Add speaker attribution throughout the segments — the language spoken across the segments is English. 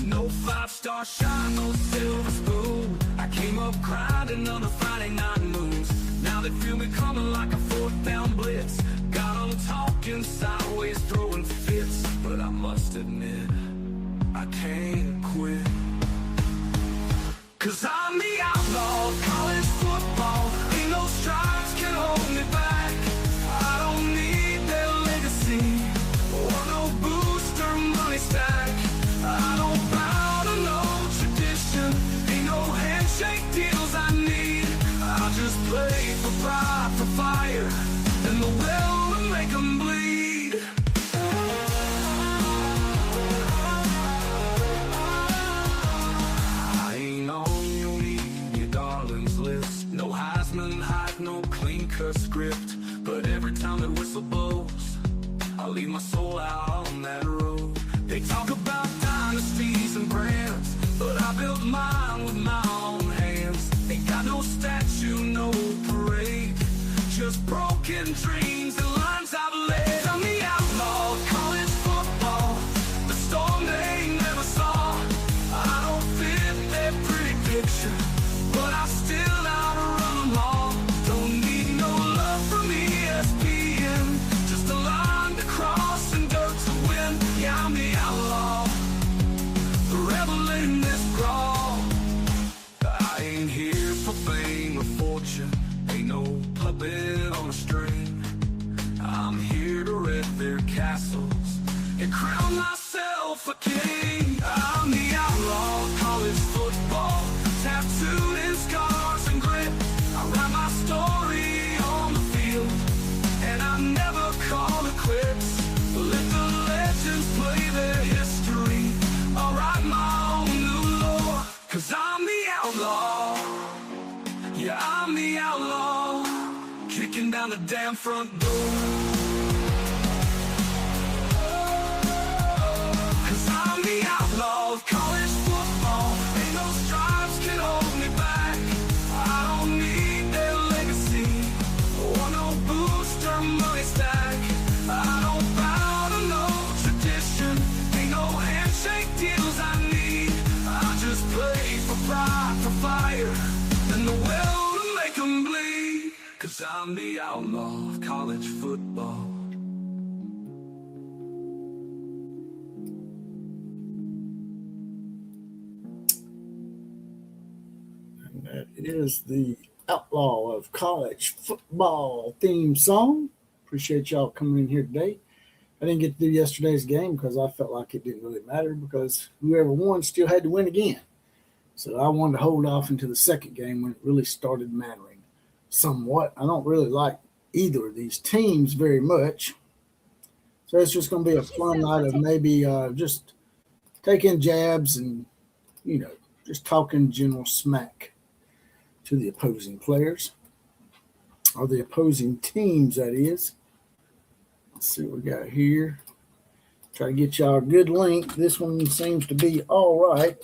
Speaker 1: No 5-star shine, no silver spoon. I came up grinding on a Friday night moons. Now they feel me coming like a 4th down blitz. Got them talking sideways, throwing fits. But I must admit, I can't quit. 'Cause I'm the outlaw of college football. Ain't no stripes can hold me back. I don't need their legacy or no booster money stack. I don't bow to no tradition. Ain't no handshake deals I need. I just play for pride, for fire, and the will to make 'em bleed. I ain't on your darlings list. No Heisman hype, no clean cut script. But every time that whistle blows, I leave my soul out on that road. They talk about dynasties and brands, but I built mine with my own hands. Ain't got no statue, no parade, just broken dreams and lines I've laid. I'm the outlaw of college football, the storm they never saw. I don't fit their pretty picture, but I still outrun them all. Don't need no love from ESPN, just a line to cross and dirt to win. Yeah, I'm the outlaw, the rebel in this brawl. I ain't here for fame or fortune, ain't no puppet on a string. I'm here to rid their castles and crown myself a king. I'm the outlaw of college football, tattooed in scars and grit. I write my story on the field, and I never call it quits. Let the legends play their history. I'll write my own new lore, 'cause I'm the outlaw. Yeah, I'm the outlaw, kicking down the damn front door. 'Cause I'm the outlaw of college football. Ain't no stripes can hold me back. I don't need their legacy or no booster money stack. I don't bow to no tradition. Ain't no handshake deals I need. I just play for pride, for fire, and the will to make 'em bleed. 'Cause I'm the outlaw of college football.
Speaker 2: And that is the outlaw of college football theme song. Appreciate y'all coming in here today. I didn't get to do yesterday's game because I felt like it didn't really matter because whoever won still had to win again. So I wanted to hold off until the second game when it really started mattering somewhat. I don't really like either of these teams very much. So it's just going to be a fun night of maybe just taking jabs and, just talking general smack to the opposing players or the opposing teams, that is. Let's see what we got here. Try to get y'all a good link. This one seems to be all right.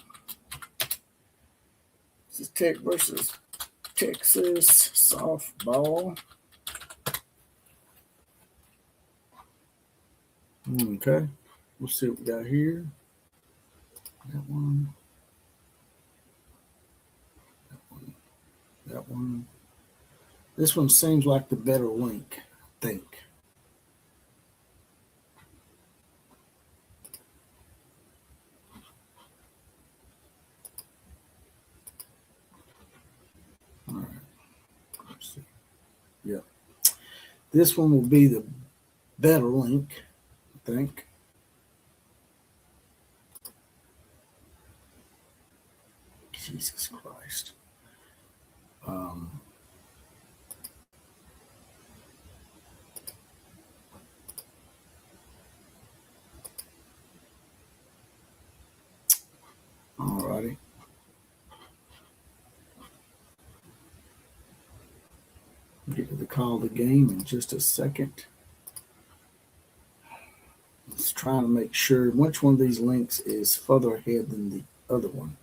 Speaker 2: This is Tech versus Texas softball. Okay. We'll see what we got here. That one. That one. This one seems like the better link, I think. All right. Let's see. Yep. This one will be the better link, I think. Jesus Christ. All righty. Get to the call of the game in just a second. Let's try to make sure which one of these links is further ahead than the other one.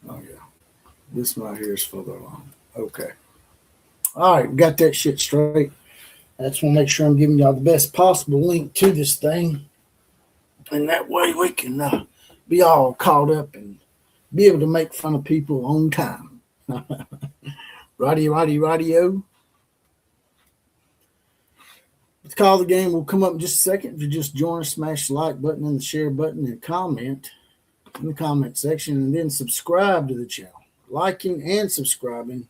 Speaker 2: Oh, yeah. This one right here is further along. Okay. All right. Got that shit straight. I just want to make sure I'm giving y'all the best possible link to this thing. And that way we can be all caught up and be able to make fun of people on time. Radio. Let's call the game. We'll come up in just a second. If you just join us, smash the like button and the share button and comment in the comment section, and then subscribe to the channel. Liking and subscribing,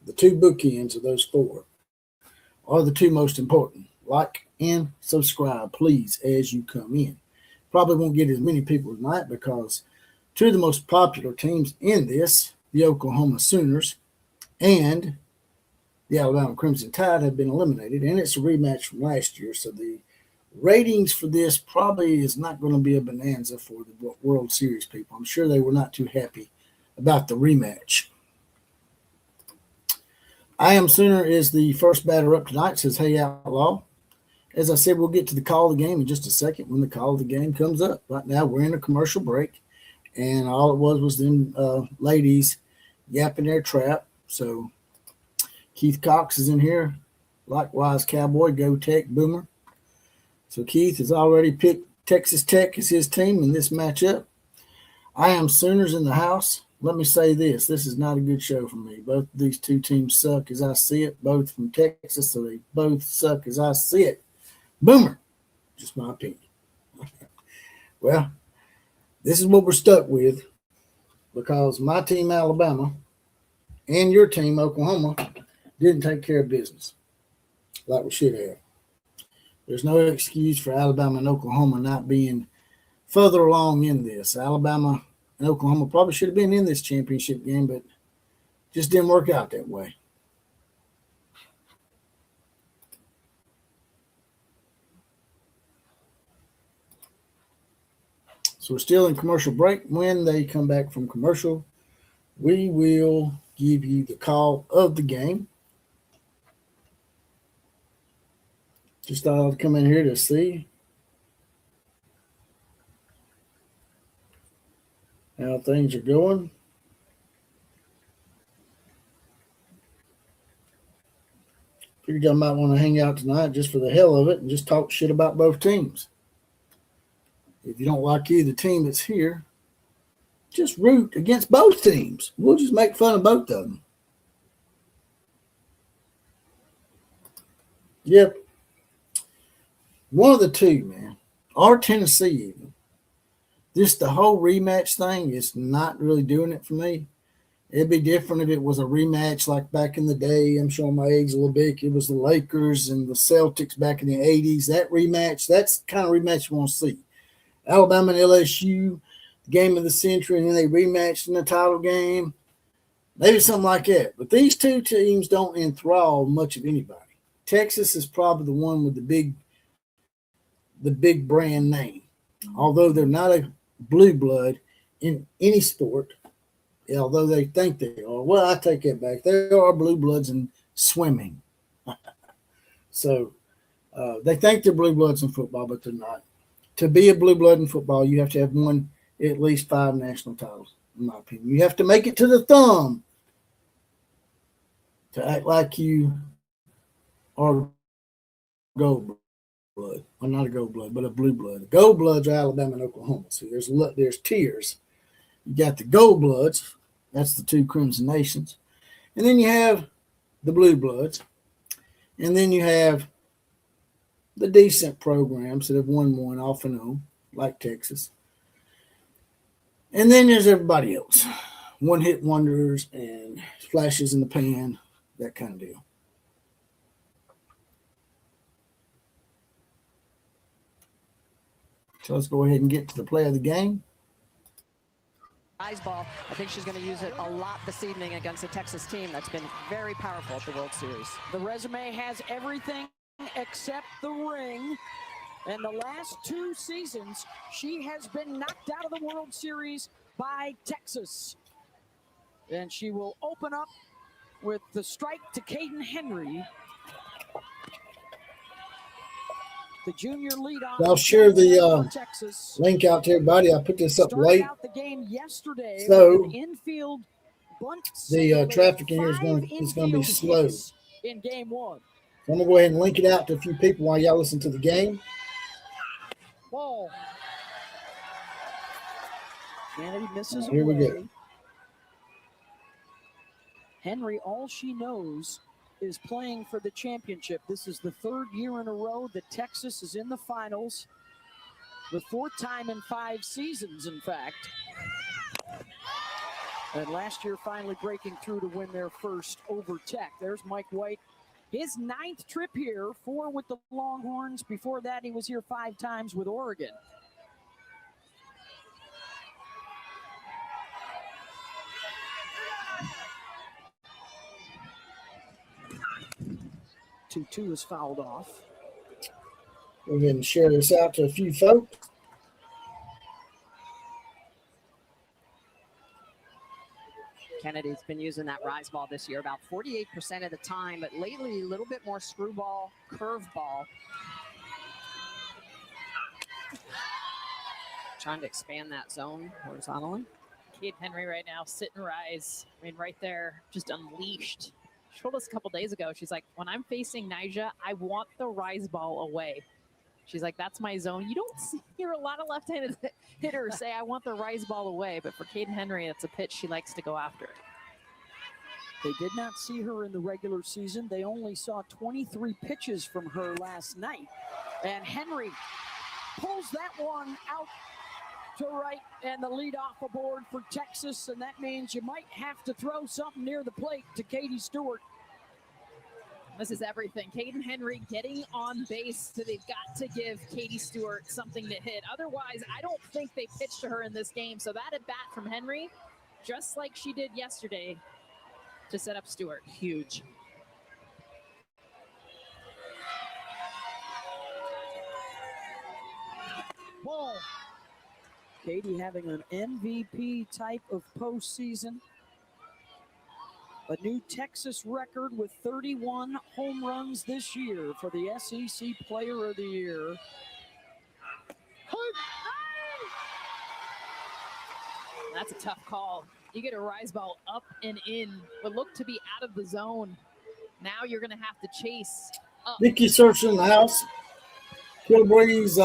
Speaker 2: the two bookends of those four, are the two most important. Like and subscribe, please, as you come in. Probably won't get as many people tonight because two of the most popular teams in this, the Oklahoma Sooners and the Alabama Crimson Tide, have been eliminated, and it's a rematch from last year. So the ratings for this probably is not going to be a bonanza for the World Series people. I'm sure they were not too happy about the rematch. I Am Sooner is the first batter up tonight. Says, hey, Outlaw. As I said, we'll get to the call of the game in just a second when the call of the game comes up. Right now, we're in a commercial break, and all it was them ladies yapping their trap. So Keith Cox is in here. Likewise, Cowboy, Go Tech, Boomer. So Keith has already picked Texas Tech as his team in this matchup. I Am Sooners in the house. Let me say this. This is not a good show for me. Both of these two teams suck as I see it. Both from Texas, so they both suck as I see it. Boomer. Just my opinion. Well, this is what we're stuck with because my team, Alabama, and your team, Oklahoma, didn't take care of business like we should have. There's no excuse for Alabama and Oklahoma not being further along in this. Alabama and Oklahoma probably should have been in this championship game, but just didn't work out that way. So we're still in commercial break. When they come back from commercial, we will give you the call of the game. Just thought I'd come in here to see how things are going. Figured I might want to hang out tonight just for the hell of it and just talk shit about both teams. If you don't like either team that's here, just root against both teams. We'll just make fun of both of them. Yep. One of the two, man. Or Tennessee even. Just the whole rematch thing is not really doing it for me. It'd be different if it was a rematch like back in the day. I'm showing my age a little bit. It was the Lakers and the Celtics back in the 80s. That rematch, that's the kind of rematch you want to see. Alabama and LSU, the game of the century, and then they rematched in the title game. Maybe something like that. But these two teams don't enthrall much of anybody. Texas is probably the one with the big brand name. Although they're not a blue blood in any sport, although they think they are. Well, I take that back. There are blue bloods in swimming. So they think they're blue bloods in football, but they're not. To be a blue blood in football, you have to have won at least 5 national titles, in my opinion. You have to make it to the thumb to act like you are gold blood. Well, not a gold blood, but a blue blood. The gold bloods are Alabama and Oklahoma. So there's tiers. You got the gold bloods. That's the two Crimson Nations. And then you have the blue bloods. And then you have the decent programs that have won one off and on, like Texas. And then there's everybody else. One-hit wonders and flashes in the pan, that kind of deal. So let's go ahead and get to the play of the game.
Speaker 3: Ice ball. I think she's going to use it a lot this evening against a Texas team that's been very powerful at the World Series.
Speaker 4: The resume has everything except the ring. And the last 2 seasons, she has been knocked out of the World Series by Texas. And she will open up with the strike to Caden Henry. The junior lead on.
Speaker 2: I'll share the link out to everybody. I put this up late.
Speaker 4: Out the game yesterday
Speaker 2: so
Speaker 4: with an infield bunt
Speaker 2: the traffic in here is going to be slow.
Speaker 4: In game 1.
Speaker 2: So I'm going to go ahead and link it out to a few people while y'all listen to the game.
Speaker 4: Ball Kennedy misses
Speaker 2: Here we
Speaker 4: away.
Speaker 2: go.
Speaker 4: Henry, all she knows is playing for the championship. This is the third year in a row that Texas is in the finals. The fourth time in 5 seasons, in fact. And last year finally breaking through to win their first over Tech. There's Mike White. His 9th trip here, 4 with the Longhorns. Before that, he was here 5 times with Oregon. Two is fouled off.
Speaker 2: We're going to share this out to a few folks.
Speaker 3: Kennedy's been using that rise ball this year about 48% of the time, but lately a little bit more screwball, curveball. Trying to expand that zone horizontally.
Speaker 5: Kate Henry right now, sit and rise. I mean, right there, just unleashed. She told us a couple days ago, she's like, when I'm facing Nyjah, I want the rise ball away. She's like, that's my zone. You don't hear a lot of left-handed hitters say, I want the rise ball away. But for Caden Henry, it's a pitch she likes to go after.
Speaker 4: They did not see her in the regular season. They only saw 23 pitches from her last night. And Henry pulls that one out to right, and the lead off aboard for Texas. And that means you might have to throw something near the plate to Katie Stewart.
Speaker 5: This is everything. Caden Henry getting on base, so they've got to give Katie Stewart something to hit. Otherwise, I don't think they pitched to her in this game. So that at bat from Henry, just like she did yesterday, to set up Stewart. Huge.
Speaker 4: Ball. Katie having an MVP type of postseason. A new Texas record with 31 home runs this year for the SEC Player of the Year.
Speaker 5: That's a tough call. You get a rise ball up and in, but look to be out of the zone. Now you're going to have to chase up.
Speaker 2: Vicky searching the house. Kilbreeze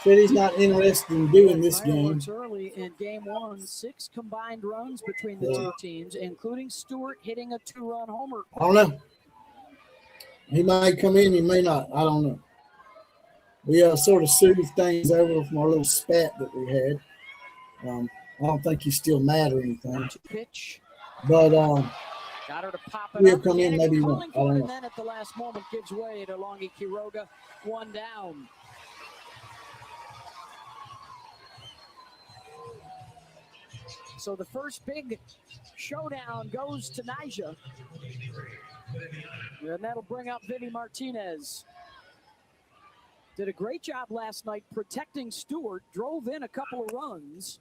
Speaker 2: said he's not interested in doing this game.
Speaker 4: Fireworks early in game 1, 6 combined runs between the two teams, including Stewart hitting a 2-run homer.
Speaker 2: I don't know. He may come in, he may not. I don't know. We sort of soothed things over from our little spat that we had. I don't think he's still mad or anything.
Speaker 4: Pitch.
Speaker 2: But
Speaker 4: got her to pop it
Speaker 2: he'll
Speaker 4: up.
Speaker 2: come in, maybe he won't. I don't
Speaker 4: And
Speaker 2: know.
Speaker 4: then at the last moment gives way to Longhie Quiroga. 1 down. So the first big showdown goes to Nyjah. And that'll bring up Vivi Martinez. Did a great job last night protecting Stewart. Drove in a couple of runs.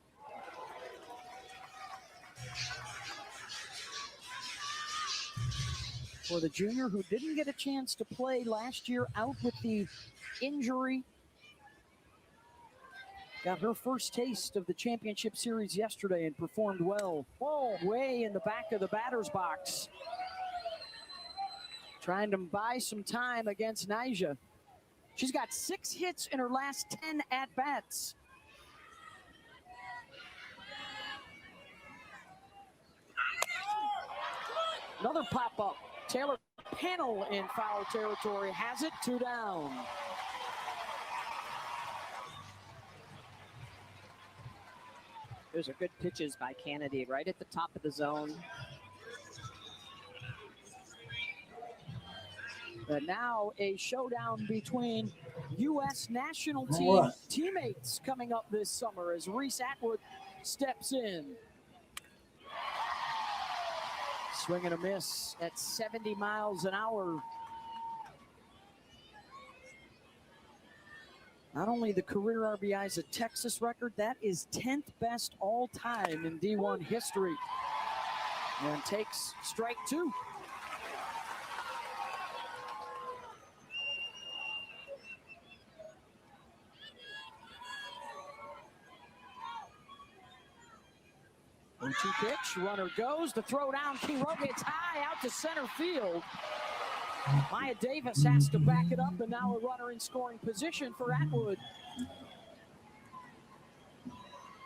Speaker 4: For the junior who didn't get a chance to play last year, out with the injury. Got her first taste of the championship series yesterday and performed well. Whoa, way in the back of the batter's box. Trying to buy some time against Nyjah. She's got 6 hits in her last 10 at-bats. Another pop-up. Taylor Pennell in foul territory has it, 2 down.
Speaker 3: Those are good pitches by Kennedy, right at the top of the zone.
Speaker 4: But now a showdown between U.S. national team teammates coming up this summer as Reese Atwood steps in. Swing and a miss at 70 miles an hour. Not only the career RBIs a Texas record, that is 10th best all time in D1 history. And takes strike 2. One-two pitch, runner goes, the throw down, Quiroga, it's high out to center field. Maya Davis has to back it up, and now a runner in scoring position for Atwood.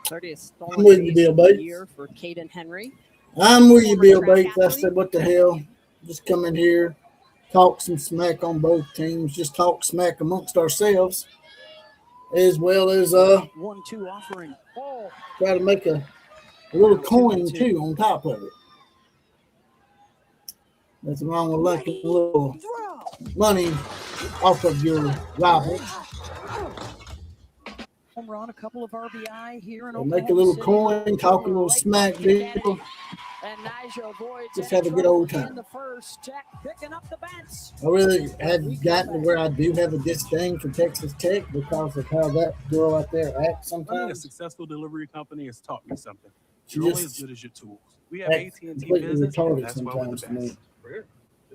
Speaker 3: 30th stolen
Speaker 2: I'm with you,
Speaker 3: base
Speaker 2: Bill
Speaker 3: of the
Speaker 2: Bates.
Speaker 3: year for Caden Henry.
Speaker 2: I'm with you,
Speaker 3: Former
Speaker 2: Bill
Speaker 3: track
Speaker 2: Bates. I
Speaker 3: athlete.
Speaker 2: said, what the hell? Just come in here, talk some smack on both teams. Just talk smack amongst ourselves, as well as
Speaker 4: 1-2 offering. Oh,
Speaker 2: try to make a little
Speaker 4: Now 2-2.
Speaker 2: coin too on top of it. Nothing wrong with making a little money off of your rival.
Speaker 4: home run, a couple of RBI here in
Speaker 2: So
Speaker 4: Oklahoma
Speaker 2: make a little
Speaker 4: City.
Speaker 2: coin, talk a little
Speaker 4: Right
Speaker 2: smack,
Speaker 4: to get
Speaker 2: people.
Speaker 4: it. And Nigel avoids
Speaker 2: Just
Speaker 4: any
Speaker 2: have a good
Speaker 4: trouble
Speaker 2: old time.
Speaker 4: in the first. Tech picking up the bats.
Speaker 2: I really have gotten to where I do have a disdain for Texas Tech because of how that girl out there acts
Speaker 6: Running a
Speaker 2: sometimes.
Speaker 6: successful delivery company has taught me something.
Speaker 2: She
Speaker 6: You're only as
Speaker 2: just
Speaker 6: good as your tools. We have
Speaker 2: acts
Speaker 6: AT&T
Speaker 2: completely
Speaker 6: Business.
Speaker 2: retarded
Speaker 6: That's why we're the
Speaker 2: sometimes to me.
Speaker 6: best. Where?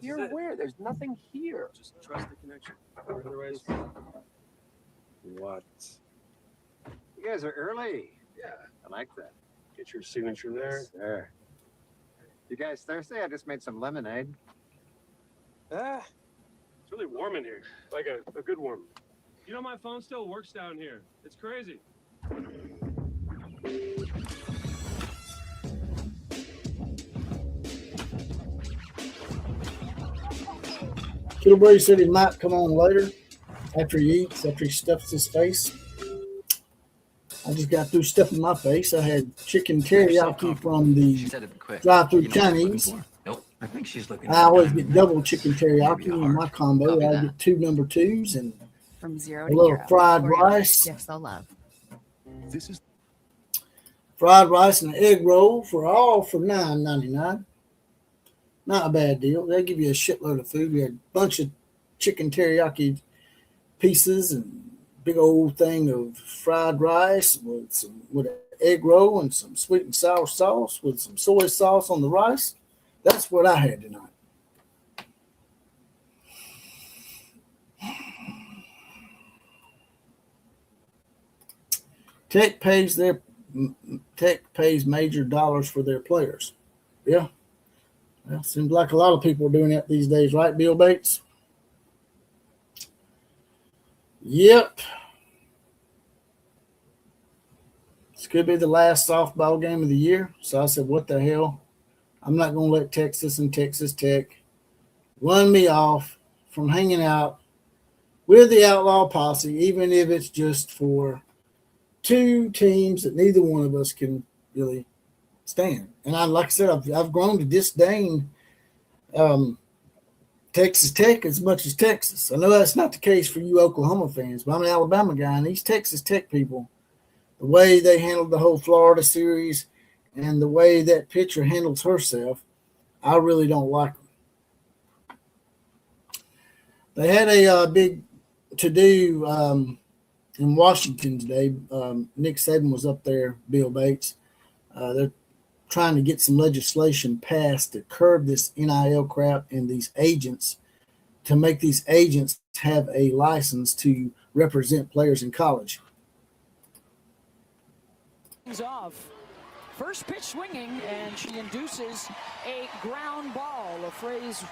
Speaker 7: You're where? There's nothing here.
Speaker 6: Just trust the connection. Otherwise,
Speaker 7: What? You guys are early.
Speaker 6: yeah.
Speaker 7: I like that.
Speaker 6: Get your signature there.
Speaker 7: There. You guys thirsty? I just made some lemonade.
Speaker 6: Ah, it's really warm in here. Like a good warm. You know, my phone still works down here. It's crazy.
Speaker 2: Kiddo Brady said he might come on later after he eats, after he stuffs his face. I just got through stuffing my face. I had chicken teriyaki from
Speaker 8: She
Speaker 2: the
Speaker 8: said it'd be quick.
Speaker 2: drive-through
Speaker 8: You know what she's looking
Speaker 2: Chinese.
Speaker 8: for? Nope. I think she's looking
Speaker 2: I always
Speaker 8: for
Speaker 2: get
Speaker 8: diamond
Speaker 2: double
Speaker 8: necklace.
Speaker 2: chicken teriyaki
Speaker 8: Maybe
Speaker 2: in my
Speaker 8: hard.
Speaker 2: combo.
Speaker 8: Copy
Speaker 2: I
Speaker 8: that.
Speaker 2: get 2 number 2s and
Speaker 9: From 0
Speaker 2: a
Speaker 9: to
Speaker 2: little
Speaker 9: hero.
Speaker 2: fried
Speaker 9: For your
Speaker 2: rice.
Speaker 9: Gifts they'll love.
Speaker 6: This is
Speaker 2: Fried rice and an egg roll for $9.99. Not a bad deal. They give you a shitload of food. We had a bunch of chicken teriyaki pieces and big old thing of fried rice with an egg roll and some sweet and sour sauce with some soy sauce on the rice. That's what I had tonight. Tech pays major dollars for their players. Yeah. Well, seems like a lot of people are doing that these days, right, Bill Bates? Yep. This could be the last softball game of the year. So I said, what the hell? I'm not going to let Texas and Texas Tech run me off from hanging out with the Outlaw Posse, even if it's just for 2 teams that neither one of us can really stand. And like I said, I've grown to disdain Texas Tech as much as Texas. I know that's not the case for you Oklahoma fans, but I'm an Alabama guy, and these Texas Tech people, the way they handled the whole Florida series and the way that pitcher handles herself, I really don't like them. They had a big to-do in Washington today. Nick Saban was up there, Bill Bates. They're trying to get some legislation passed to curb this NIL crap and these agents, to make these agents have a license to represent players in college.
Speaker 4: Off. First pitch swinging, and she induces a ground ball, a phrase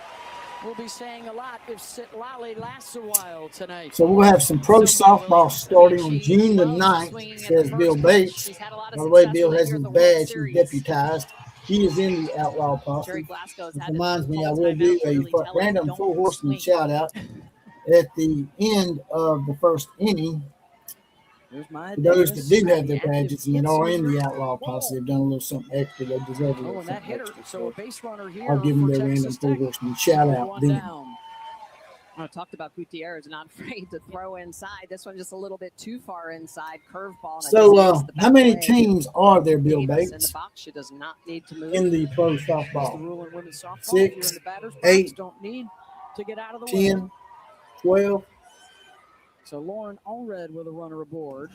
Speaker 4: we'll be saying a lot if Sitlali lasts a while tonight.
Speaker 2: So we'll have some pro softball starting on June the 9th, says Bill Bates. By the way, Bill has his badge. He's deputized. He is in the Outlaw Posse. Which reminds me, I will do a random 4 horseman shout out at the end of the first inning. For those that do have their badges and that are in the Outlaw Posse, they've done a little something extra. They deserve a little something extra.
Speaker 4: So a base runner here.
Speaker 2: I'll give them their random 4 horseman shout out then.
Speaker 3: I talked about Gutierrez not afraid to throw inside. This one just a little bit too far inside. Curveball.
Speaker 2: So how many teams are there, Bill Bates,
Speaker 3: in the box? She does not need to move.
Speaker 2: in the pro
Speaker 4: That's the
Speaker 2: softball?
Speaker 4: rule in women's softball.
Speaker 2: 6,
Speaker 4: If you're in the batter's box,
Speaker 2: 8,
Speaker 4: don't need to get out of the
Speaker 2: 10,
Speaker 4: way.
Speaker 2: 12.
Speaker 4: So Lauren Allred with a runner aboard.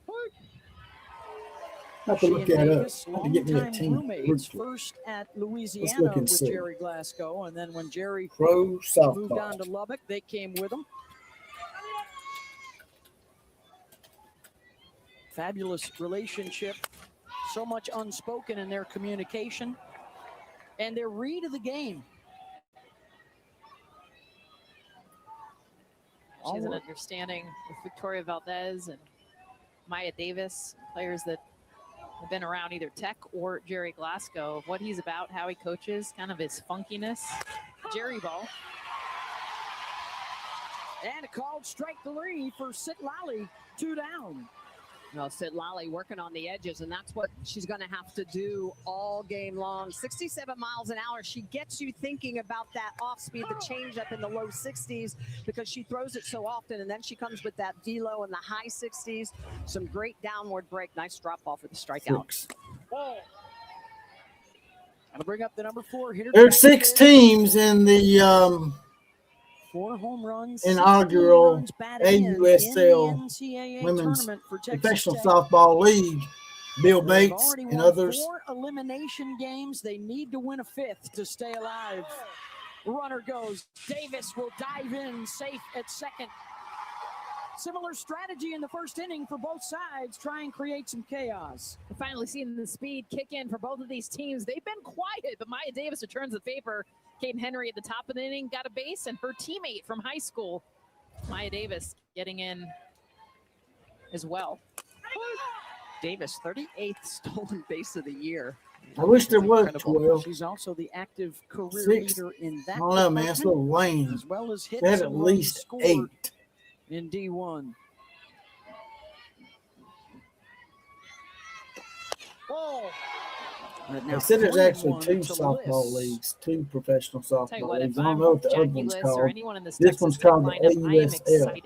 Speaker 2: I have to
Speaker 4: She
Speaker 2: look
Speaker 4: and
Speaker 2: that up.
Speaker 4: Davis,
Speaker 2: I have to get me a
Speaker 4: longtime
Speaker 2: team.
Speaker 4: roommates, first at
Speaker 2: look
Speaker 4: Louisiana
Speaker 2: and
Speaker 4: with
Speaker 2: see.
Speaker 4: Jerry Glasgow, and then when Jerry
Speaker 2: Pro
Speaker 4: moved on to
Speaker 2: softball.
Speaker 4: Lubbock, they came with him. Fabulous relationship, so much unspoken in their communication and their read of the game.
Speaker 5: She has an understanding with Victoria Valdez and Maya Davis, players that I've been around either Tech or Jerry Glasgow. What he's about, how he coaches, kind of his funkiness. Jerry ball.
Speaker 4: And a called strike 3 for Sitlali, 2 down.
Speaker 3: Well, Sitlali working on the edges, and that's what she's going to have to do all game long. 67 miles an hour. She gets you thinking about that off speed, the change up in the low 60s, because she throws it so often, and then she comes with that velo in the high 60s. Some great downward break. Nice drop ball for the strikeout.
Speaker 4: Oh. I'll bring up the number 4 hitter.
Speaker 2: There's 6 teams in the
Speaker 4: 4 home runs,
Speaker 2: inaugural AUSL
Speaker 4: NCAA
Speaker 2: Women's
Speaker 4: tournament for Texas
Speaker 2: Professional
Speaker 4: Tech.
Speaker 2: Softball League. Bill
Speaker 4: They've
Speaker 2: Bates
Speaker 4: already
Speaker 2: and
Speaker 4: won
Speaker 2: others.
Speaker 4: 4 elimination games. They need to win a 5th to stay alive. Runner goes. Davis will dive in safe at second. Similar strategy in the first inning for both sides. Try and create some chaos.
Speaker 5: We're finally seeing the speed kick in for both of these teams. They've been quiet, but Maya Davis returns the favor. Caden Henry at the top of the inning got a base, and her teammate from high school, Maya Davis, getting in as well.
Speaker 3: Davis, 38th stolen base of the year.
Speaker 2: I wish there was
Speaker 4: Incredible.
Speaker 2: 12.
Speaker 4: She's also the active career
Speaker 2: 6.
Speaker 4: leader in that
Speaker 2: I don't know, man. It's a little lame.
Speaker 4: as well as hits
Speaker 2: They had at
Speaker 4: and runs
Speaker 2: least
Speaker 4: scored
Speaker 2: 8.
Speaker 4: in D1. Oh.
Speaker 2: They said there's actually 2 softball leagues, 2 professional
Speaker 5: Tell you
Speaker 2: softball
Speaker 5: what,
Speaker 2: leagues.
Speaker 5: if
Speaker 2: I don't
Speaker 5: I'm
Speaker 2: know what the other
Speaker 5: Jackie
Speaker 2: one's
Speaker 5: Liss or
Speaker 2: called.
Speaker 5: anyone in this
Speaker 2: This
Speaker 5: Texas
Speaker 2: one's
Speaker 5: Tech
Speaker 2: called the
Speaker 5: lineup, I am
Speaker 2: AUSL.
Speaker 5: excited.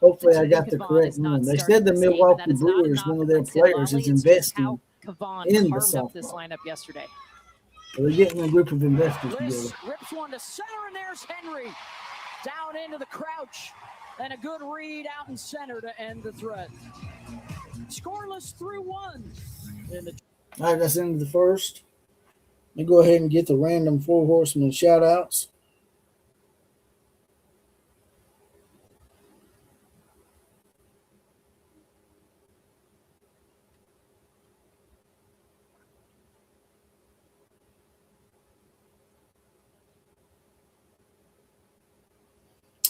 Speaker 2: Hopefully, I
Speaker 5: Susan
Speaker 2: got the
Speaker 5: Kavan
Speaker 2: correct
Speaker 5: is not
Speaker 2: one. They
Speaker 5: starting
Speaker 2: said the
Speaker 5: this game, but
Speaker 2: Milwaukee
Speaker 5: that is not
Speaker 2: Brewers,
Speaker 5: enough
Speaker 2: one of their
Speaker 5: against
Speaker 2: players,
Speaker 5: Sitlali.
Speaker 2: is
Speaker 5: It's just
Speaker 2: investing
Speaker 5: how Kavan
Speaker 2: in the
Speaker 5: carved up this
Speaker 2: softball.
Speaker 5: lineup yesterday.
Speaker 2: So they're getting a group of investors
Speaker 4: Bliss
Speaker 2: together.
Speaker 4: rips one to center, and there's Henry. Down into the crouch. And a good read out in center to end the threat. Scoreless through 1. In the
Speaker 2: All right, that's the end of the first. Let me go ahead and get the random 4 horsemen shout outs.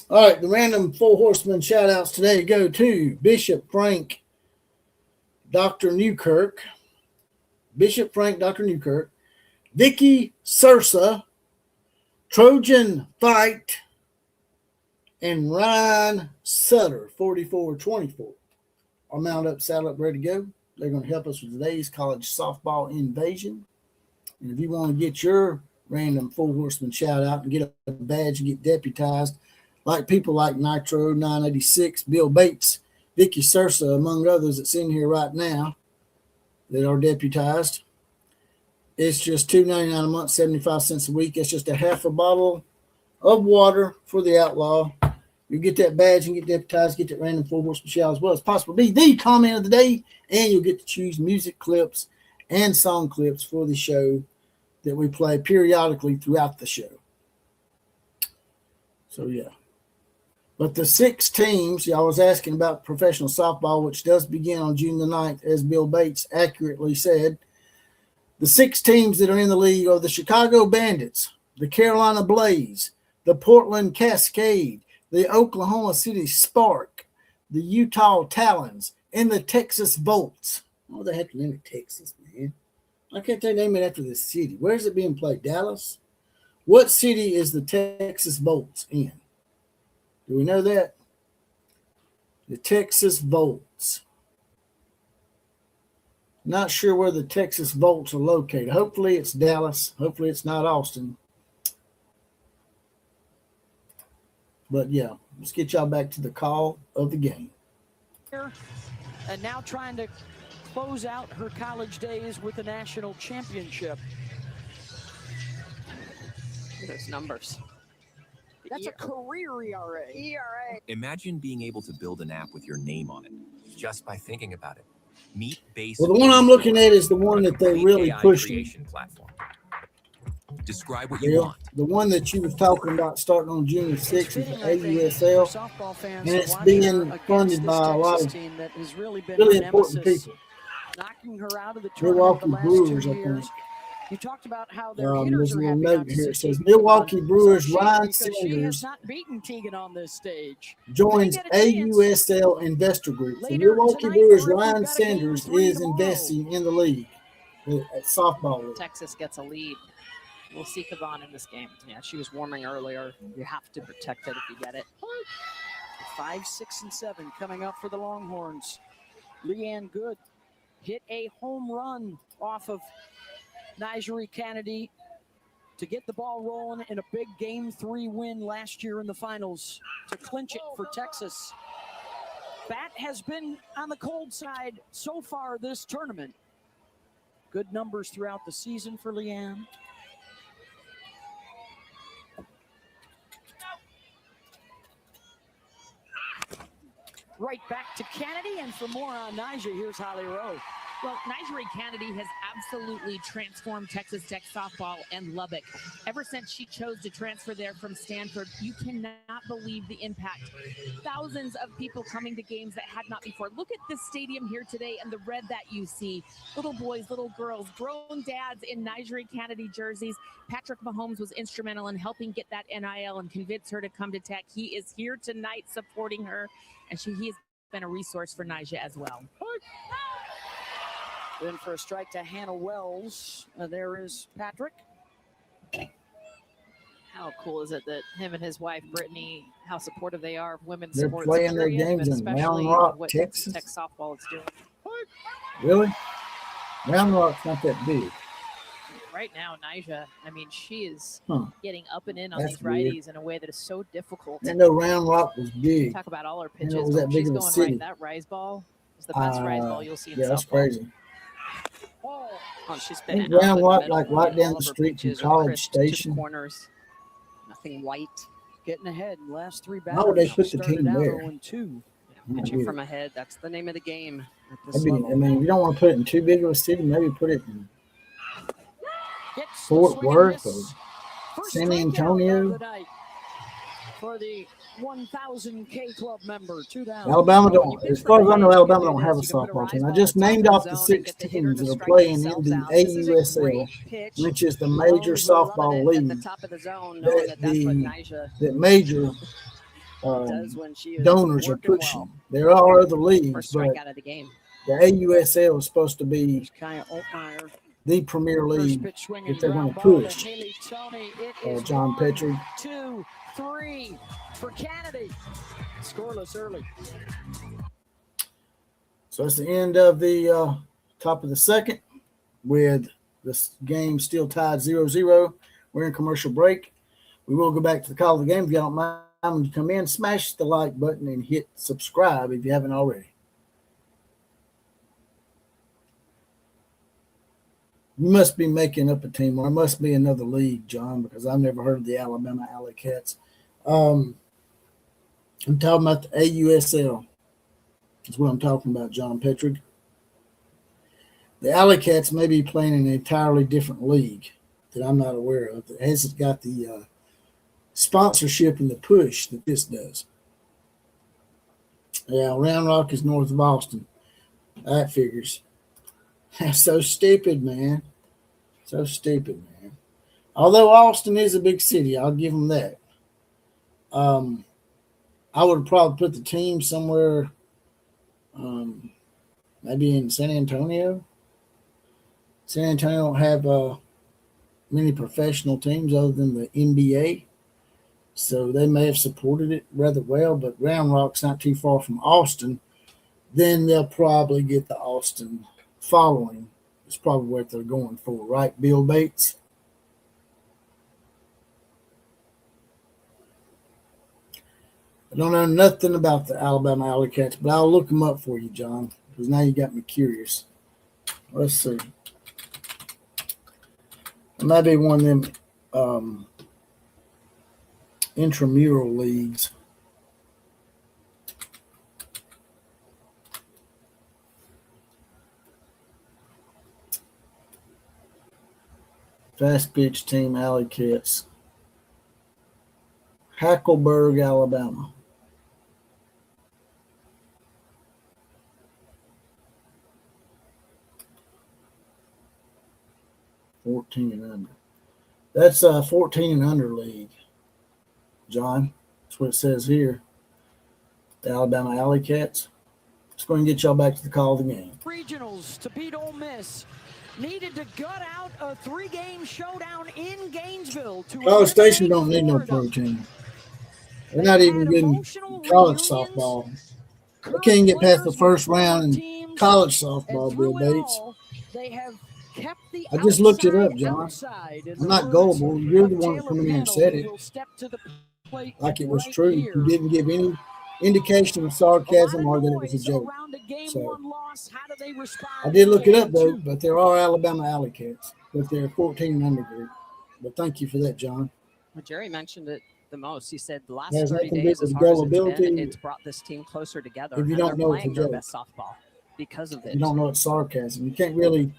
Speaker 2: All right, the random 4 horsemen shout outs today go to Bishop Frank, Dr. Newkirk, Vicky Sursa, Trojan Fight, and Ryan Sutter, 4424. Are mount up, saddle up, ready to go. They're going to help us with today's college softball invasion. And if you want to get your random 4 horseman shout out and get a badge and get deputized, like people like Nitro 986, Bill Bates, Vicky Sursa, among others that's in here right now that are deputized. It's just $2.99 a month, 75 cents a week. It's just a half a bottle of water for the outlaw. You get that badge and get deputized, get that random 4 horseman shout as well as possible. Be the comment of the day, and you'll get to choose music clips and song clips for the show that we play periodically throughout the show. So, yeah. But the 6 teams, y'all was asking about professional softball, which does begin on June the 9th, as Bill Bates accurately said. The 6 teams that are in the league are the Chicago Bandits, the Carolina Blaze, the Portland Cascade, the Oklahoma City Spark, the Utah Talons, and the Texas Volts. Oh, they have to name it Texas, man. Why can't they name it after the city? Where is it being played? Dallas? What city is the Texas Volts in? Do we know that? The Texas Volts. Not sure where the Texas Volts are located. Hopefully it's Dallas. Hopefully it's not Austin. But yeah, let's get y'all back to the call of the game.
Speaker 4: And now trying to close out her college days with a national championship.
Speaker 3: Those numbers.
Speaker 4: That's a career ERA.
Speaker 8: Imagine being able to build an app with your name on it just by thinking about it. Meet Base.
Speaker 2: Well, the one I'm looking at is the one that they're really
Speaker 8: AI
Speaker 2: pushing.
Speaker 8: creation platform. Describe what you
Speaker 2: Yeah,
Speaker 8: want.
Speaker 2: the one that you was talking about starting on June the 6th is the AUSL.
Speaker 4: Softball fans
Speaker 2: And it's
Speaker 4: to watch
Speaker 2: being
Speaker 4: her against
Speaker 2: funded
Speaker 4: this
Speaker 2: by a lot
Speaker 4: Texas
Speaker 2: of
Speaker 4: team that has really been
Speaker 2: really
Speaker 4: her
Speaker 2: important
Speaker 4: nemesis,
Speaker 2: people.
Speaker 4: knocking her out of the tournament
Speaker 2: Milwaukee
Speaker 4: the last
Speaker 2: Brewers,
Speaker 4: 2
Speaker 2: I think.
Speaker 4: years. You talked about how their
Speaker 2: There's
Speaker 4: hitters
Speaker 2: a
Speaker 4: are
Speaker 2: little
Speaker 4: happy
Speaker 2: note
Speaker 4: not to
Speaker 2: here.
Speaker 4: see
Speaker 2: It says
Speaker 4: Tegan
Speaker 2: Milwaukee
Speaker 4: come on.
Speaker 2: Brewers
Speaker 4: So
Speaker 2: Ryan
Speaker 4: because she has
Speaker 2: Sanders
Speaker 4: not beaten Tegan on this stage.
Speaker 2: joins
Speaker 4: They get a chance
Speaker 2: AUSL Investor Group. The
Speaker 4: later
Speaker 2: Milwaukee
Speaker 4: tonight,
Speaker 2: Brewers
Speaker 4: or if we've
Speaker 2: Ryan
Speaker 4: got a game
Speaker 2: Sanders
Speaker 4: 3
Speaker 2: is
Speaker 4: tomorrow.
Speaker 2: investing in the league, at softball league.
Speaker 3: Texas gets a lead. We'll see Kavan in this game. Yeah, she was warming earlier. You have to protect it if you get it.
Speaker 4: 5, 6, and 7 coming up for the Longhorns. Leanne Good hit a home run off of Nigeri Kennedy to get the ball rolling in a big Game 3 win last year in the finals to clinch it for Texas. Bat has been on the cold side so far this tournament. Good numbers throughout the season for Leanne. Right back to Kennedy, and for more on Nyjah, here's Holly Rowe.
Speaker 9: Well, Nigeri Kennedy has absolutely transformed Texas Tech softball and Lubbock. Ever since she chose to transfer there from Stanford, you cannot believe the impact. Thousands of people coming to games that had not before. Look at this stadium here today and the red that you see. Little boys, little girls, grown dads in Nigeri Kennedy jerseys. Patrick Mahomes was instrumental in helping get that NIL and convince her to come to Tech. He is here tonight supporting her, and he has been a resource for Nyjah as well.
Speaker 4: Then for a strike to Hannah Wells. There is Patrick.
Speaker 5: How cool is it that him and his wife, Brittany, how supportive they are of women's
Speaker 2: They're
Speaker 5: sports?
Speaker 2: playing their
Speaker 5: period,
Speaker 2: games
Speaker 5: but
Speaker 2: in
Speaker 5: especially
Speaker 2: Round Rock,
Speaker 5: what
Speaker 2: Texas.
Speaker 5: Tech softball is doing.
Speaker 2: Really? Round Rock's not that big.
Speaker 5: Right now, Nyjah, I mean, she is
Speaker 2: Huh.
Speaker 5: getting up and in on
Speaker 2: That's
Speaker 5: these
Speaker 2: weird.
Speaker 5: righties in a way that is so difficult.
Speaker 2: I didn't know Round Rock was big.
Speaker 5: Talk about all her
Speaker 2: I didn't
Speaker 5: pitches.
Speaker 2: know it was that
Speaker 5: When
Speaker 2: big
Speaker 5: she's
Speaker 2: of a
Speaker 5: going
Speaker 2: city.
Speaker 5: right, that rise ball is the best rise ball you'll see in
Speaker 2: Yeah,
Speaker 5: softball.
Speaker 2: that's crazy.
Speaker 3: Oh, she's
Speaker 2: I
Speaker 3: been
Speaker 2: think
Speaker 3: out
Speaker 2: Round
Speaker 3: of the
Speaker 2: Rock,
Speaker 3: middle.
Speaker 2: like
Speaker 3: I mean,
Speaker 2: right down
Speaker 3: all
Speaker 2: the
Speaker 3: of her
Speaker 2: street from
Speaker 3: pitches are
Speaker 2: College
Speaker 3: crisp to the
Speaker 2: Station.
Speaker 3: corners. Nothing white.
Speaker 4: Getting ahead. Last 3 batters.
Speaker 2: Why would they put the
Speaker 4: started
Speaker 2: team
Speaker 4: out
Speaker 2: there?
Speaker 4: 0-2.
Speaker 3: Pitching from ahead. That's the name of the game at this
Speaker 2: Maybe,
Speaker 3: level.
Speaker 2: I mean, if you don't want to put it in too big of a city, maybe put it in
Speaker 4: Gets the
Speaker 2: Fort
Speaker 4: swing and
Speaker 2: Worth
Speaker 4: miss.
Speaker 2: or
Speaker 4: First
Speaker 2: San
Speaker 4: strikeout
Speaker 2: Antonio.
Speaker 4: of the night for the 1,000 K Club member. 2 down.
Speaker 2: Alabama
Speaker 3: When you
Speaker 2: don't,
Speaker 3: pitch
Speaker 2: as
Speaker 3: from
Speaker 2: far as I
Speaker 3: ahead,
Speaker 2: know,
Speaker 3: you
Speaker 2: Alabama
Speaker 3: can
Speaker 2: don't
Speaker 3: do
Speaker 2: have a
Speaker 3: this. You can put a
Speaker 2: softball
Speaker 3: rise
Speaker 2: team. I
Speaker 3: ball
Speaker 2: just
Speaker 3: at the top
Speaker 2: named
Speaker 3: of the
Speaker 2: off the
Speaker 3: zone and
Speaker 2: 6
Speaker 3: get the hitter
Speaker 2: teams
Speaker 3: to
Speaker 2: that are
Speaker 3: strike
Speaker 2: playing in
Speaker 3: themselves
Speaker 2: the
Speaker 3: out. This is a
Speaker 2: AUSL,
Speaker 3: great pitch.
Speaker 2: which is the major
Speaker 3: Lowe's loving
Speaker 2: softball
Speaker 3: it at the
Speaker 2: league
Speaker 3: top of the zone, knowing that that's what Nyjah
Speaker 2: that major
Speaker 3: does when she is
Speaker 2: donors are
Speaker 3: working
Speaker 2: pushing.
Speaker 3: well.
Speaker 2: There are other leagues,
Speaker 3: First
Speaker 2: but
Speaker 3: strikeout of the game.
Speaker 2: the AUSL is supposed to be
Speaker 4: There's Kaya Altmaier.
Speaker 2: the premier
Speaker 4: First
Speaker 2: league
Speaker 4: pitch swing
Speaker 2: if
Speaker 4: and
Speaker 2: they're going
Speaker 4: ground
Speaker 2: to
Speaker 4: ball to
Speaker 2: push
Speaker 4: Haley Tony. It is
Speaker 2: John
Speaker 4: 1,
Speaker 2: Petrie.
Speaker 4: 2, 3 for Kennedy. Scoreless early.
Speaker 2: So that's the end of the top of the second with this game still tied 0-0. We're in commercial break. We will go back to the call of the game. If you don't mind, when you come in, smash the like button and hit subscribe if you haven't already. You must be making up a team, or it must be another league, John, because I've never heard of the Alabama Alley Cats. I'm talking about the AUSL. That's what I'm talking about, John Petrie. The Alley Cats may be playing in an entirely different league that I'm not aware of. That hasn't got the sponsorship and the push that this does. Yeah, Round Rock is north of Austin. That figures. That's so stupid, man. So stupid, man. Although Austin is a big city, I'll give them that. I would probably put the team somewhere, maybe in San Antonio. San Antonio don't have many professional teams other than the NBA, so they may have supported it rather well. But Round Rock's not too far from Austin. Then they'll probably get the Austin following. It's probably what they're going for, right, Bill Bates? I don't know nothing about the Alabama Alley Cats, but I'll look them up for you, John, because now you got me curious. Let's see. It might be one of them intramural leagues. Fast pitch team, Alley Cats. Hackleburg, Alabama. 14 and under. That's 14 and under league, John. That's what it says here. The Alabama Alley Cats. Just going to get y'all back to the call of the game.
Speaker 4: Regionals to beat Ole Miss. Needed to gut out a 3-game showdown in Gainesville.
Speaker 2: College Station don't need no protein. They're not even getting college softball. They can't get past the first round in college softball, Bill Bates. I just looked it up, John. I'm not gullible. You're the one coming in and said it like it was true. You didn't give any indication of sarcasm or that it was a joke. So I did look it up, though, but there are Alabama Alley Cats, but they're 14 and under group. But thank you for that, John.
Speaker 3: Well, Jerry mentioned it the most. He said the last
Speaker 2: Has
Speaker 3: 30
Speaker 2: nothing to do
Speaker 3: days,
Speaker 2: with
Speaker 3: as hard as
Speaker 2: gullibility.
Speaker 3: it's brought this team closer together.
Speaker 2: If you
Speaker 3: and
Speaker 2: don't
Speaker 3: they're
Speaker 2: know, it's a
Speaker 3: playing their
Speaker 2: joke.
Speaker 3: best softball because of it.
Speaker 2: You don't know it's sarcasm. You can't really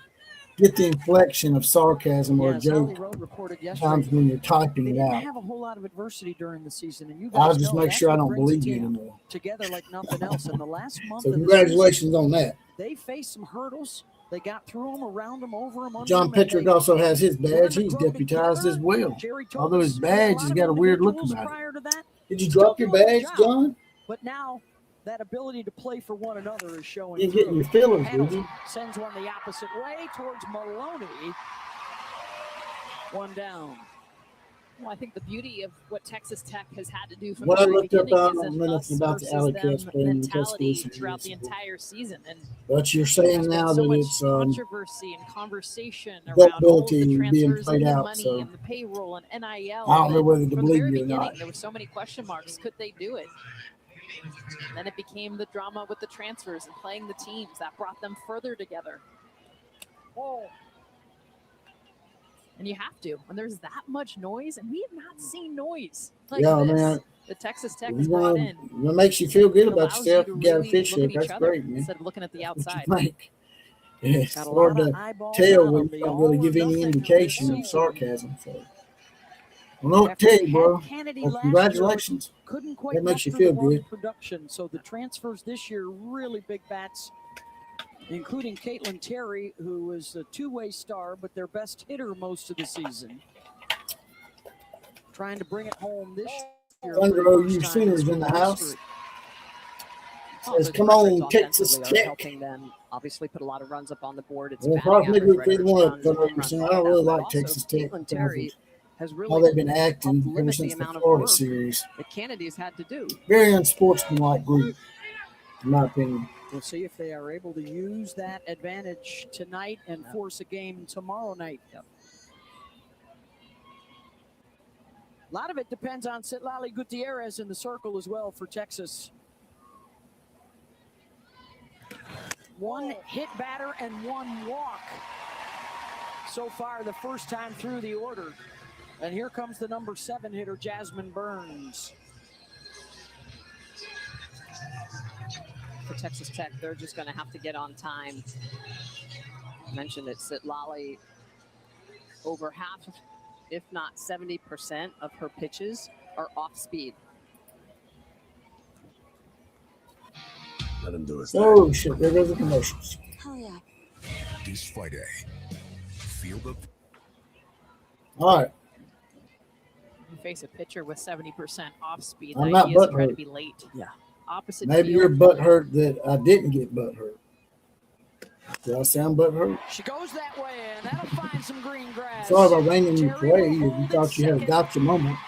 Speaker 2: get the inflection of sarcasm or a joke sometimes when you're typing it out.
Speaker 4: Have a whole lot of adversity during the season, and you guys
Speaker 2: I'll just
Speaker 4: know
Speaker 2: make
Speaker 4: that's
Speaker 2: sure I
Speaker 4: what
Speaker 2: don't
Speaker 4: brings a
Speaker 2: believe you
Speaker 4: team
Speaker 2: anymore.
Speaker 4: together like nothing else. In the last month
Speaker 2: So
Speaker 4: of the
Speaker 2: congratulations
Speaker 4: season,
Speaker 2: on that.
Speaker 4: they faced some hurdles. They got through them, around them, over them, under
Speaker 2: John
Speaker 4: them, and
Speaker 2: Petrick
Speaker 4: they
Speaker 2: also has his badge.
Speaker 4: learned to
Speaker 2: He's
Speaker 4: grow
Speaker 2: deputized
Speaker 4: together.
Speaker 2: as well.
Speaker 4: Jerry told
Speaker 2: Although his
Speaker 4: us
Speaker 2: badge has got a weird look
Speaker 4: individuals
Speaker 2: about it.
Speaker 4: prior to that,
Speaker 2: Did you
Speaker 4: still
Speaker 2: drop your
Speaker 4: doing their
Speaker 2: badge,
Speaker 4: job.
Speaker 2: John?
Speaker 4: But now that ability to play for one another is showing.
Speaker 2: You're getting your fillers, did you?
Speaker 4: Sends one the opposite way towards Maloney. One down.
Speaker 5: Well, I think the beauty of what Texas Tech has had to do from
Speaker 2: What
Speaker 5: the
Speaker 2: I
Speaker 5: very
Speaker 2: looked up
Speaker 5: beginning
Speaker 2: on
Speaker 5: is
Speaker 2: a
Speaker 5: an
Speaker 2: minute
Speaker 5: us
Speaker 2: about the
Speaker 5: versus
Speaker 2: Alley
Speaker 5: them
Speaker 2: Cats playing in
Speaker 5: mentality
Speaker 2: Tuscaloosa
Speaker 5: throughout the
Speaker 2: recently.
Speaker 5: entire season. And
Speaker 2: But you're
Speaker 5: there's
Speaker 2: saying
Speaker 5: been
Speaker 2: now
Speaker 5: so
Speaker 2: that
Speaker 5: much
Speaker 2: it's
Speaker 5: controversy and conversation around all of
Speaker 2: gullibility
Speaker 5: the
Speaker 2: being
Speaker 5: transfers
Speaker 2: played
Speaker 5: and the
Speaker 2: out.
Speaker 5: money
Speaker 2: So
Speaker 5: and the payroll and NIL.
Speaker 2: I don't know
Speaker 5: that
Speaker 2: whether to
Speaker 5: from the
Speaker 2: believe
Speaker 5: very
Speaker 2: you or
Speaker 5: beginning,
Speaker 2: not.
Speaker 5: there were so many question marks. Could they do it? And then it became the drama with the transfers and playing the teams that brought them further together. And you have to. When there's that much noise, and we have not seen noise like
Speaker 2: Yeah,
Speaker 5: this.
Speaker 2: man.
Speaker 5: The Texas Tech
Speaker 2: You
Speaker 5: has brought
Speaker 2: wanna-
Speaker 5: in.
Speaker 2: What makes you feel good
Speaker 5: It
Speaker 2: about
Speaker 5: allows
Speaker 2: yourself?
Speaker 5: you
Speaker 2: You
Speaker 5: to
Speaker 2: got a
Speaker 5: really
Speaker 2: fish
Speaker 5: look
Speaker 2: hook.
Speaker 5: at each
Speaker 2: That's
Speaker 5: other
Speaker 2: great, man.
Speaker 5: instead of looking at the
Speaker 2: What
Speaker 5: outside.
Speaker 2: you think? Yeah, it's
Speaker 4: Got a
Speaker 2: hard
Speaker 4: lot of
Speaker 2: to
Speaker 4: eyeballs
Speaker 2: tell
Speaker 4: on
Speaker 2: when
Speaker 4: them.
Speaker 2: you
Speaker 4: The
Speaker 2: don't really
Speaker 4: all or
Speaker 2: give any
Speaker 4: nothing
Speaker 2: indication of
Speaker 4: season.
Speaker 2: sarcasm. So I don't know what to
Speaker 4: After
Speaker 2: tell you, bro.
Speaker 4: had Kennedy
Speaker 2: Well,
Speaker 4: last
Speaker 2: congratulations.
Speaker 4: year, couldn't quite
Speaker 2: That makes
Speaker 4: muster
Speaker 2: you
Speaker 4: the
Speaker 2: feel
Speaker 4: run
Speaker 2: good.
Speaker 4: production. So the transfers this year, really big bats, including Caitlin Terry, who was a two-way star, but their best hitter most of the season. Trying to bring it home this year.
Speaker 2: Thunder
Speaker 4: for the
Speaker 2: OU
Speaker 4: first time
Speaker 2: Sooners in the
Speaker 4: school
Speaker 2: house.
Speaker 4: history.
Speaker 2: Says, come on, Texas
Speaker 3: Are
Speaker 2: Tech.
Speaker 3: helping them obviously put a lot of runs up on the board. It's
Speaker 2: Well,
Speaker 3: batting
Speaker 2: Park
Speaker 3: average
Speaker 2: Nigger
Speaker 3: right
Speaker 2: pretty
Speaker 3: around
Speaker 2: one
Speaker 3: runs
Speaker 2: up.
Speaker 3: and home
Speaker 2: I
Speaker 3: run
Speaker 2: don't really
Speaker 3: ball.
Speaker 2: like
Speaker 3: But also
Speaker 2: Texas Tech.
Speaker 3: Caitlin Terry has
Speaker 2: How
Speaker 3: really
Speaker 2: they've been acting
Speaker 3: helped
Speaker 2: ever
Speaker 3: limit the
Speaker 2: since the
Speaker 3: amount of
Speaker 2: Florida
Speaker 3: work
Speaker 2: series.
Speaker 3: that Kennedy's had to do.
Speaker 2: Very unsportsmanlike group, in my opinion.
Speaker 4: We'll see if they are able to use that advantage tonight and force a game tomorrow night. A lot of it depends on Citlali Gutierrez in the circle as well for Texas. One hit batter and one walk so far the first time through the order. And here comes the number 7 hitter, Jasmine Burns.
Speaker 3: For Texas Tech, they're just going to have to get on time. I mentioned it, Citlali, over half, if not 70% of her pitches are off speed.
Speaker 1: Let him do his
Speaker 2: Oh, shit. There goes the commercials.
Speaker 9: Oh, yeah.
Speaker 1: This Friday, feel the
Speaker 2: All right.
Speaker 5: You face a pitcher with 70% off speed.
Speaker 2: I'm
Speaker 5: The
Speaker 2: not
Speaker 5: idea is to try
Speaker 2: butthurt.
Speaker 5: to be late.
Speaker 4: Yeah.
Speaker 5: Opposite
Speaker 2: Maybe
Speaker 5: field.
Speaker 2: you're butt hurt that I didn't get butt hurt. Did I sound butt hurt?
Speaker 4: She goes that way, and that'll find some green grass.
Speaker 2: Sorry about raining you
Speaker 4: Terry
Speaker 2: play.
Speaker 4: will
Speaker 2: If you
Speaker 4: hold
Speaker 2: thought
Speaker 4: at
Speaker 2: you had a
Speaker 4: second.
Speaker 2: gotcha moment,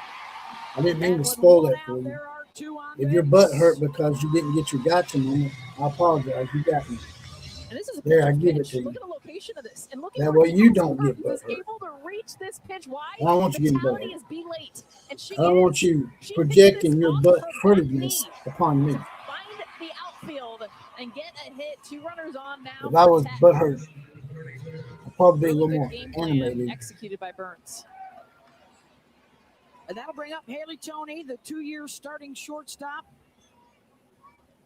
Speaker 2: I didn't mean
Speaker 4: And
Speaker 2: to
Speaker 4: with
Speaker 2: spoil
Speaker 4: one
Speaker 2: that for
Speaker 4: out,
Speaker 2: you.
Speaker 4: there are 2 on
Speaker 2: If your
Speaker 4: base.
Speaker 2: butt hurt because you didn't get your gotcha moment, I apologize. You got me.
Speaker 5: And this is a
Speaker 2: There, I
Speaker 5: perfect
Speaker 2: give it
Speaker 5: pitch.
Speaker 2: to you.
Speaker 5: Look at the location of this. And look at
Speaker 2: That
Speaker 5: where
Speaker 2: way you
Speaker 5: Kelsey
Speaker 2: don't
Speaker 5: Burke
Speaker 2: get
Speaker 5: was
Speaker 2: butthurt.
Speaker 5: able to reach this pitch. Why?
Speaker 2: I don't want you getting
Speaker 5: Mentality
Speaker 2: butthurt.
Speaker 5: is be late. And she
Speaker 2: I don't want you
Speaker 5: She
Speaker 2: projecting
Speaker 5: picked
Speaker 2: your
Speaker 5: this
Speaker 2: butt
Speaker 5: off her back
Speaker 2: hurtedness
Speaker 5: knee.
Speaker 2: upon me.
Speaker 5: Find the outfield and get a hit. 2 runners on now.
Speaker 2: If I
Speaker 5: for
Speaker 2: was
Speaker 5: Tech.
Speaker 2: butt hurt, I'd probably be a
Speaker 5: Really
Speaker 2: little
Speaker 5: good
Speaker 2: more
Speaker 5: game plan
Speaker 2: animated.
Speaker 5: executed by Burns.
Speaker 4: And that'll bring up Haley Toney, the 2-year starting shortstop.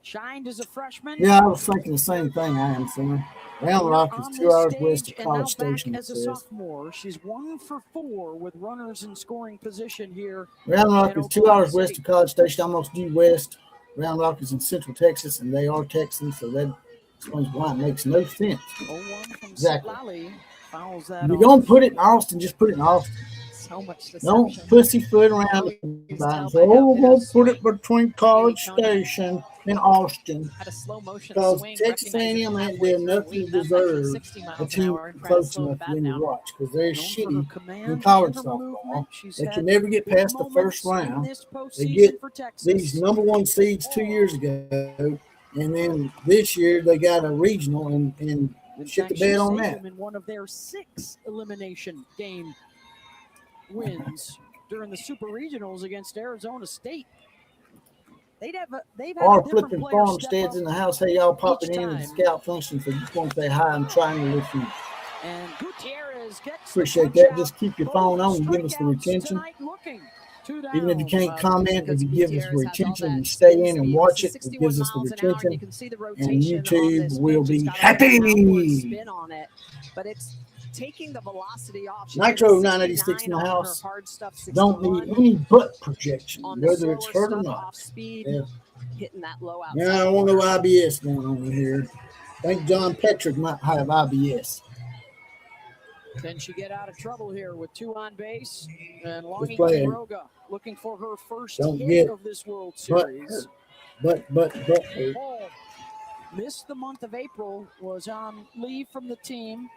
Speaker 4: Shined as a freshman.
Speaker 2: Yeah, I was thinking the same thing. I am, son. Round Rock is
Speaker 4: On
Speaker 2: 2
Speaker 4: this
Speaker 2: hours west
Speaker 4: stage
Speaker 2: of
Speaker 4: and now
Speaker 2: College
Speaker 4: back
Speaker 2: Station, it
Speaker 4: as a
Speaker 2: says.
Speaker 4: sophomore. She's 1 for 4 with runners in scoring position here.
Speaker 2: Round Rock
Speaker 4: in
Speaker 2: is 2
Speaker 4: Oklahoma
Speaker 2: hours west
Speaker 4: City.
Speaker 2: of College Station, almost due west. Round Rock is in Central Texas, and they are Texans, so that explains why it makes no sense.
Speaker 4: 0-1 from
Speaker 2: Exactly.
Speaker 4: Citlali. Fouls that
Speaker 2: If you're
Speaker 4: off.
Speaker 2: going to put it in Austin, just put it in Austin.
Speaker 5: So much deception.
Speaker 2: Don't pussyfoot around
Speaker 5: Always
Speaker 2: about
Speaker 5: tell
Speaker 2: and say,
Speaker 5: by how
Speaker 2: oh, we're going to put
Speaker 5: swing.
Speaker 2: it between College
Speaker 5: Maybe Tony
Speaker 2: Station and Austin.
Speaker 5: had a slow motion
Speaker 2: Because
Speaker 5: swing,
Speaker 2: Texas
Speaker 5: recognizing
Speaker 2: A&M ain't
Speaker 5: halfway
Speaker 2: doing
Speaker 5: through.
Speaker 2: nothing
Speaker 5: Wait,
Speaker 2: to
Speaker 5: that's actually
Speaker 2: deserve
Speaker 5: 60
Speaker 2: a
Speaker 5: miles an
Speaker 2: team
Speaker 5: hour, and try to
Speaker 2: close
Speaker 5: slow
Speaker 2: enough
Speaker 5: the
Speaker 2: for
Speaker 5: bat
Speaker 2: them to
Speaker 5: down.
Speaker 2: watch. Because they're
Speaker 4: Known for her
Speaker 2: shitty
Speaker 4: command
Speaker 2: in college
Speaker 4: and her movement.
Speaker 2: softball.
Speaker 4: She's
Speaker 2: They
Speaker 4: had
Speaker 2: can never get
Speaker 4: big
Speaker 2: past the first
Speaker 4: moments in
Speaker 2: round.
Speaker 4: this
Speaker 2: They
Speaker 4: postseason
Speaker 2: get
Speaker 4: for Texas.
Speaker 2: these number one seeds 2 years ago, and then this year they got a regional and
Speaker 4: In
Speaker 2: shit the
Speaker 4: fact, she
Speaker 2: bed on
Speaker 4: saved
Speaker 2: that.
Speaker 4: them in one of their 6 elimination game wins during the Super Regionals against Arizona State. They've had
Speaker 2: Or
Speaker 4: a different
Speaker 2: flipping
Speaker 4: player step
Speaker 2: farmsteads
Speaker 4: up,
Speaker 2: in the house. Hey, y'all popping
Speaker 4: each
Speaker 2: in the
Speaker 4: time.
Speaker 2: scout function for just want to say hi. I'm trying to listen.
Speaker 4: and Gutierrez gets
Speaker 2: Appreciate
Speaker 4: the
Speaker 2: that.
Speaker 4: punch
Speaker 2: Just keep your
Speaker 4: out.
Speaker 2: phone
Speaker 4: Both
Speaker 2: on and give us the
Speaker 4: strikeouts
Speaker 2: retention.
Speaker 4: tonight looking. 2
Speaker 2: Even if you
Speaker 4: down.
Speaker 2: can't comment, if
Speaker 3: because
Speaker 2: you give us
Speaker 3: Gutierrez has all
Speaker 2: retention
Speaker 3: that
Speaker 2: and stay
Speaker 3: spin
Speaker 2: in and
Speaker 3: speed.
Speaker 2: watch
Speaker 3: This
Speaker 2: it,
Speaker 3: is
Speaker 2: it gives
Speaker 3: 61
Speaker 2: us the
Speaker 3: miles an hour, and you
Speaker 2: retention.
Speaker 3: can see the
Speaker 2: And
Speaker 3: rotation on
Speaker 2: YouTube
Speaker 3: this
Speaker 2: will
Speaker 3: pitch. It's
Speaker 2: be
Speaker 3: got a little outward
Speaker 2: happy.
Speaker 3: spin on it, but it's taking the velocity off. She's
Speaker 2: Nitro
Speaker 3: hitting
Speaker 2: 986 in
Speaker 3: 69
Speaker 2: the
Speaker 3: on her
Speaker 2: house.
Speaker 3: hard stuff,
Speaker 2: Don't need
Speaker 3: 61
Speaker 2: any butt projection,
Speaker 3: on the
Speaker 2: whether it's
Speaker 3: slower
Speaker 2: hurt or
Speaker 3: stuff
Speaker 2: not.
Speaker 3: off speed,
Speaker 2: Yeah.
Speaker 3: hitting that low outside.
Speaker 2: Yeah, I don't want no
Speaker 3: corner.
Speaker 2: IBS going on in here. I think John Petrick might have IBS.
Speaker 4: Can she get out of trouble here with 2 on base? And
Speaker 2: Just
Speaker 4: Longhie
Speaker 2: playing.
Speaker 4: Quiroga looking for her first
Speaker 2: Don't
Speaker 4: hit
Speaker 2: get
Speaker 4: of this World
Speaker 2: But
Speaker 4: Series.
Speaker 2: hurt. But hurt.
Speaker 4: Hall missed the month of April, was on leave from the team.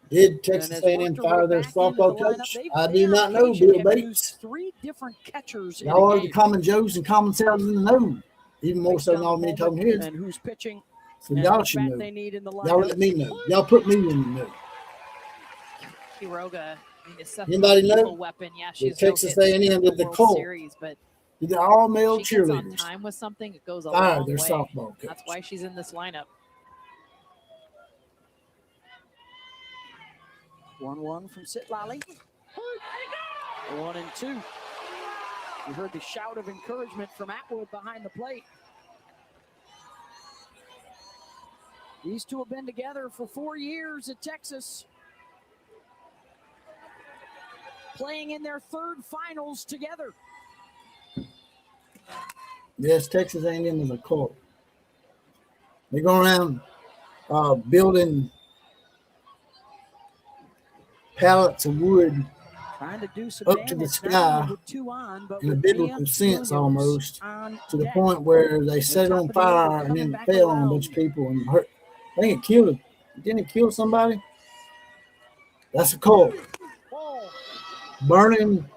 Speaker 2: Did Texas A&M fire their softball coach? I do not know, Bill Bates.
Speaker 4: 3 different catchers in
Speaker 2: Y'all
Speaker 4: a
Speaker 2: are the
Speaker 4: game.
Speaker 2: common Joes and common Sales in the know. Even more so than all many talking heads.
Speaker 4: And who's pitching?
Speaker 2: So
Speaker 4: and
Speaker 2: y'all
Speaker 4: what
Speaker 2: should
Speaker 4: bat
Speaker 2: know.
Speaker 4: they need in the
Speaker 2: Y'all
Speaker 4: lineup.
Speaker 2: let me know. Y'all put me in the know.
Speaker 5: Quiroga, I mean, it's a
Speaker 2: Anybody know?
Speaker 5: lethal weapon. Yeah, she's
Speaker 2: Texas A&M with the
Speaker 5: World
Speaker 2: Colt.
Speaker 5: Series, but
Speaker 2: They're all male
Speaker 5: she gets on
Speaker 2: cheerleaders.
Speaker 5: time with something, it goes a
Speaker 2: Fire
Speaker 5: long
Speaker 2: their
Speaker 5: way.
Speaker 2: softball coach.
Speaker 5: That's why she's in this lineup.
Speaker 4: 1-1 from Sitlali. 1-2. You heard the shout of encouragement from Atwood behind the plate. These two have been together for 4 years at Texas, playing in their 3rd finals together.
Speaker 2: Yes, Texas A&M is a cult. They go around building pallets of wood
Speaker 4: Trying to do some
Speaker 2: up to the
Speaker 4: damage
Speaker 2: sky
Speaker 4: now with 2 on, but
Speaker 2: in a
Speaker 4: with
Speaker 2: biblical
Speaker 4: Mia
Speaker 2: sense
Speaker 4: Williams
Speaker 2: almost,
Speaker 4: on
Speaker 2: to the
Speaker 4: deck.
Speaker 2: point where they set it
Speaker 4: top
Speaker 2: on
Speaker 4: of the order
Speaker 2: fire and
Speaker 4: coming
Speaker 2: then it
Speaker 4: back
Speaker 2: fell on a bunch
Speaker 4: around.
Speaker 2: of people and hurt. I think it killed it. Didn't it kill somebody? That's a cult.
Speaker 4: Ball.
Speaker 2: Burning
Speaker 4: Trying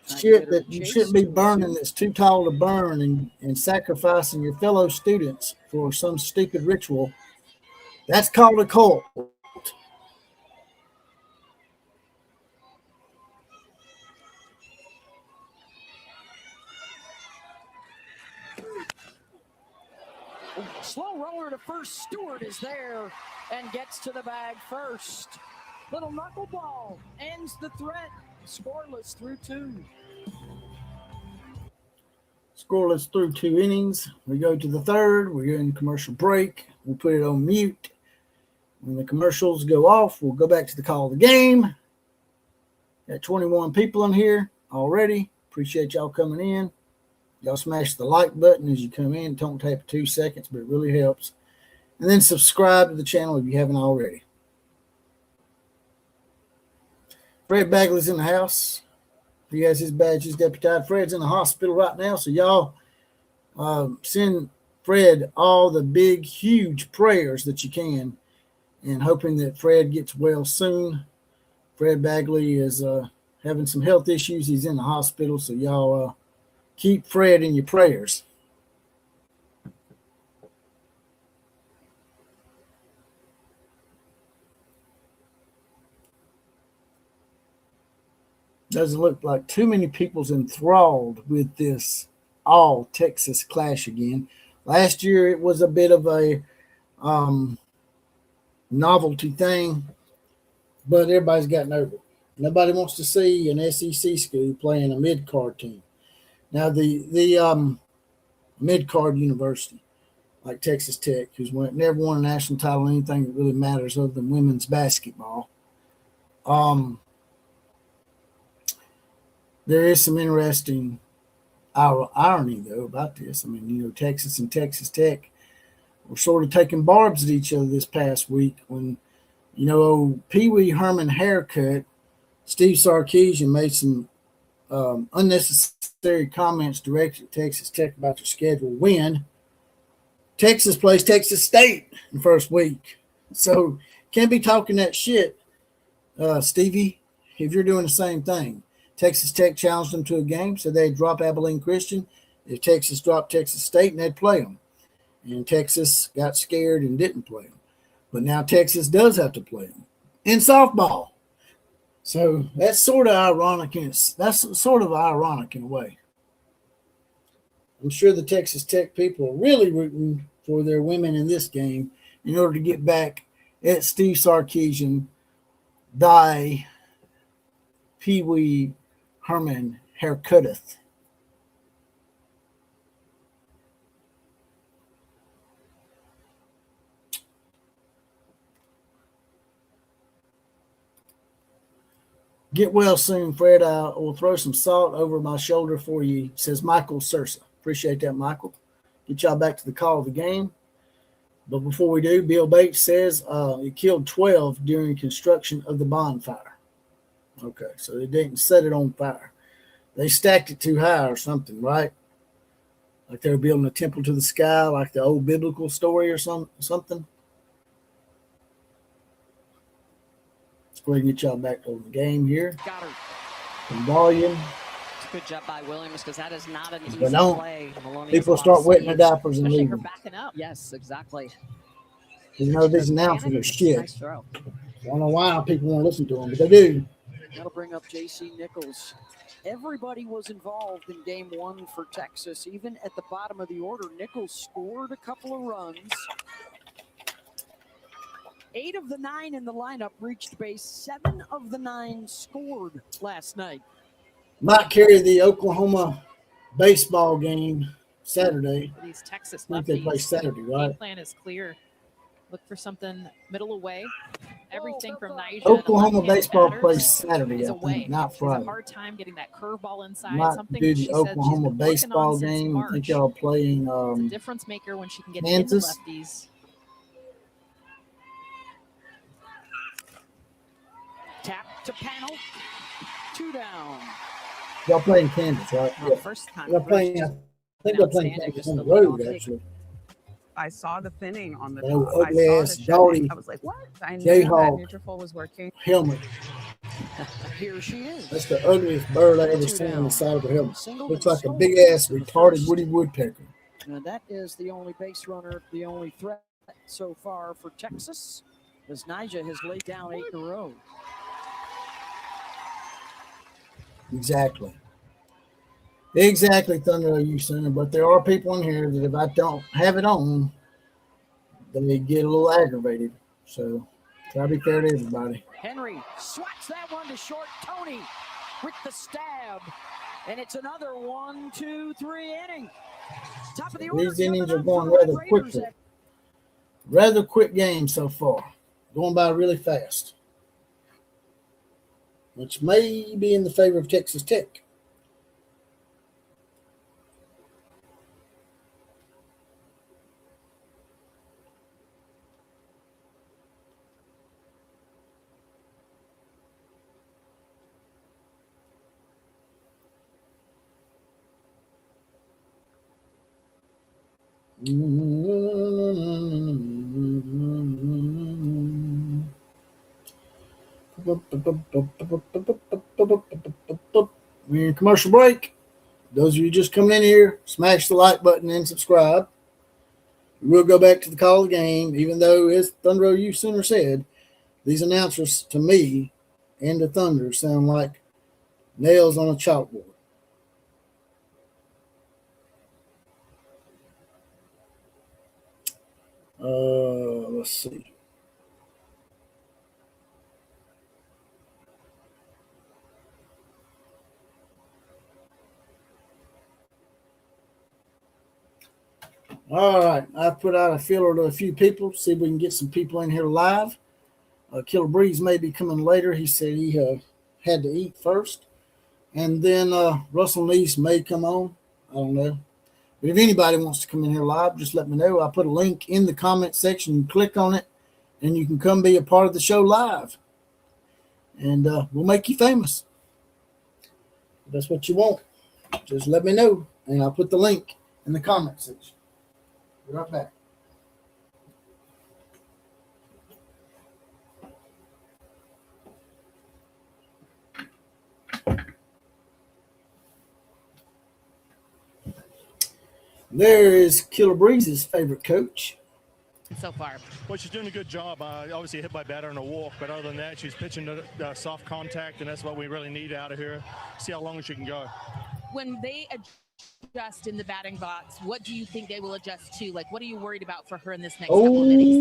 Speaker 4: to
Speaker 2: shit
Speaker 4: get her
Speaker 2: that
Speaker 4: to
Speaker 2: you
Speaker 4: chase
Speaker 2: shouldn't be
Speaker 4: 2-2.
Speaker 2: burning that's too tall to burn and sacrificing your fellow students for some stupid ritual. That's called a cult.
Speaker 4: Slow roller to first. Stewart is there and gets to the bag first. Little knuckleball ends the threat. Scoreless through 2.
Speaker 2: Scoreless through 2 innings. We go to the 3rd. We're in commercial break. We'll put it on mute. When the commercials go off, we'll go back to the call of the game. Got 21 people in here already. Appreciate y'all coming in. Y'all smash the like button as you come in. It don't take 2 seconds, but it really helps. And then subscribe to the channel if you haven't already. Fred Bagley's in the house. He has his badge. He's deputized. Fred's in the hospital right now, so y'all send Fred all the big, huge prayers that you can, and hoping that Fred gets well soon. Fred Bagley is having some health issues. He's in the hospital, so y'all keep Fred in your prayers. Doesn't look like too many people's enthralled with this all Texas clash again. Last year it was a bit of a novelty thing, but everybody's gotten over it. Nobody wants to see an SEC school playing a mid-card team. Now the mid-card university like Texas Tech, who's never won a national title, anything that really matters other than women's basketball. There is some interesting irony, though, about this. I mean, Texas and Texas Tech were sort of taking barbs at each other this past week when You know, old Pee Wee Herman haircut, Steve Sarkisian made some unnecessary comments directed at Texas Tech about their schedule when Texas plays Texas State in the first week. So can't be talking that shit, Stevie, if you're doing the same thing. Texas Tech challenged them to a game, so they'd drop Abilene Christian. If Texas dropped Texas State, and they'd play them. And Texas got scared and didn't play them. But now Texas does have to play them in softball. So that's sort of ironic. That's sort of ironic in a way. I'm sure the Texas Tech people are really rooting for their women in this game in order to get back at Steve Sarkisian, thy Pee Wee Herman haircutteth. Get well soon, Fred. I will throw some salt over my shoulder for you, says Michael Sursa. Appreciate that, Michael. Get y'all back to the call of the game. But before we do, Bill Bates says it killed 12 during construction of the bonfire. Okay, so they didn't set it on fire. They stacked it too high or something, right? Like they were building a temple to the sky, like the old biblical story or something. Go ahead and get y'all back on the game here.
Speaker 3: Got her.
Speaker 2: Some volume.
Speaker 3: It's a good job by Williams because that is not an easy
Speaker 2: But don't
Speaker 3: play. Maloney
Speaker 2: people
Speaker 3: has
Speaker 2: start
Speaker 3: lost
Speaker 2: wetting their
Speaker 3: speed.
Speaker 2: diapers and
Speaker 5: Especially her
Speaker 2: leaving.
Speaker 5: backing up.
Speaker 3: Yes, exactly.
Speaker 2: You know, these announcers are shit.
Speaker 3: Nice throw.
Speaker 2: I don't know why people won't listen to them, but they do.
Speaker 4: That'll bring up J.C. Nichols. Everybody was involved in game one for Texas. Even at the bottom of the order, Nichols scored a couple of runs. 8 of the 9 in the lineup reached base. 7 of the 9 scored last night.
Speaker 2: Might carry the Oklahoma baseball game Saturday.
Speaker 5: For these Texas
Speaker 2: I think they play
Speaker 5: lefties,
Speaker 2: Saturday, right?
Speaker 5: game plan is clear. Look for something middle away. Everything from Nyjah.
Speaker 2: Oklahoma baseball plays Saturday,
Speaker 5: is
Speaker 2: I
Speaker 5: away.
Speaker 2: think, not
Speaker 5: She has a
Speaker 2: Friday.
Speaker 5: hard time getting that curveball inside.
Speaker 2: Might
Speaker 5: Something
Speaker 2: do
Speaker 5: she
Speaker 2: the
Speaker 5: said she's
Speaker 2: Oklahoma
Speaker 5: been working
Speaker 2: baseball
Speaker 5: on since
Speaker 2: game. I think
Speaker 5: March.
Speaker 2: y'all playing
Speaker 5: It's a difference maker when she can get
Speaker 2: Kansas.
Speaker 5: into lefties.
Speaker 4: Tap to panel. 2 down.
Speaker 2: y'all playing Kansas, right?
Speaker 3: Well,
Speaker 2: Yeah.
Speaker 3: first time.
Speaker 2: Y'all playing, I think they're playing
Speaker 3: Outstanding,
Speaker 2: Kansas
Speaker 3: just
Speaker 2: on the
Speaker 3: the little
Speaker 2: road,
Speaker 3: big.
Speaker 2: actually.
Speaker 10: I saw the thinning on the
Speaker 2: That
Speaker 10: top. I
Speaker 2: ugly
Speaker 10: saw
Speaker 2: ass
Speaker 10: the
Speaker 2: Dottie
Speaker 10: shedding. I was like, what? I knew
Speaker 2: Jayhawk
Speaker 10: that Nutrafol was working.
Speaker 2: helmet.
Speaker 4: Here she is.
Speaker 2: That's the ugliest bird I ever
Speaker 4: 2
Speaker 2: seen on
Speaker 4: down.
Speaker 2: the side of a helmet.
Speaker 4: Singled
Speaker 2: Looks
Speaker 4: and
Speaker 2: like a
Speaker 4: stole
Speaker 2: big ass
Speaker 4: to the
Speaker 2: retarded
Speaker 4: first.
Speaker 2: Woody Woodpecker.
Speaker 4: And that is the only base runner, the only threat so far for Texas, as Nyjah has laid down 8 in a row.
Speaker 2: Exactly. Exactly, Thunder you Center. But there are people in here that if I don't have it on, then they get a little aggravated. So try to be fair to everybody.
Speaker 4: Henry swats that one to short. Tony with the stab. And it's another 1-2-3 inning. Top of the order.
Speaker 2: These innings are
Speaker 4: coming up
Speaker 2: going
Speaker 4: for the
Speaker 2: rather
Speaker 4: Red Raiders
Speaker 2: quickly.
Speaker 4: at
Speaker 2: Rather quick game so far. Going by really fast. Which may be in the favor of Texas Tech. We're in commercial break. Those of you just coming in here, smash the like button and subscribe. We'll go back to the call of the game, even though, as Thunder OU Sooner said, these announcers to me and the Thunder sound like nails on a chalkboard. Let's see. All right, I put out a feeler to a few people, see if we can get some people in here live. Killer Breeze may be coming later. He said he had to eat first. And then Russell Neese may come on. I don't know. But if anybody wants to come in here live, just let me know. I put a link in the comment section. You click on it, and you can come be a part of the show live. And we'll make you famous. If that's what you want. Just let me know, and I'll put the link in the comment section. Be right back. There is Killer Breeze's favorite coach.
Speaker 9: So far.
Speaker 11: Well, she's doing a good job. Obviously hit by batter in a walk, but other than that, she's pitching the soft contact, and that's what we really need out of here. See how long she can go.
Speaker 9: When they adjust in the batting box, what do you think they will adjust to? Like, what are you worried about for her in this next couple of innings?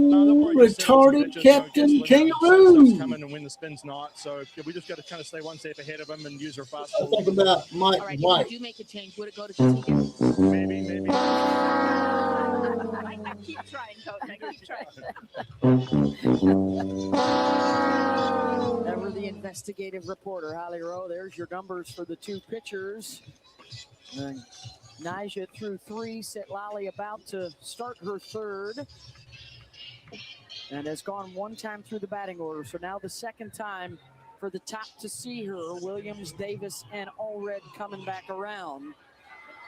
Speaker 2: Retarded Captain Kangaroo.
Speaker 11: Come in and win the spins not. So we just got to kind of stay one step ahead of them and use her fastball.
Speaker 2: Think about Mike
Speaker 9: All right,
Speaker 2: White.
Speaker 9: if you do make a change, would it go to Katika?
Speaker 11: Maybe.
Speaker 9: I keep trying, Coach. I keep trying.
Speaker 4: Ever the investigative reporter, Holly Rowe. There's your numbers for the two pitchers. And Nyjah threw 3, Sitlali about to start her third, and has gone one time through the batting order. So now the second time for the top to see her. Williams, Davis, and Allred coming back around.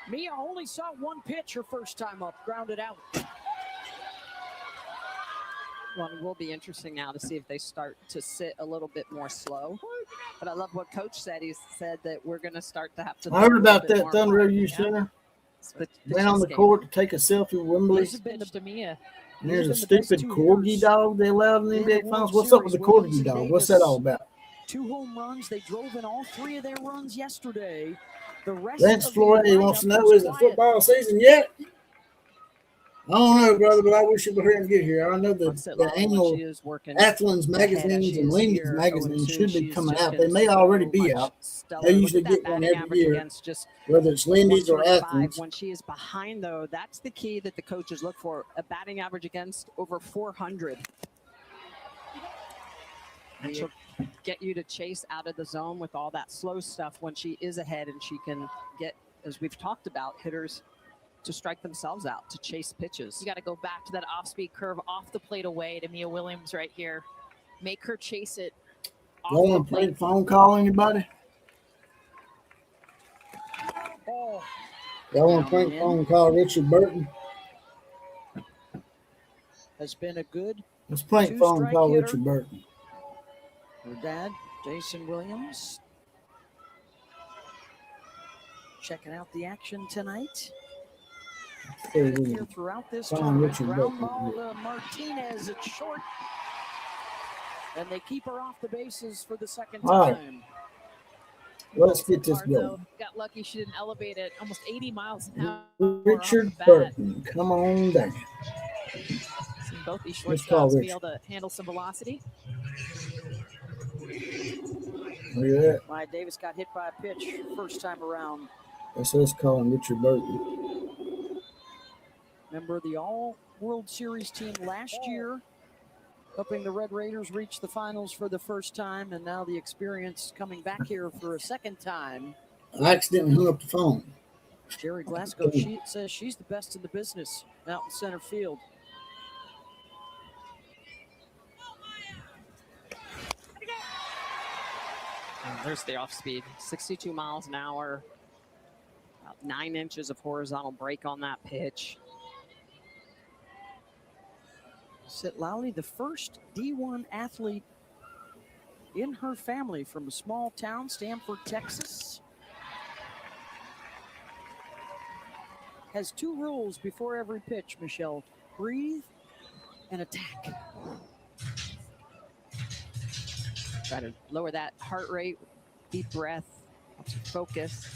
Speaker 4: Mia only saw one pitch her first time up, grounded out.
Speaker 3: Well, it will be interesting now to see if they start to sit a little bit more slow. But I love what Coach said. He said that we're going to start to have to.
Speaker 2: I heard about that Thunder U Center. Went on the court to take a selfie with Wembley. And there's a stupid corgi dog they allowed in the NBA Finals. What's up with the corgi dog? What's that all about?
Speaker 4: 2 home runs. They drove in all 3 of their runs yesterday. The rest
Speaker 2: Lance Flores wants to know, is it football season yet? I don't know, brother, but I wish it would hurry and get here. I know the annual Athens magazines and Lindy's magazines should be coming out. They may already be out. They usually get one every year, whether it's Lindy's or Athens.
Speaker 3: When she is behind, though, that's the key that the coaches look for. A batting average against over 400. And she'll get you to chase out of the zone with all that slow stuff when she is ahead, and she can get, as we've talked about, hitters to strike themselves out, to chase pitches.
Speaker 5: You got to go back to that off-speed curve, off the plate away to Mia Williams right here. Make her chase it.
Speaker 2: Y'all want to play the phone call, anybody?
Speaker 4: Oh.
Speaker 2: Y'all want to play the phone call Richard Burton?
Speaker 4: Has been a good.
Speaker 2: Let's play the phone call Richard Burton.
Speaker 4: Her dad, Jason Williams. Checking out the action tonight. Here throughout this tournament, ground ball to Martinez, it's short, and they keep her off the bases for the second time.
Speaker 2: All right. Let's get this going.
Speaker 5: Got lucky she didn't elevate it almost 80 miles an hour.
Speaker 2: Richard Burton, come on down.
Speaker 5: Seen both these shortstops be able to handle some velocity.
Speaker 2: Look at that.
Speaker 4: Maya Davis got hit by a pitch first time around.
Speaker 2: That's us calling Richard Burton.
Speaker 4: Member of the All-World Series team last year, helping the Red Raiders reach the finals for the first time, and now the experience coming back here for a second time.
Speaker 2: I accidentally hung up the phone.
Speaker 4: Jerry Glasgow, she says she's the best in the business out in center field.
Speaker 3: And there's the off speed, 62 miles an hour, about 9 inches of horizontal break on that pitch.
Speaker 4: Sitlali, the first D1 athlete in her family from a small town, Stamford, Texas. Has 2 rules before every pitch, Michelle. Breathe and attack.
Speaker 3: Try to lower that heart rate, deep breath, focus.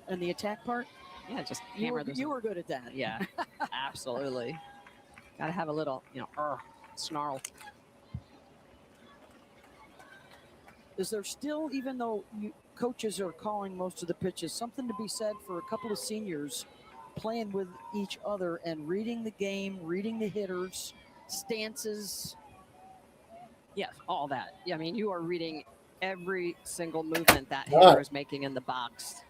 Speaker 4: And the attack part?
Speaker 3: Yeah, just hammer
Speaker 4: you were good at that.
Speaker 3: Yeah, absolutely. Got to have a little, snarl.
Speaker 4: Is there still, even though coaches are calling most of the pitches, something to be said for a couple of seniors playing with each other and reading the game, reading the hitters, stances?
Speaker 3: Yeah, all that. Yeah, I mean, you are reading every single movement that hitter is making in the box.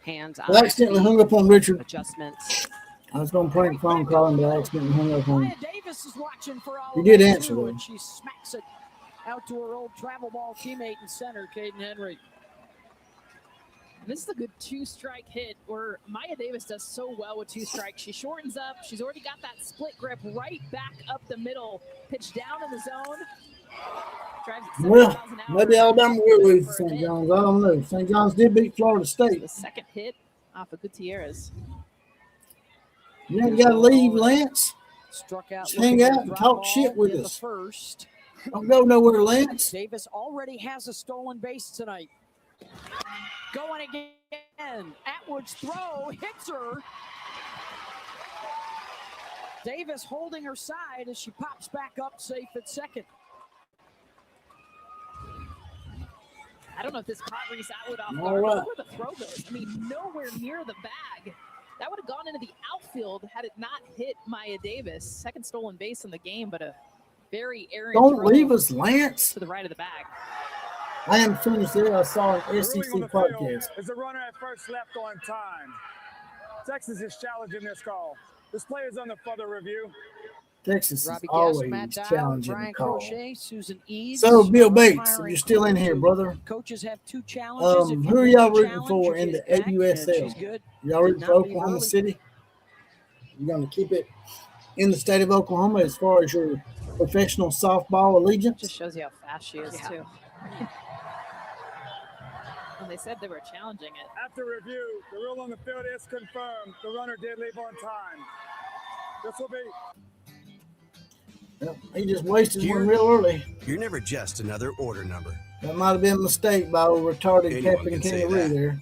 Speaker 3: Hands,
Speaker 2: I accidentally hung up on Richard.
Speaker 3: Adjustments.
Speaker 2: I was going to prank phone call him, but I accidentally hung up on him.
Speaker 4: Davis is watching for all
Speaker 2: He
Speaker 4: of
Speaker 2: did
Speaker 4: that,
Speaker 2: answer,
Speaker 4: too,
Speaker 2: though.
Speaker 4: and she smacks it out to her old travel ball teammate and center, Caden Henry.
Speaker 5: This is a good two-strike hit where Maya Davis does so well with two strikes. She shortens up. She's already got that split grip right back up the middle. Pitch down in the zone. Drives at 70
Speaker 2: Well,
Speaker 5: miles an hour.
Speaker 2: maybe Alabama will lose to St. John's. I don't know. St. John's did beat Florida State.
Speaker 5: The second hit off of Gutierrez.
Speaker 2: You ain't got to leave, Lance.
Speaker 4: Struck out.
Speaker 2: Just hang out and talk shit with us.
Speaker 4: First.
Speaker 2: Don't go nowhere, Lance.
Speaker 4: Davis already has a stolen base tonight. Going again. Atwood's throw hits her. Davis holding her side as she pops back up safe at second.
Speaker 5: I don't know if this caught Reese Atwood off
Speaker 2: All
Speaker 5: guard.
Speaker 2: right.
Speaker 5: Look where the throw goes. I mean, nowhere near the bag. That would have gone into the outfield had it not hit Maya Davis. Second stolen base in the game, but a very errant
Speaker 2: Don't
Speaker 5: throw
Speaker 2: leave us, Lance.
Speaker 5: to the right of the bag.
Speaker 2: I am finished there. I saw an
Speaker 12: The
Speaker 2: SEC
Speaker 12: ruling on the
Speaker 2: podcast.
Speaker 12: field is the runner at first left on time. Texas is challenging this call. This play is under further review.
Speaker 2: Texas is
Speaker 4: Robbie Guest,
Speaker 2: always
Speaker 4: Matt Dowd,
Speaker 2: challenging the
Speaker 4: Brian
Speaker 2: call.
Speaker 4: Crochet, Susan Eads.
Speaker 2: So, Bill
Speaker 4: are
Speaker 2: Bates, if
Speaker 4: hiring
Speaker 2: you're still in here,
Speaker 4: crew.
Speaker 2: brother,
Speaker 4: Coaches have two challenges. If you
Speaker 2: who are
Speaker 4: win
Speaker 2: y'all
Speaker 4: the
Speaker 2: rooting for
Speaker 4: challenge,
Speaker 2: in
Speaker 4: you
Speaker 2: the
Speaker 4: get back, and
Speaker 2: AUSL?
Speaker 4: she's good.
Speaker 2: Y'all rooting
Speaker 4: Did
Speaker 2: for
Speaker 4: not leave
Speaker 2: Oklahoma
Speaker 4: early.
Speaker 2: City? You're going to keep it in the state of Oklahoma as far as your professional softball allegiance?
Speaker 5: Just shows you how fast she is, too. And they said they were challenging it.
Speaker 12: After review, the rule on the field is confirmed. The runner did leave on time. This will be.
Speaker 2: Well, he just wasted one real early.
Speaker 13: You're never just another order number.
Speaker 2: That might have been a mistake by a retarded
Speaker 13: Anyone
Speaker 2: Captain
Speaker 13: can say
Speaker 2: Kangaroo
Speaker 13: that.
Speaker 2: there.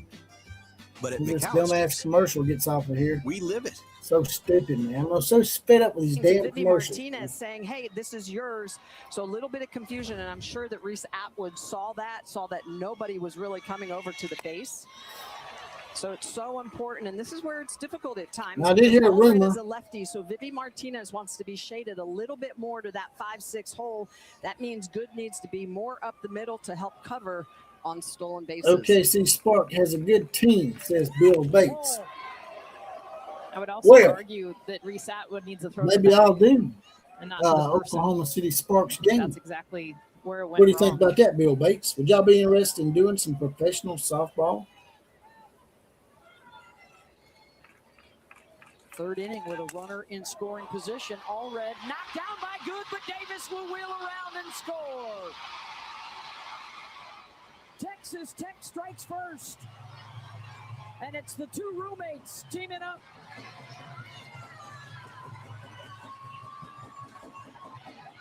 Speaker 13: But at
Speaker 2: This
Speaker 13: McAllister's,
Speaker 2: dumbass commercial gets off of here.
Speaker 13: we live it.
Speaker 2: So stupid, man. I'm so fed up with these damn
Speaker 3: Vivi
Speaker 2: commercials.
Speaker 3: Martinez saying, hey, this is yours. So a little bit of confusion, and I'm sure that Reese Atwood saw that nobody was really coming over to the base. So it's so important, and this is where it's difficult at times.
Speaker 2: Now, I did hear a
Speaker 3: Allred
Speaker 2: rumor.
Speaker 3: is a lefty, so Vivi Martinez wants to be shaded a little bit more to that 5-6 hole. That means Good needs to be more up the middle to help cover on stolen bases.
Speaker 2: OKC Spark has a good team, says Bill Bates.
Speaker 5: I would also
Speaker 2: Where?
Speaker 5: argue that Reese Atwood needs to throw
Speaker 2: Maybe
Speaker 5: the bag
Speaker 2: I'll do
Speaker 5: and not to the person.
Speaker 2: Oklahoma City Sparks game.
Speaker 5: That's exactly where it went
Speaker 2: What do you
Speaker 5: wrong.
Speaker 2: think about that, Bill Bates? Would y'all be interested in doing some professional softball?
Speaker 4: Third inning with a runner in scoring position. Allred knocked down by Good, but Davis will wheel around and score. Texas Tech strikes first. And it's the two roommates teaming up.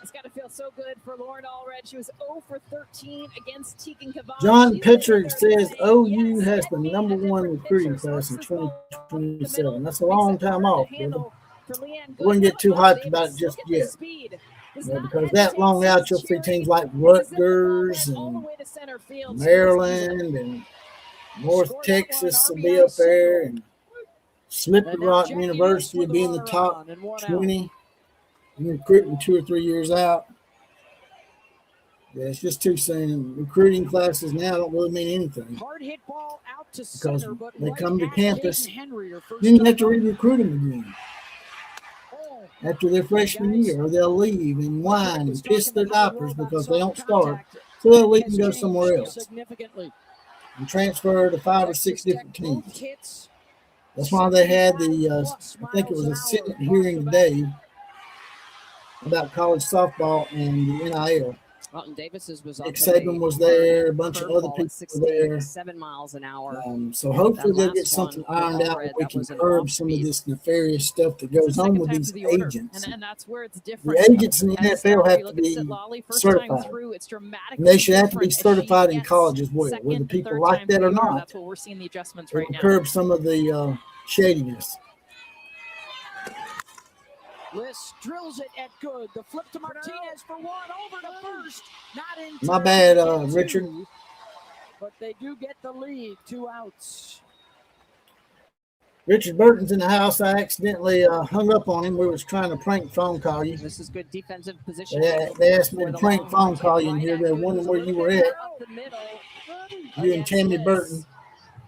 Speaker 5: It's got to feel so good for Lauren Allred. She was 0 for 13 against Tegan Kavan.
Speaker 2: John
Speaker 5: She's
Speaker 2: Petrick
Speaker 5: sitting there
Speaker 2: says
Speaker 5: saying,
Speaker 2: OU
Speaker 5: yes,
Speaker 2: has the
Speaker 5: get me a
Speaker 2: number one
Speaker 5: different
Speaker 2: recruiting
Speaker 5: pitcher. So
Speaker 2: class in
Speaker 5: let's just go up the middle.
Speaker 2: 2027. That's a
Speaker 5: Makes
Speaker 2: long
Speaker 5: it
Speaker 2: time
Speaker 5: harder
Speaker 2: off,
Speaker 5: to
Speaker 2: brother.
Speaker 5: handle for Leanne Good.
Speaker 2: Wouldn't get
Speaker 5: Now
Speaker 2: too
Speaker 5: look at
Speaker 2: hyped about it
Speaker 5: Davis.
Speaker 2: just
Speaker 5: Look at the
Speaker 2: yet.
Speaker 5: speed. Does
Speaker 2: Yeah,
Speaker 5: not
Speaker 2: because
Speaker 5: hesitate,
Speaker 2: that long out, you'll
Speaker 5: sees
Speaker 2: see
Speaker 5: Cherry,
Speaker 2: teams like
Speaker 5: zipping the ball
Speaker 2: Rutgers
Speaker 5: right all the
Speaker 2: and
Speaker 5: way to center field.
Speaker 2: Maryland and North
Speaker 4: Scored that one,
Speaker 2: Texas will
Speaker 4: RBI
Speaker 2: be up there,
Speaker 4: single.
Speaker 2: and Slippery
Speaker 4: And now
Speaker 2: Rock
Speaker 4: Jackie
Speaker 2: University
Speaker 4: Lynch
Speaker 2: will
Speaker 4: with
Speaker 2: be
Speaker 4: a
Speaker 2: in the
Speaker 4: runner
Speaker 2: top
Speaker 4: on and one out.
Speaker 2: 20. You're recruiting 2 or 3 years out. Yeah, it's just too soon. Recruiting classes now don't really mean anything
Speaker 4: Hard hit ball out to
Speaker 2: because
Speaker 4: center, but
Speaker 2: they
Speaker 4: right
Speaker 2: come to
Speaker 4: at
Speaker 2: campus.
Speaker 4: Caden Henry, her first
Speaker 2: Then you
Speaker 4: time
Speaker 2: have to
Speaker 4: up.
Speaker 2: re-recruit them again
Speaker 4: Oh,
Speaker 2: after their freshman year, or they'll leave and whine and piss their diapers because they don't start. So they'll leave and go somewhere else
Speaker 4: significantly.
Speaker 2: and transfer to 5 or 6 different teams. That's why they had the, I think it was a Senate hearing today about college softball and the NIL.
Speaker 3: Walton Davis's was
Speaker 2: Nick
Speaker 3: off
Speaker 2: Saban was there, a bunch of other
Speaker 3: curveball
Speaker 2: people
Speaker 3: at
Speaker 2: were there.
Speaker 3: 67 miles an hour.
Speaker 2: So hopefully
Speaker 3: That
Speaker 2: they'll
Speaker 3: last
Speaker 2: get something
Speaker 3: one with
Speaker 2: ironed out where
Speaker 3: Allred,
Speaker 2: we
Speaker 3: that
Speaker 2: can
Speaker 3: was an
Speaker 2: curb some of
Speaker 3: off-speed.
Speaker 2: this nefarious stuff that
Speaker 5: It's the
Speaker 2: goes on
Speaker 5: second
Speaker 2: with
Speaker 5: time
Speaker 2: these
Speaker 5: through the order,
Speaker 2: agents.
Speaker 5: and that's where it's
Speaker 2: The
Speaker 5: different.
Speaker 2: agents in the
Speaker 5: At
Speaker 2: NFL
Speaker 5: start,
Speaker 2: have
Speaker 5: you
Speaker 2: to
Speaker 5: look at
Speaker 2: be
Speaker 5: Sitlali, first time
Speaker 2: certified.
Speaker 5: through, it's dramatically
Speaker 2: And they should have to be
Speaker 5: different as she
Speaker 2: certified in
Speaker 5: gets
Speaker 2: college as well,
Speaker 5: second
Speaker 2: whether
Speaker 5: and
Speaker 2: people
Speaker 5: third
Speaker 2: like
Speaker 5: time
Speaker 2: that
Speaker 5: through
Speaker 2: or
Speaker 5: the order.
Speaker 2: not.
Speaker 5: That's what we're seeing the adjustments
Speaker 2: It
Speaker 5: right
Speaker 2: will
Speaker 5: now.
Speaker 2: curb some of the shadiness.
Speaker 4: Liss drills it at Good. The flip to Martinez for one, over to first. Not in
Speaker 2: My
Speaker 4: time
Speaker 2: bad,
Speaker 4: to get
Speaker 2: Richard.
Speaker 4: two, but they do get the lead, 2 outs.
Speaker 2: Richard Burton's in the house. I accidentally hung up on him. We was trying to prank phone call you.
Speaker 3: This is good defensive position.
Speaker 2: They asked me to prank phone call you in here. They're wondering where you were at.
Speaker 5: Up the middle.
Speaker 2: You and Tammy Burton.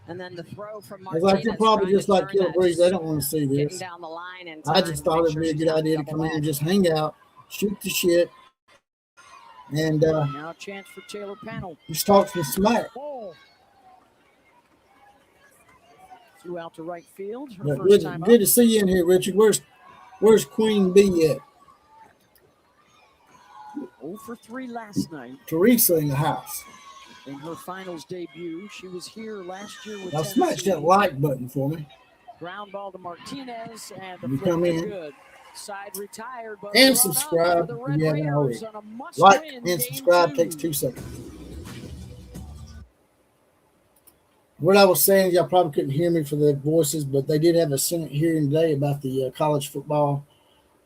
Speaker 4: And then the throw from
Speaker 2: I was
Speaker 4: Martinez.
Speaker 2: like, you're probably just like Killer Breeze. They don't want to see
Speaker 3: Getting
Speaker 2: this.
Speaker 3: down the line and
Speaker 2: I just thought it'd be a good idea to come in and just hang out, shoot the shit, and
Speaker 4: now a chance for Taylor Panel.
Speaker 2: just talk some smack.
Speaker 4: Oh. Threw out to right field. Her
Speaker 2: But
Speaker 4: first time
Speaker 2: good to see you in here, Richard. Where's Queen Bee at?
Speaker 4: 0 for 3 last night.
Speaker 2: Teresa in the house.
Speaker 4: In her finals debut, she was here last year with
Speaker 2: Now smash that like button for me.
Speaker 4: Ground ball to Martinez and the
Speaker 2: You
Speaker 4: flip
Speaker 2: come
Speaker 4: to
Speaker 2: in.
Speaker 4: Good. Side retired, but
Speaker 2: And subscribe if you haven't already. Like and subscribe takes 2 seconds. What I was saying, y'all probably couldn't hear me for the voices, but they did have a Senate hearing today about the college football,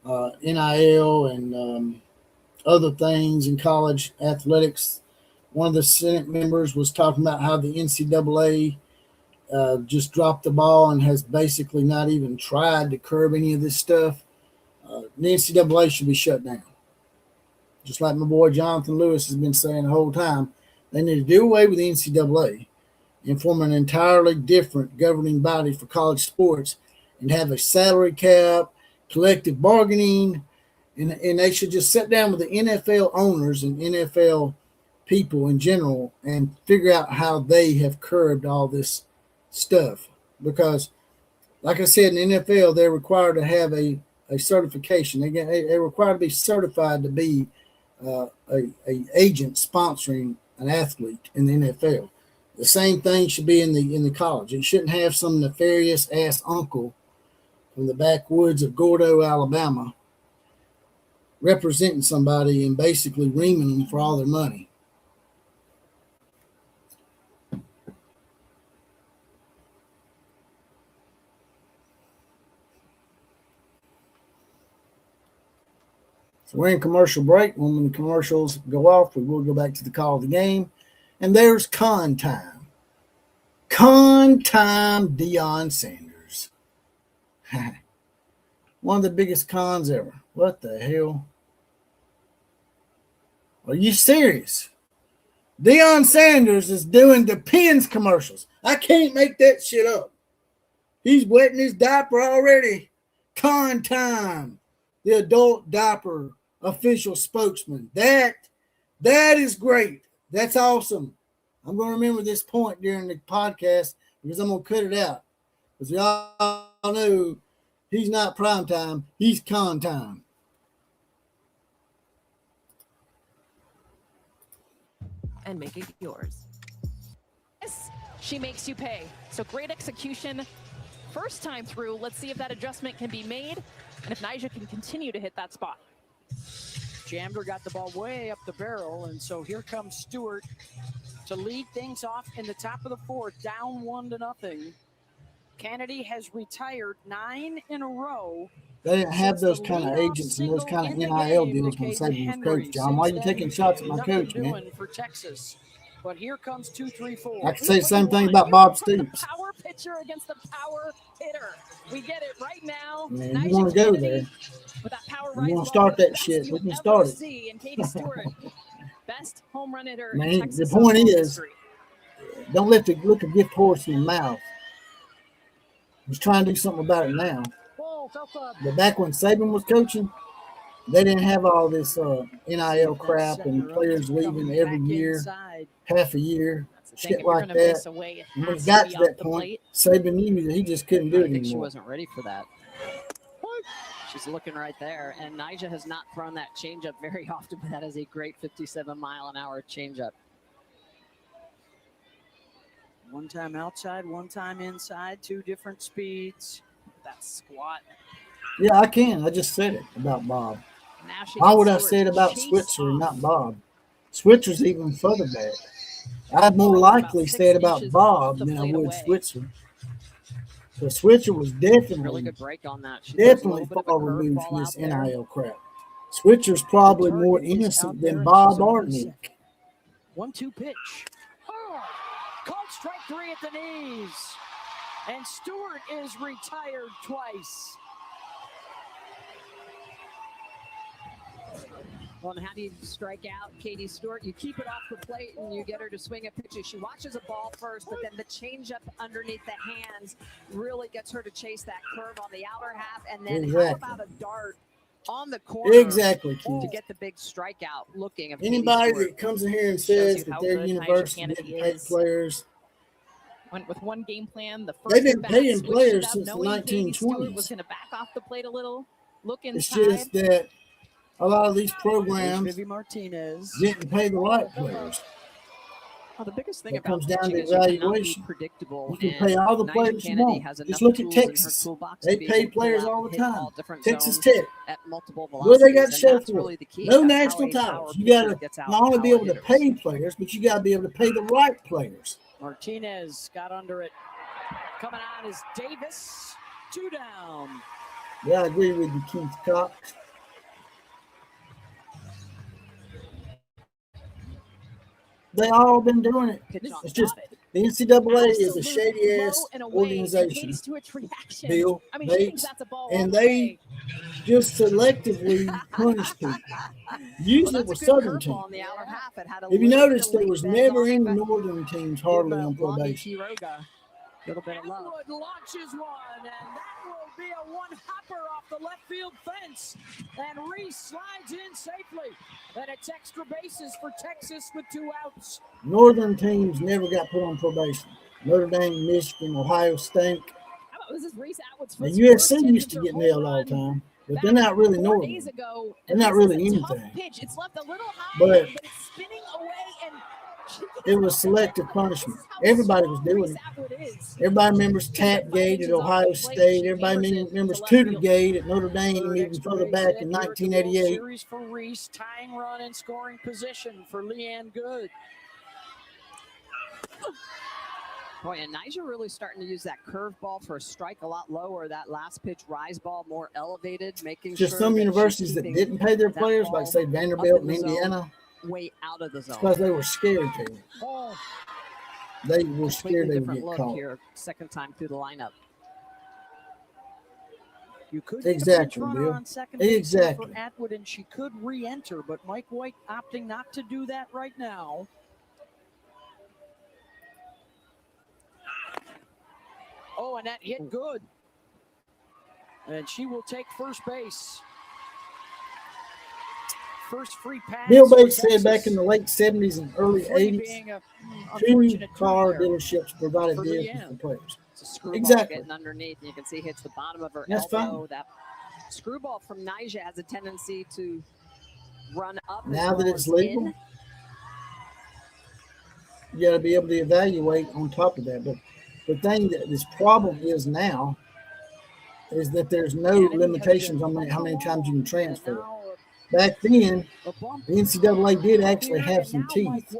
Speaker 2: NIL, and other things in college athletics. One of the Senate members was talking about how the NCAA just dropped the ball and has basically not even tried to curb any of this stuff. The NCAA should be shut down. Just like my boy Jonathan Lewis has been saying the whole time, they need to do away with the NCAA and form an entirely different governing body for college sports and have a salary cap, collective bargaining, and they should just sit down with the NFL owners and NFL people in general and figure out how they have curbed all this stuff. Because, like I said, in the NFL, they're required to have a certification. They're required to be certified to be a agent sponsoring an athlete in the NFL. The same thing should be in the college. It shouldn't have some nefarious ass uncle from the backwoods of Gordo, Alabama, representing somebody and basically reaming them for all their money. So we're in commercial break. When the commercials go off, we will go back to the call of the game. And there's con time. Con time, Deion Sanders. One of the biggest cons ever. What the hell? Are you serious? Deion Sanders is doing Depends commercials. I can't make that shit up. He's wetting his diaper already. Con time. The adult diaper official spokesman. That is great. That's awesome. I'm going to remember this point during the podcast because I'm going to cut it out. Because we all know he's not prime time. He's con time.
Speaker 9: And make it yours. She makes you pay. So great execution. First time through. Let's see if that adjustment can be made and if Nyjah can continue to hit that spot.
Speaker 4: Jamder got the ball way up the barrel, and so here comes Stewart to lead things off in the top of the fourth, down 1-0. Kennedy has retired 9 in a row.
Speaker 2: They didn't have those kind of agents and those kind of NIL deals when Saban was coach, John. Why are you taking shots at my coach, man?
Speaker 4: For Texas. But here comes 2-3-4.
Speaker 2: I could say the same thing about Bob Stoops.
Speaker 9: Power pitcher against the power hitter. We get it right now.
Speaker 2: Man, you want to go there.
Speaker 9: With that power
Speaker 2: You want to start that shit. We can start it.
Speaker 9: And Katie Stewart, best home run hitter.
Speaker 2: Man, the point is, don't let the look a gift horse in your mouth. He's trying to do something about it now. But back when Saban was coaching, they didn't have all this NIL crap and players leaving every year, half a year, shit like that. And when it got to that point, Saban knew that he just couldn't do it
Speaker 3: I think she
Speaker 2: anymore.
Speaker 3: wasn't ready for that. She's looking right there, and Nyjah has not thrown that changeup very often, but that is a great 57-mile-an-hour changeup.
Speaker 4: One time outside, one time inside, 2 different speeds.
Speaker 9: That squat.
Speaker 2: Yeah, I can. I just said it about Bob.
Speaker 9: Now she
Speaker 2: Why would I
Speaker 9: gets
Speaker 2: say it
Speaker 9: Stewart
Speaker 2: about
Speaker 9: chased
Speaker 2: Switzer and
Speaker 9: off.
Speaker 2: not Bob? Switzer's even further back. I'd more likely say it about Bob than I would Switzer. So Switzer was
Speaker 3: Really
Speaker 2: definitely
Speaker 3: good break on that. She throws a
Speaker 2: definitely
Speaker 3: little bit of a
Speaker 2: far removed
Speaker 3: curveball
Speaker 2: from this
Speaker 3: out there.
Speaker 2: NIL crap. Switzer's probably more innocent than Bob Artnick.
Speaker 4: 1-2 pitch. Oh, called strike 3 at the knees. And Stewart is retired twice.
Speaker 3: Well, and how do you strike out Katie Stewart? You keep it off the plate and you get her to swing a pitch. She watches a ball first, but then the changeup underneath the hands really gets her to chase that curve on the outer half. And then how about a dart on the corner to get the big strikeout looking of
Speaker 2: anybody that comes in here and says that their university didn't pay players.
Speaker 5: Went with one game plan. The first
Speaker 2: They've been paying
Speaker 5: switched
Speaker 2: players
Speaker 5: it up,
Speaker 2: since the
Speaker 5: knowing Katie Stewart
Speaker 2: 1920s.
Speaker 5: was going to back off the plate a little, look
Speaker 2: It's
Speaker 5: inside.
Speaker 2: just that a lot of these programs
Speaker 4: Vivi Martinez
Speaker 2: didn't pay the right players.
Speaker 3: Well, the biggest thing
Speaker 2: It
Speaker 3: about
Speaker 2: comes down
Speaker 3: pitching
Speaker 2: to
Speaker 3: is you cannot be
Speaker 2: evaluation.
Speaker 3: predictable.
Speaker 2: You can pay all the
Speaker 3: Nyjah
Speaker 2: players you
Speaker 3: Kennedy
Speaker 2: want.
Speaker 3: has
Speaker 2: Just
Speaker 3: enough
Speaker 2: look at
Speaker 3: tools in her
Speaker 2: Texas.
Speaker 3: toolbox
Speaker 2: They
Speaker 3: to be
Speaker 2: pay
Speaker 3: able to
Speaker 2: players
Speaker 3: pull out
Speaker 2: all
Speaker 3: and
Speaker 2: the
Speaker 3: hit
Speaker 2: time.
Speaker 3: all different
Speaker 2: Texas
Speaker 3: zones
Speaker 2: Tech.
Speaker 3: at multiple
Speaker 2: Well, they got
Speaker 3: velocities, and
Speaker 2: shelf
Speaker 3: that's really the key.
Speaker 2: no
Speaker 3: That's
Speaker 2: national
Speaker 3: how a
Speaker 2: titles.
Speaker 3: power
Speaker 2: You
Speaker 3: pitcher
Speaker 2: got
Speaker 3: gets
Speaker 2: to
Speaker 3: out
Speaker 2: not only be
Speaker 3: power
Speaker 2: able to
Speaker 3: hitters.
Speaker 2: pay players, but you got to be able to pay the right players.
Speaker 4: Martinez got under it. Coming on is Davis. 2 down.
Speaker 2: Yeah, I agree with you, Keith Cox. They all been doing it. It's just the NCAA is a shady ass organization. Bill,
Speaker 5: I mean, she thinks
Speaker 2: Bates,
Speaker 5: that's a ball
Speaker 2: and
Speaker 5: all the
Speaker 2: they just selectively punish people. Usually with Southern teams. If you notice, there was never any Northern teams hardly on probation.
Speaker 4: Little bit of love. Atwood launches one, and that will be a one-hopper off the left field fence. And Reese slides in safely. And it's extra bases for Texas with 2 outs.
Speaker 2: Northern teams never got put on probation. Notre Dame, Michigan, Ohio State.
Speaker 5: How about, was this Reese Atwood's
Speaker 2: Now,
Speaker 5: first
Speaker 2: USC
Speaker 5: hit
Speaker 2: used to
Speaker 5: since
Speaker 2: get
Speaker 5: her
Speaker 2: nailed
Speaker 5: home
Speaker 2: all the
Speaker 5: run
Speaker 2: time, but
Speaker 5: back
Speaker 2: they're not really
Speaker 5: 4
Speaker 2: Northern.
Speaker 5: days ago.
Speaker 2: They're
Speaker 5: And
Speaker 2: not
Speaker 5: this
Speaker 2: really
Speaker 5: is a tough
Speaker 2: anything.
Speaker 5: pitch. It's left a little high,
Speaker 2: But
Speaker 5: but it's spinning away, and
Speaker 2: it was selective punishment. Everybody was doing it. Everybody remembers Tatgate at Ohio State. Everybody remembers Tutorgate at Notre Dame, even further back in 1988.
Speaker 4: Series for Reese, tying run and scoring position for Leanne Good.
Speaker 3: Boy, and Nyjah really starting to use that curveball for a strike a lot lower. That last pitch rise ball more elevated, making
Speaker 2: Just
Speaker 3: sure
Speaker 2: some
Speaker 3: that
Speaker 2: universities
Speaker 3: she's
Speaker 2: that
Speaker 3: keeping
Speaker 2: didn't pay their
Speaker 3: that
Speaker 2: players,
Speaker 3: ball
Speaker 2: like say
Speaker 3: up
Speaker 2: Vanderbilt
Speaker 3: in
Speaker 2: and
Speaker 3: the zone,
Speaker 2: Indiana,
Speaker 3: way out of the zone.
Speaker 2: because they were scared to.
Speaker 3: Oh,
Speaker 2: They were scared they would
Speaker 3: different
Speaker 2: get
Speaker 3: look
Speaker 2: caught.
Speaker 3: here, second time through the lineup.
Speaker 4: You could get
Speaker 2: Exactly,
Speaker 4: a pinch runner
Speaker 2: Bill.
Speaker 4: on second base
Speaker 2: Exactly.
Speaker 4: for Atwood, and she could re-enter, but Mike White opting not to do that right now. Oh, and that hit good. And she will take first base. First free pass.
Speaker 2: Bill
Speaker 4: for
Speaker 2: Bates said
Speaker 4: Texas.
Speaker 2: back in the late 70s and early
Speaker 4: Free
Speaker 2: 80s,
Speaker 4: being a
Speaker 2: 2
Speaker 4: unfortunate
Speaker 2: car
Speaker 4: turn there
Speaker 2: dealerships provided
Speaker 4: for
Speaker 2: vehicles
Speaker 4: Leanne.
Speaker 2: for players.
Speaker 3: It's a screwball
Speaker 2: Exactly.
Speaker 3: getting underneath. You can see hits the bottom of her
Speaker 2: That's
Speaker 3: elbow.
Speaker 2: fine.
Speaker 3: That screwball from Nyjah has a tendency to run up.
Speaker 2: Now
Speaker 3: as
Speaker 2: that
Speaker 3: well
Speaker 2: it's
Speaker 3: as
Speaker 2: legal,
Speaker 3: in.
Speaker 2: you got to be able to evaluate on top of that. But the thing that this problem is now is that there's no limitations on how many times you can transfer. Back then, the NCAA did actually have some teeth,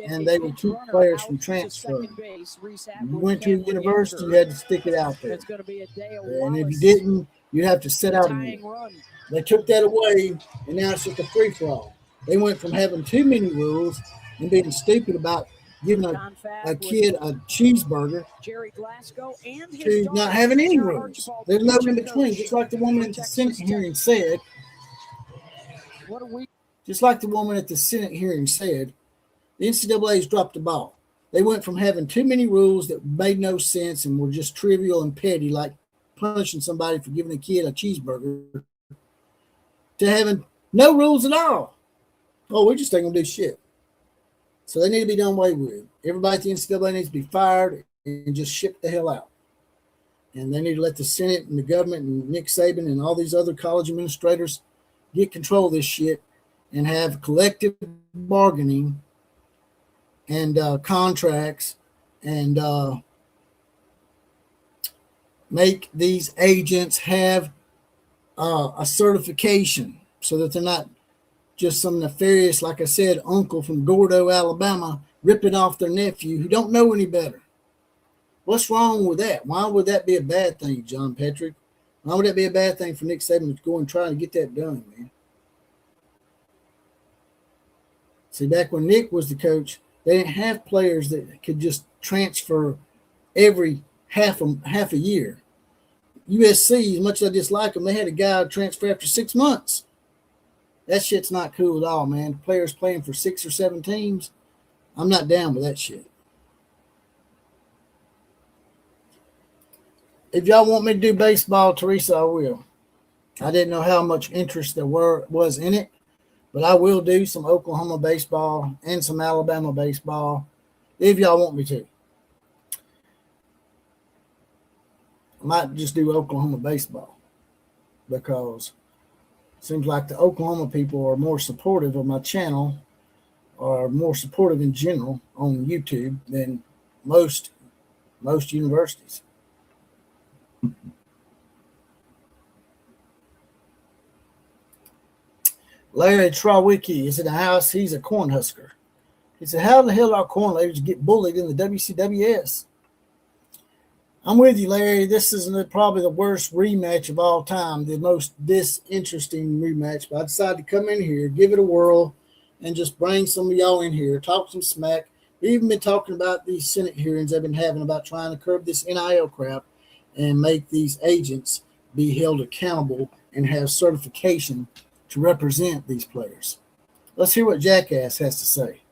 Speaker 2: and they would keep players from transferring. You went to a university, you had to stick it out there.
Speaker 4: It's going to be a day of
Speaker 2: And if you
Speaker 4: Wallace.
Speaker 2: didn't, you have to sit out a
Speaker 4: Tying
Speaker 2: year.
Speaker 4: run.
Speaker 2: They took that away, and now it's just a free-for-all. They went from having too many rules and being stupid about giving a kid a cheeseburger
Speaker 4: Jerry Glasgow and his
Speaker 2: to
Speaker 4: daughter,
Speaker 2: not having any
Speaker 4: Sarah
Speaker 2: rules.
Speaker 4: Archibald,
Speaker 2: There's no in
Speaker 4: pitching
Speaker 2: between.
Speaker 4: coach
Speaker 2: Just like the woman at the Senate hearing said,
Speaker 4: What a week.
Speaker 2: just like the woman at the Senate hearing said, the NCAA's dropped the ball. They went from having too many rules that made no sense and were just trivial and petty, like punishing somebody for giving a kid a cheeseburger, to having no rules at all. Oh, we just ain't gonna do shit. So they need to be done away with. Everybody at the NCAA needs to be fired and just shipped the hell out. And they need to let the Senate and the government and Nick Saban and all these other college administrators get control of this shit and have collective bargaining and contracts and make these agents have a certification so that they're not just some nefarious, like I said, uncle from Gordo, Alabama, ripping off their nephew who don't know any better. What's wrong with that? Why would that be a bad thing, John Patrick? Why would that be a bad thing for Nick Saban to go and try to get that done, man? See, back when Nick was the coach, they didn't have players that could just transfer every half a year. USC, as much as I dislike them, they had a guy transfer after 6 months. That shit's not cool at all, man. Players playing for 6 or 7 teams, I'm not down with that shit. If y'all want me to do baseball, Teresa, I will. I didn't know how much interest there was in it, but I will do some Oklahoma baseball and some Alabama baseball if y'all want me to. I might just do Oklahoma baseball because it seems like the Oklahoma people are more supportive of my channel or more supportive in general on YouTube than most universities. Larry Trawicki is in the house. He's a Cornhusker. He said, how the hell are Cornhuskers get bullied in the WCWS? I'm with you, Larry. This is probably the worst rematch of all time, the most disinteresting rematch. But I decided to come in here, give it a whirl, and just bring some of y'all in here, talk some smack. We've even been talking about these Senate hearings they've been having about trying to curb this NIL crap and make these agents be held accountable and have certification to represent these players. Let's hear what Jackass has to say.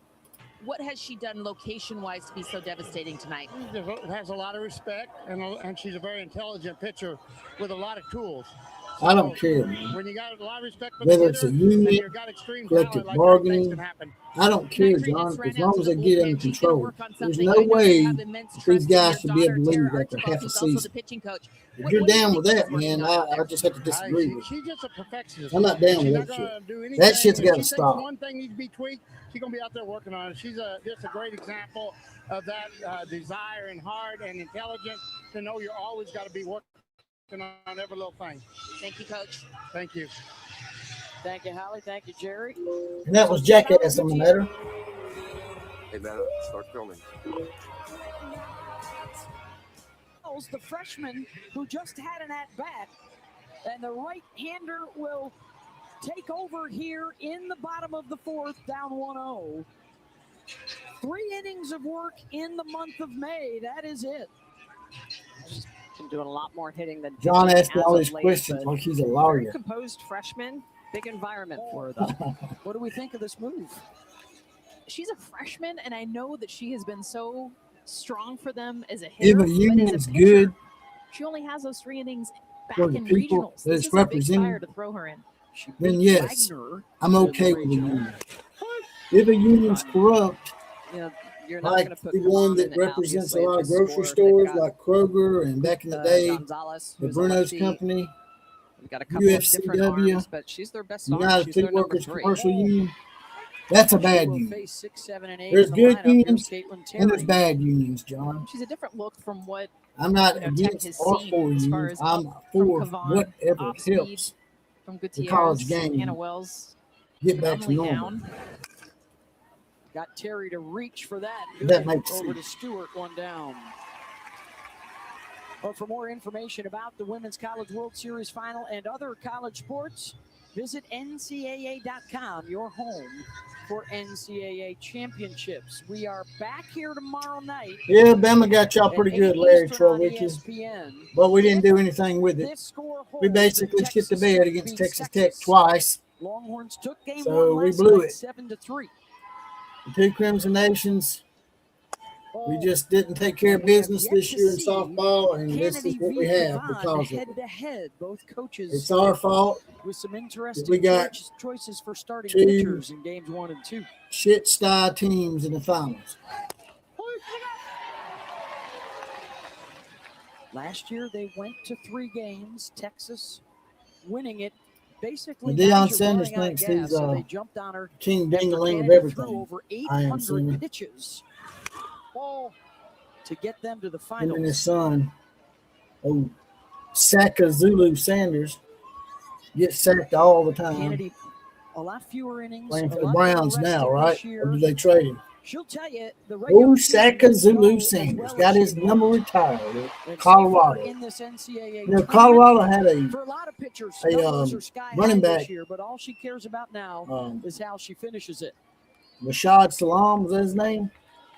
Speaker 9: What has she done location-wise to be so devastating tonight?
Speaker 14: She has a lot of respect, and she's a very intelligent pitcher with a lot of tools. So
Speaker 2: I don't care, man.
Speaker 14: When you got a lot of respect for
Speaker 2: whether
Speaker 14: the
Speaker 2: it's a
Speaker 14: hitter,
Speaker 2: union,
Speaker 14: you've got extreme
Speaker 2: collective
Speaker 14: talent,
Speaker 2: bargaining,
Speaker 14: can happen.
Speaker 2: I don't care, John, as long as they get under control. There's no way that these guys should be able to leave after half a season. If you're down with that, man, I just have to disagree with you.
Speaker 14: She's just a perfectionist.
Speaker 2: I'm not down with that shit. That shit's got to stop.
Speaker 14: One thing needs to be tweaked. She's going to be out there working on it. She's just a great example of that desire and heart and intelligence to know you always got to be working on every little thing.
Speaker 9: Thank you, Coach.
Speaker 14: Thank you.
Speaker 4: Thank you, Holly. Thank you, Jerry.
Speaker 2: And that was Jackass on the matter.
Speaker 7: Hey, man, start filming.
Speaker 4: The freshman who just had an at-bat, and the right-hander will take over here in the bottom of the 4th, down 1-0. 3 innings of work in the month of May. That is it.
Speaker 3: She's been doing a lot more hitting than
Speaker 2: John asked me all these questions like he's a lawyer.
Speaker 3: Very composed freshman, big environment for her, though.
Speaker 4: What do we think of this move?
Speaker 5: She's a freshman, and I know that she has been so strong for them as a hitter.
Speaker 2: If a union's good,
Speaker 5: she only has those 3 innings back
Speaker 2: for the
Speaker 5: in
Speaker 2: people
Speaker 5: regionals.
Speaker 2: that
Speaker 5: This
Speaker 2: it's
Speaker 5: is a big
Speaker 2: representing,
Speaker 5: fire to throw her in.
Speaker 2: then yes, I'm okay with the union. If a union's corrupt,
Speaker 3: you're not
Speaker 2: like the one that represents a lot of grocery stores like Kroger and back in the day, the Bruno's Company,
Speaker 3: We've got a couple of different arms, but she's their best arm.
Speaker 2: United
Speaker 3: She's
Speaker 2: Food
Speaker 3: their number
Speaker 2: Workers
Speaker 3: 3.
Speaker 2: Commercial Union. That's a bad union.
Speaker 4: 6, 7, and 8
Speaker 2: There's good unions and there's
Speaker 4: Terry.
Speaker 2: bad unions, John.
Speaker 5: She's a different look from what
Speaker 2: I'm not
Speaker 5: Tech
Speaker 2: against
Speaker 5: has
Speaker 2: or
Speaker 5: seen
Speaker 2: for
Speaker 5: as far
Speaker 2: unions.
Speaker 5: as
Speaker 2: I'm for
Speaker 5: Kavan,
Speaker 2: whatever
Speaker 5: off speed,
Speaker 2: helps
Speaker 5: from
Speaker 2: the
Speaker 5: Gutierrez,
Speaker 2: college game
Speaker 5: Hannah Wells,
Speaker 2: get back to
Speaker 5: phenomenally
Speaker 2: normal.
Speaker 5: down.
Speaker 4: Got Terry to reach for that.
Speaker 2: That makes
Speaker 4: over
Speaker 2: sense.
Speaker 4: to Stewart, 1 down. But for more information about the Women's College World Series Final and other college sports, visit NCAA.com, your home for NCAA championships. We are back here tomorrow night.
Speaker 2: Yeah, Bama got y'all pretty
Speaker 4: at
Speaker 2: good,
Speaker 4: 8
Speaker 2: Larry
Speaker 4: Eastern on
Speaker 2: Trowicki.
Speaker 4: ESPN.
Speaker 2: But we didn't do anything with it.
Speaker 4: This score holds,
Speaker 2: We basically
Speaker 4: then
Speaker 2: shit the
Speaker 4: Texas
Speaker 2: bed
Speaker 4: Tech
Speaker 2: against
Speaker 4: beats
Speaker 2: Texas Tech twice.
Speaker 4: Longhorns took game
Speaker 2: So
Speaker 4: 1
Speaker 2: we
Speaker 4: last
Speaker 2: blew
Speaker 4: night,
Speaker 2: it.
Speaker 4: 7-3.
Speaker 2: The 2 Crimson Nations, we just didn't take care of business this year in softball, and this is what we have because of it.
Speaker 4: Head-to-head, both coaches.
Speaker 2: It's our fault
Speaker 4: with some interesting
Speaker 2: we got
Speaker 4: choices for starting
Speaker 2: 2
Speaker 4: pitchers in games 1 and 2.
Speaker 2: shit-sty teams in the finals.
Speaker 4: Last year they went to 3 games, Texas winning it. Basically,
Speaker 2: And Deion
Speaker 4: Niger
Speaker 2: Sanders
Speaker 4: running out of
Speaker 2: thinks
Speaker 4: gas,
Speaker 2: he's
Speaker 4: so they jumped on her
Speaker 2: king
Speaker 4: after
Speaker 2: ding-a-ling of
Speaker 4: Kennedy threw
Speaker 2: everything.
Speaker 4: over
Speaker 2: I am
Speaker 4: 800
Speaker 2: assuming.
Speaker 4: pitches to get them to the
Speaker 2: Him and his
Speaker 4: finals.
Speaker 2: son, Saka Zulu Sanders, gets sacked all the time.
Speaker 4: Kennedy, a lot fewer innings.
Speaker 2: Playing for
Speaker 4: a
Speaker 2: the
Speaker 4: lot more
Speaker 2: Browns now,
Speaker 4: rested
Speaker 2: right?
Speaker 4: this year.
Speaker 2: Or did they trade him?
Speaker 4: She'll tell you the regular
Speaker 2: Oh,
Speaker 4: season
Speaker 2: Saka
Speaker 4: didn't
Speaker 2: Zulu
Speaker 4: go as
Speaker 2: Sanders
Speaker 4: well
Speaker 2: got
Speaker 4: as
Speaker 2: his
Speaker 4: she'd
Speaker 2: number
Speaker 4: hoped.
Speaker 2: retired
Speaker 4: And
Speaker 2: at
Speaker 4: so far
Speaker 2: Colorado.
Speaker 4: in this NCAA
Speaker 2: You know, Colorado had
Speaker 4: for a lot of pitchers,
Speaker 2: a
Speaker 4: numbers are sky
Speaker 2: running
Speaker 4: high this
Speaker 2: back,
Speaker 4: year, but all she cares about now is how she finishes it.
Speaker 2: Rashad Salam was that his name,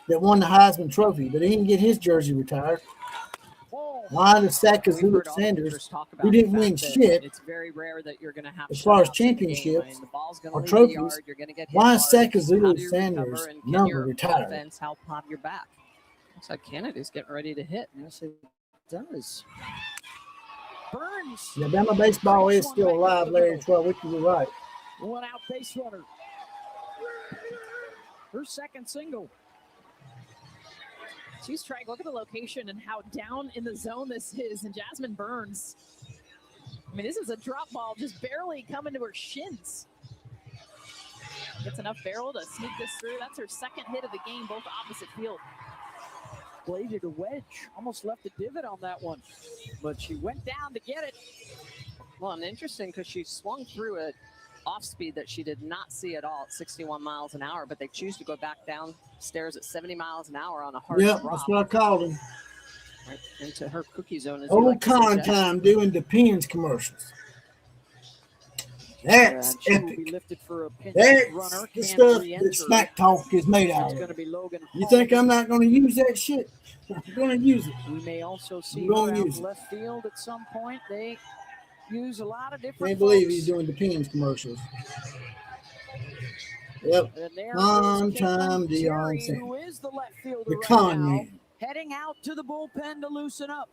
Speaker 2: that won the Heisman Trophy, but he didn't get his jersey retired. Why the Sacagawea Sanders, who didn't win shit
Speaker 3: It's very rare that you're going to have
Speaker 2: as far as
Speaker 3: shutouts in the game.
Speaker 2: championships
Speaker 3: The ball's going to
Speaker 2: or
Speaker 3: leave the
Speaker 2: trophies,
Speaker 3: yard. You're going to get hit
Speaker 2: why is
Speaker 3: hard. How do
Speaker 2: Sacagawea
Speaker 3: you
Speaker 2: Sanders'
Speaker 3: recover, and can
Speaker 2: number
Speaker 3: your
Speaker 2: retired?
Speaker 3: offense help on your back? Looks like Kennedy's getting ready to hit. Yes, it does.
Speaker 4: Burns.
Speaker 2: Yeah, Bama baseball is still alive, Larry Twelwick. You were right.
Speaker 4: One out base runner. Her second single.
Speaker 5: She's trying. Look at the location and how down in the zone this is. And Jasmine Burns. I mean, this is a drop ball just barely coming to her shins. Gets enough barrel to sneak this through. That's her second hit of the game, both opposite field.
Speaker 4: Bladed a wedge. Almost left a divot on that one. But she went down to get it.
Speaker 3: Well, and interesting because she swung through it off speed that she did not see at all at 61 miles an hour, but they choose to go back downstairs at 70 miles an hour on a hard
Speaker 2: Yep,
Speaker 3: drop.
Speaker 2: that's what I called him.
Speaker 3: Right into her cookie zone. As
Speaker 2: Old con time doing Depends commercials. That's
Speaker 4: she will
Speaker 2: epic.
Speaker 4: be lifted for a pinch
Speaker 2: That's
Speaker 4: runner.
Speaker 2: the
Speaker 4: Can't
Speaker 2: stuff
Speaker 4: re-enter.
Speaker 2: that Smack Talk is made out
Speaker 4: It's
Speaker 2: of.
Speaker 4: going to be Logan.
Speaker 2: You think I'm not going to use that shit? I'm going to use it.
Speaker 4: We may also see
Speaker 2: I'm
Speaker 4: her
Speaker 2: gonna
Speaker 4: out
Speaker 2: use it.
Speaker 4: left field at some point. They use a lot of different
Speaker 2: Can't believe
Speaker 4: folks.
Speaker 2: he's doing Depends commercials. Yep.
Speaker 4: And there
Speaker 2: On
Speaker 4: is
Speaker 2: time,
Speaker 4: Caitlin
Speaker 2: Deion
Speaker 4: Terry,
Speaker 2: Sanders.
Speaker 4: who is the left fielder
Speaker 2: The
Speaker 4: right
Speaker 2: con
Speaker 4: now,
Speaker 2: man.
Speaker 4: heading out to the bullpen to loosen up.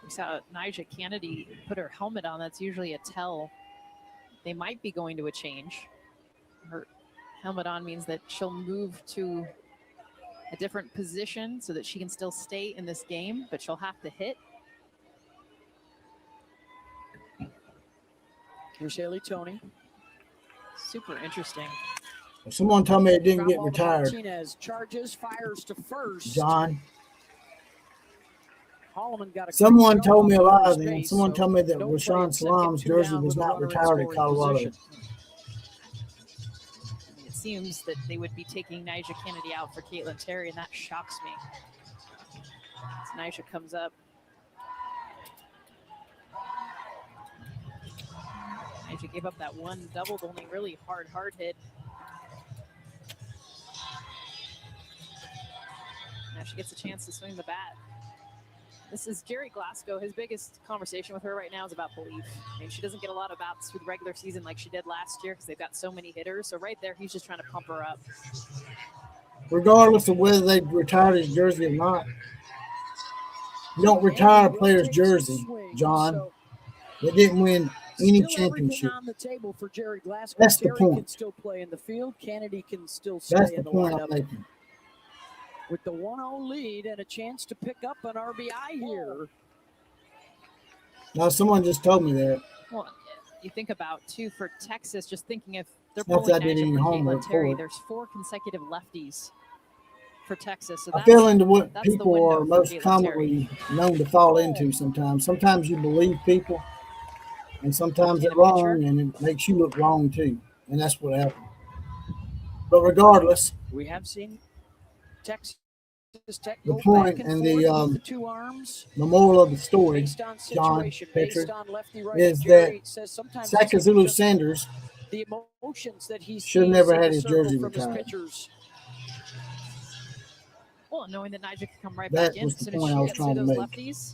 Speaker 5: We saw Nyjah Kennedy put her helmet on. That's usually a tell. They might be going to a change. Her helmet on means that she'll move to a different position so that she can still stay in this game, but she'll have to hit.
Speaker 4: Here's Haley Tony.
Speaker 5: Super interesting.
Speaker 2: Someone told me it didn't
Speaker 4: Ground
Speaker 2: get
Speaker 4: ball to
Speaker 2: retired.
Speaker 4: Martinez charges, fires to first.
Speaker 2: John.
Speaker 4: Holloman got a
Speaker 2: Someone
Speaker 4: quick
Speaker 2: told me a
Speaker 4: jump
Speaker 2: lot
Speaker 4: on
Speaker 2: of them.
Speaker 4: first
Speaker 2: Someone
Speaker 4: base,
Speaker 2: told me that
Speaker 4: so no play
Speaker 2: Rashawn
Speaker 4: except get
Speaker 2: Salam's
Speaker 4: two
Speaker 2: jersey
Speaker 4: down
Speaker 2: was
Speaker 4: with a
Speaker 2: not
Speaker 4: runner in
Speaker 2: retired at
Speaker 4: scoring
Speaker 2: Colorado.
Speaker 4: position.
Speaker 5: It seems that they would be taking Nyjah Kennedy out for Caitlin Terry, and that shocks me. As Nyjah comes up. Nyjah gave up that one doubled, only really hard hit. Now she gets a chance to swing the bat. This is Jerry Glasgow. His biggest conversation with her right now is about belief. I mean, she doesn't get a lot of bats through the regular season like she did last year because they've got so many hitters. So right there, he's just trying to pump her up.
Speaker 2: Regardless of whether they retired his jersey or not, you don't retire a player's jersey, John. They didn't win any
Speaker 4: Still
Speaker 2: championship.
Speaker 4: everything on the table for Jerry Glasgow.
Speaker 2: That's the
Speaker 4: Terry
Speaker 2: point.
Speaker 4: can still play in the field. Kennedy can still stay
Speaker 2: That's
Speaker 4: in
Speaker 2: the
Speaker 4: the
Speaker 2: point I'm
Speaker 4: lineup.
Speaker 2: making.
Speaker 4: With the 1-0 lead and a chance to pick up an RBI here.
Speaker 2: Now, someone just told me that.
Speaker 5: Well, you think about, too, for Texas, just thinking if they're
Speaker 2: Not
Speaker 5: pulling
Speaker 2: that I did any
Speaker 5: Nyjah for
Speaker 2: homework
Speaker 5: Caitlin Terry,
Speaker 2: for it.
Speaker 5: there's 4 consecutive lefties for Texas. So
Speaker 2: I
Speaker 5: that's,
Speaker 2: fell into what
Speaker 5: that's the
Speaker 2: people
Speaker 5: window
Speaker 2: are
Speaker 5: for
Speaker 2: most
Speaker 5: Caitlin Terry.
Speaker 2: commonly known to fall into sometimes. Sometimes you believe people, and sometimes they're wrong, and it makes you look wrong, too. And that's what happened. But regardless,
Speaker 4: We have seen Texas Tech
Speaker 2: the
Speaker 4: go
Speaker 2: point
Speaker 4: back
Speaker 2: and
Speaker 4: forth
Speaker 2: the
Speaker 4: with the two arms.
Speaker 2: the moral of the story,
Speaker 4: Based on
Speaker 2: John
Speaker 4: situation,
Speaker 2: Petrie,
Speaker 4: based on lefty-right.
Speaker 2: is
Speaker 4: Jerry
Speaker 2: that
Speaker 4: says sometimes it's
Speaker 2: Sacagawea
Speaker 4: just
Speaker 2: Sanders
Speaker 4: the emotions that he
Speaker 2: should have
Speaker 4: sees
Speaker 2: never
Speaker 4: in
Speaker 2: had
Speaker 4: the
Speaker 2: his
Speaker 4: circle
Speaker 2: jersey
Speaker 4: from his
Speaker 2: retired.
Speaker 4: pitchers.
Speaker 5: Well, knowing that Nyjah can come right
Speaker 2: That
Speaker 5: back in
Speaker 2: was
Speaker 5: as
Speaker 2: the
Speaker 5: soon as
Speaker 2: point
Speaker 5: she
Speaker 2: I was
Speaker 5: gets through
Speaker 2: trying to
Speaker 5: those
Speaker 2: make.
Speaker 5: lefties.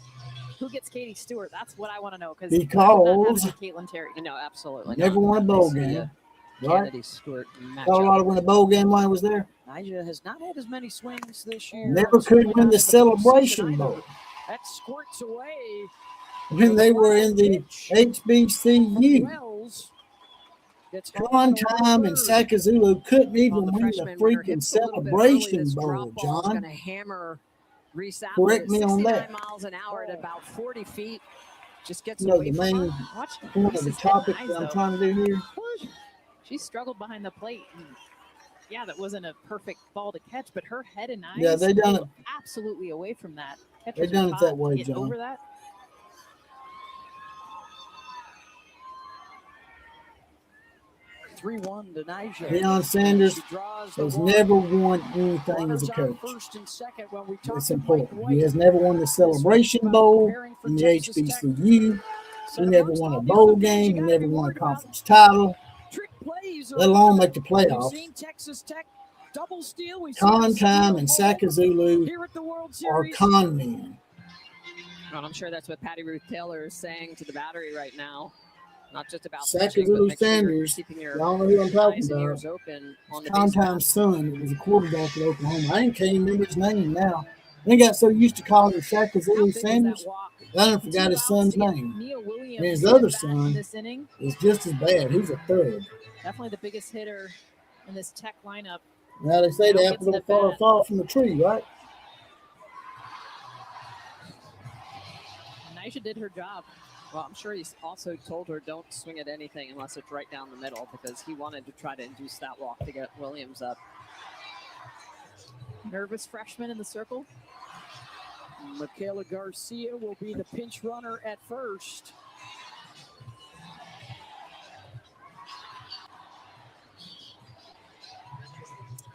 Speaker 5: Who gets Katie Stewart? That's what I want to know.
Speaker 2: Because
Speaker 5: Caitlin Terry.
Speaker 3: No, absolutely
Speaker 2: never
Speaker 3: not.
Speaker 2: won a bowl
Speaker 3: I see
Speaker 2: game,
Speaker 3: a
Speaker 2: right?
Speaker 3: Kennedy Stewart matchup.
Speaker 2: Colorado won a bowl game while I was there.
Speaker 4: Nyjah has not had as many swings this year.
Speaker 2: Never could
Speaker 4: Certainly
Speaker 2: win
Speaker 4: not
Speaker 2: the
Speaker 4: in postseason
Speaker 2: Celebration
Speaker 4: either.
Speaker 2: Bowl
Speaker 4: That squirts away.
Speaker 2: when they were in the HBCU.
Speaker 4: Wells gets
Speaker 2: Con Time and Sacagawea couldn't even
Speaker 3: The
Speaker 2: win the
Speaker 3: freshman, when her
Speaker 2: freaking
Speaker 3: hips a little bit early,
Speaker 2: Celebration
Speaker 3: this
Speaker 2: Bowl,
Speaker 3: drop ball is
Speaker 2: John.
Speaker 3: going to hammer Reese out
Speaker 2: Correct
Speaker 3: at
Speaker 2: me on
Speaker 3: 69
Speaker 2: that.
Speaker 3: miles an hour at about 40 feet. Just gets
Speaker 2: You know,
Speaker 3: away
Speaker 2: the
Speaker 3: from
Speaker 2: main
Speaker 3: her.
Speaker 5: Watch
Speaker 2: point of the
Speaker 5: Reese's
Speaker 2: topic
Speaker 5: eyes,
Speaker 2: that I'm
Speaker 5: though.
Speaker 2: trying to do here.
Speaker 5: She struggled behind the plate. And yeah, that wasn't a perfect ball to catch, but her head and eyes
Speaker 2: Yeah, they done
Speaker 5: were
Speaker 2: it.
Speaker 5: absolutely away from that.
Speaker 2: They
Speaker 5: Catchers
Speaker 2: done
Speaker 5: are
Speaker 2: it
Speaker 5: taught
Speaker 2: that
Speaker 5: to
Speaker 2: way,
Speaker 5: get
Speaker 2: John.
Speaker 5: over that.
Speaker 4: 3-1 to Nyjah.
Speaker 2: Deion Sanders
Speaker 4: She draws the
Speaker 2: has
Speaker 4: one.
Speaker 2: never won anything
Speaker 4: Runners
Speaker 2: as a
Speaker 4: on
Speaker 2: coach.
Speaker 4: first and second when we talk
Speaker 2: It's
Speaker 4: to
Speaker 2: important.
Speaker 4: Mike
Speaker 2: He
Speaker 4: White.
Speaker 2: has never won the Celebration Bowl in the HBCU. He never won a bowl game. He never won a conference title,
Speaker 4: Trick plays
Speaker 2: let alone make the
Speaker 4: We've
Speaker 2: playoffs.
Speaker 4: seen Texas Tech Double steal. We
Speaker 2: Con Time and Sakazulu
Speaker 4: here at the World
Speaker 2: are
Speaker 4: Series.
Speaker 2: con men.
Speaker 3: Well, I'm sure that's what Patty Ruth Taylor is saying to the battery right now. Not just about
Speaker 2: Sakazulu Sanders, y'all know who I'm talking about. Con Time's son was a quarterback at Oklahoma. I can't even remember his name now. They got so used to calling him Sakazulu Sanders, I done forgot his son's name. And his other son is just as bad. He's a thug.
Speaker 5: Definitely the biggest hitter in this Tech lineup.
Speaker 2: Now they say the apple don't fall from the tree, right?
Speaker 5: Nyjah did her job.
Speaker 3: Well, I'm sure he's also told her don't swing at anything unless it's right down the middle because he wanted to try to induce that walk to get Williams up.
Speaker 5: Nervous freshman in the circle.
Speaker 4: Michaela Garcia will be the pinch runner at first.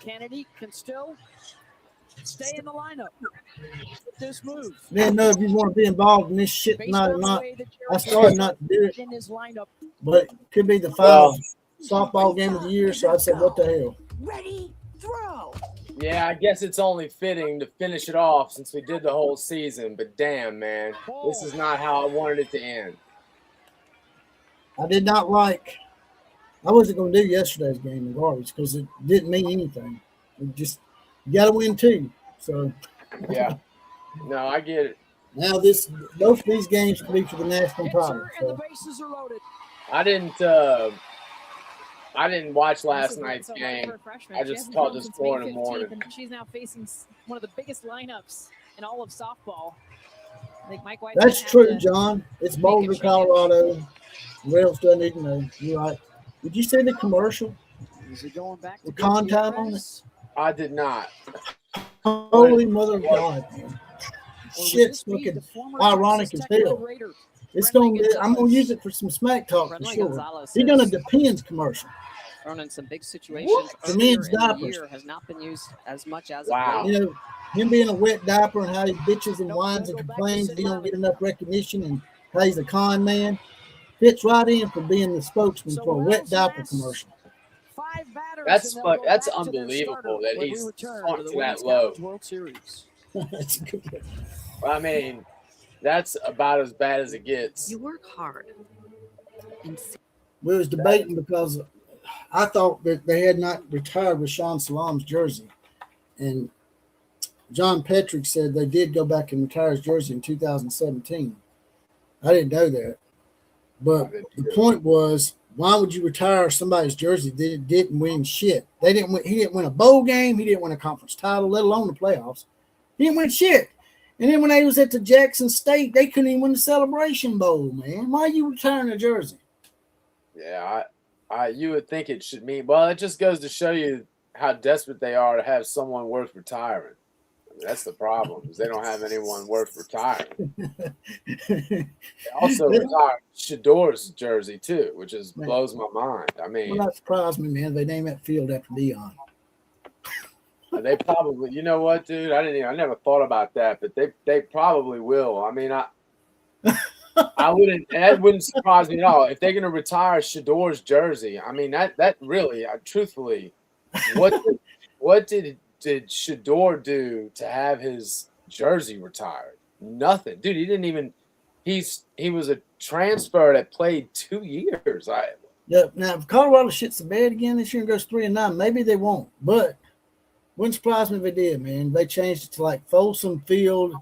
Speaker 4: Kennedy can still stay in the lineup. This move.
Speaker 2: Didn't know if you want to be involved in this shit tonight or not. I started not to do it,
Speaker 4: in his lineup.
Speaker 2: but it could be the final softball game of the year, so I said, what the hell?
Speaker 4: Ready, throw.
Speaker 15: Yeah, I guess it's only fitting to finish it off since we did the whole season, but damn, man, this is not how I wanted it to end.
Speaker 2: I did not like. I wasn't going to do yesterday's game in garbage because it didn't mean anything. It just, you got to win too. So,
Speaker 15: yeah. No, I get it.
Speaker 2: Now both of these games could be for the national title.
Speaker 4: And the bases are loaded.
Speaker 15: I didn't watch last night's game. I just caught the score in the morning.
Speaker 5: And she's now facing one of the biggest lineups in all of softball. I think Mike White's
Speaker 2: That's true, John. It's Boulder, Colorado. What else do I need to know? You're right. Did you see the commercial?
Speaker 4: Is it going back to
Speaker 2: the con time on it?
Speaker 15: I did not.
Speaker 2: Holy mother of God, man. Shit's looking ironic as hell. It's going to. I'm going to use it for some smack talk for sure. He's going to depends commercial.
Speaker 3: Thrown in some big situations.
Speaker 2: The men's diapers
Speaker 3: Has not been used as much as
Speaker 2: You know, him being a wet diaper and how he bitches and whines and complains that he don't get enough recognition and how he's a con man fits right in for being the spokesman for a wet diaper commercial.
Speaker 15: That's unbelievable that he's sunk to that low.
Speaker 2: That's good.
Speaker 15: I mean, that's about as bad as it gets.
Speaker 10: You work hard.
Speaker 2: We was debating because I thought that they had not retired with Sean Salam's jersey. And John Petrick said they did go back and retire his jersey in 2017. I didn't know that. But the point was, why would you retire somebody's jersey that didn't win shit? He didn't win a bowl game. He didn't win a conference title, let alone the playoffs. He didn't win shit. And then when they was at the Jackson State, they couldn't even win the Celebration Bowl, man. Why are you retiring a jersey?
Speaker 15: Yeah, you would think it should mean. Well, it just goes to show you how desperate they are to have someone worth retiring. I mean, that's the problem, is they don't have anyone worth retiring. They also retired Shador's jersey too, which blows my mind. I mean,
Speaker 2: well, that surprised me, man. They named that field after Dion.
Speaker 15: They probably, you know what, dude? I never thought about that, but they probably will. I mean, that wouldn't surprise me at all if they're going to retire Shador's jersey. I mean, that really, truthfully, what did Shador do to have his jersey retired? Nothing, dude. He didn't even. He was a transfer that played 2 years.
Speaker 2: Yeah. Now, if Colorado shits the bed again this year and goes 3-9, maybe they won't. But wouldn't surprise me if they did, man. They changed it to like Folsom Field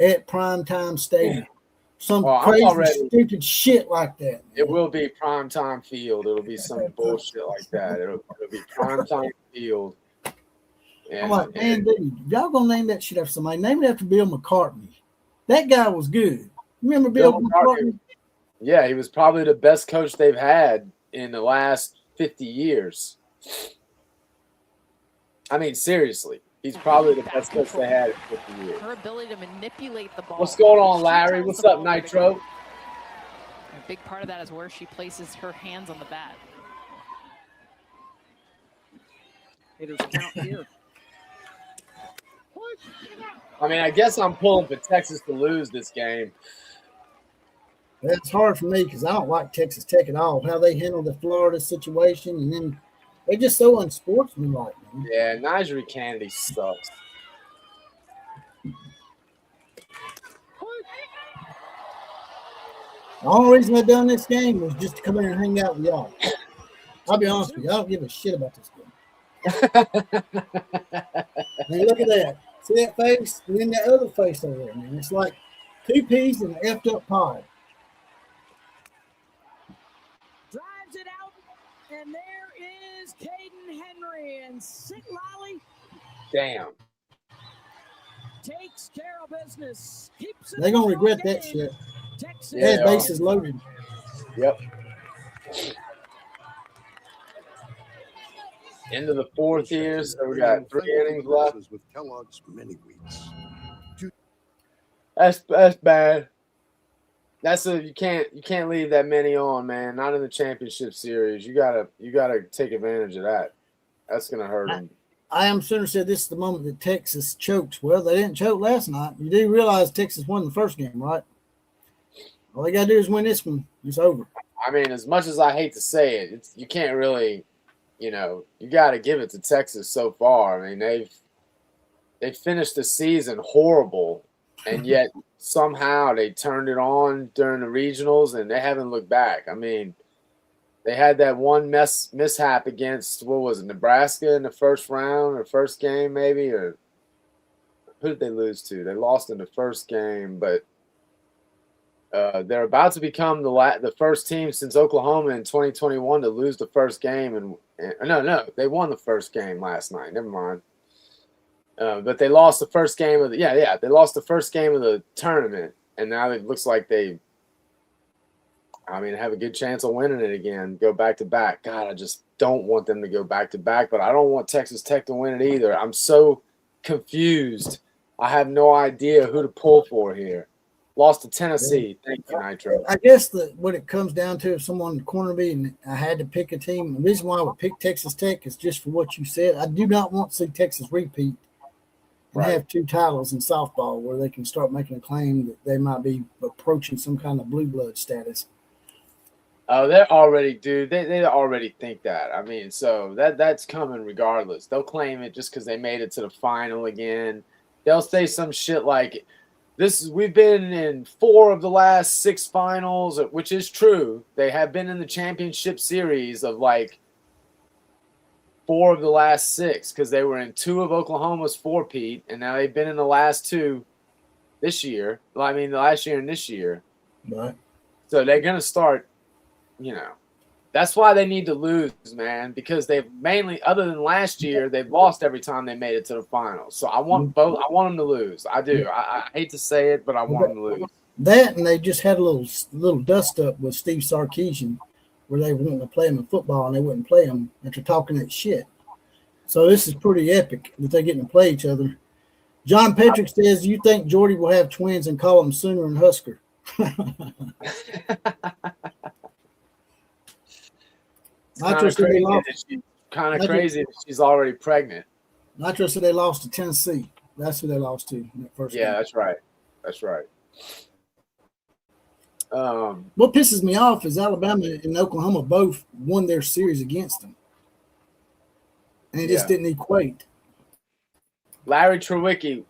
Speaker 2: at Primetime Stadium. Some crazy, stupid shit like that. Man.
Speaker 15: It will be Primetime Field. It'll be some bullshit like that. It'll be Primetime Field. And,
Speaker 2: I'm like, man, dude, y'all gonna name that shit after somebody? Name it after Bill McCartney. That guy was good. Remember Bill McCartney?
Speaker 15: Yeah, he was probably the best coach they've had in the last 50 years. I mean, seriously, he's probably the best coach they had in 50 years.
Speaker 5: Her ability to manipulate the ball.
Speaker 15: What's going on, Larry? What's up, Nitro?
Speaker 5: A big part of that is where she places her hands on the bat.
Speaker 4: Hitters count here.
Speaker 15: I mean, I guess I'm pulling for Texas to lose this game.
Speaker 2: It's hard for me because I don't like Texas Tech at all. How they handle the Florida situation, and then They're just so unsportsmanlike, man.
Speaker 15: Yeah, Nigel Kennedy sucks.
Speaker 2: The only reason I done this game was just to come in and hang out with y'all. I'll be honest with you, I don't give a shit about this game. Man, look at that. See that face? And then that other face over there, man. It's like 2 peas in an effed up pod.
Speaker 4: Drives it out, and there is Caden Henry, and Sid Lally
Speaker 15: Damn.
Speaker 4: takes care of business. Keeps it
Speaker 2: They're going to
Speaker 4: in
Speaker 2: regret
Speaker 4: the
Speaker 2: that
Speaker 4: game.
Speaker 2: shit.
Speaker 4: Texas
Speaker 2: That base is loaded.
Speaker 15: Yep. Into the 4th here, so we got 3 innings left.
Speaker 16: With Kellogg's mini wheats.
Speaker 15: That's bad. You can't leave that many on, man. Not in the championship series. You gotta take advantage of that. That's gonna hurt them.
Speaker 2: I am Sooner said this is the moment that Texas chokes. Well, they didn't choke last night. You do realize Texas won the first game, right? All they got to do is win this one. It's over.
Speaker 15: I mean, as much as I hate to say it, you can't really, you got to give it to Texas so far. I mean, they've finished the season horrible, and yet somehow they turned it on during the regionals, and they haven't looked back. I mean, they had that one mishap against, what was it, Nebraska in the first round or first game maybe, or who did they lose to? They lost in the first game, but they're about to become the first team since Oklahoma in 2021 to lose the first game. And no, they won the first game last night. Never mind. But they lost the first game of they lost the first game of the tournament, and now it looks like they have a good chance of winning it again. Go back to back. God, I just don't want them to go back to back, but I don't want Texas Tech to win it either. I'm so confused. I have no idea who to pull for here. Lost to Tennessee. Thank you, Nitro.
Speaker 2: I guess what it comes down to, if someone cornered me and I had to pick a team, the reason why I would pick Texas Tech is just for what you said. I do not want to see Texas repeat and have 2 titles in softball where they can start making a claim that they might be approaching some kind of blue blood status.
Speaker 15: Oh, they're already, dude. They already think that. I mean, so that's coming regardless. They'll claim it just because they made it to the final again. They'll say some shit like, we've been in 4 of the last 6 finals, which is true. They have been in the championship series of like 4 of the last 6 because they were in 2 of Oklahoma's 4-peat, and now they've been in the last 2 this year. Well, I mean, the last year and this year.
Speaker 2: Right.
Speaker 15: So they're going to start, that's why they need to lose, man, because they've mainly, other than last year, they've lost every time they made it to the finals. So I want both. I want them to lose. I do. I hate to say it, but I want them to lose.
Speaker 2: That, and they just had a little dust up with Steve Sarkisian where they wanted to play him in football and they wouldn't play him after talking that shit. So this is pretty epic that they're getting to play each other. John Patrick says, you think Jordy will have twins and call them Sooner and Husker?
Speaker 15: Kind of crazy that she's already pregnant.
Speaker 2: Nitro said they lost to Tennessee. That's who they lost to in that first game.
Speaker 15: That's right. That's right.
Speaker 2: What pisses me off is Alabama and Oklahoma both won their series against them. And it just didn't equate.
Speaker 15: Larry Trewicki,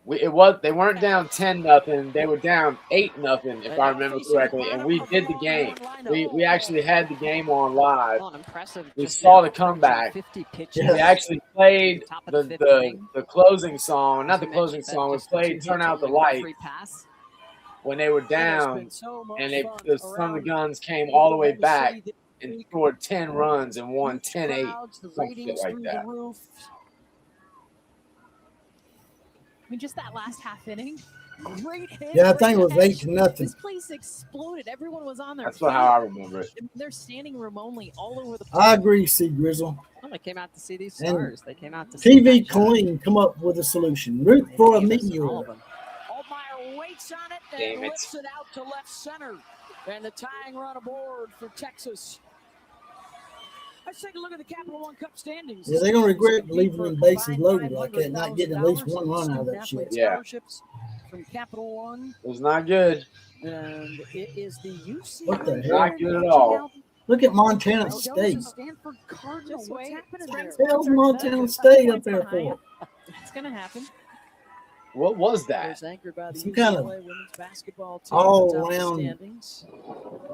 Speaker 15: they weren't down 10-0. They were down 8-0, if I remember correctly. And we did the game. We actually had the game on live. We saw the comeback. We actually played the closing song. Not the closing song. We played Turn Out the Light when they were down. And the Son of the Guns came all the way back and scored 10 runs and won 10-8. Something like that.
Speaker 5: I mean, just that last half inning. Great hit.
Speaker 2: Yeah, I think it was 8-0.
Speaker 5: This place exploded. Everyone was on their
Speaker 15: That's how I remember it.
Speaker 5: They're standing room only all over the place.
Speaker 2: I agree, C. Grizzle.
Speaker 3: Well, they came out to see these stars. They came out to
Speaker 2: see
Speaker 3: TV
Speaker 2: Clean come up with a solution. Root for a meteor.
Speaker 4: Altmaier waits on it and lifts it out to left center. And the tying run aboard for Texas. Let's take a look at the Capital One Cup standings.
Speaker 2: Yeah, they're going to regret leaving them bases loaded like that, not getting at least one run out of that shit.
Speaker 15: Yeah.
Speaker 4: From Capital One.
Speaker 15: It was not good.
Speaker 4: And it is the UCLA.
Speaker 2: What the hell?
Speaker 15: Not good at all.
Speaker 2: Look at Montana
Speaker 4: Goes
Speaker 2: State.
Speaker 4: to Stanford Cardinal.
Speaker 5: Just
Speaker 4: What's
Speaker 5: wait.
Speaker 4: happening
Speaker 5: Springs
Speaker 4: there?
Speaker 2: Hell's
Speaker 5: Turns
Speaker 2: Montana
Speaker 5: up.
Speaker 2: State up
Speaker 5: Points
Speaker 2: there
Speaker 5: behind.
Speaker 2: for?
Speaker 5: It's gonna happen.
Speaker 15: What was that?
Speaker 4: Is anchored by the
Speaker 2: Some kind of
Speaker 4: UCLA women's basketball team
Speaker 2: all
Speaker 4: at the top of the
Speaker 2: around
Speaker 4: standings.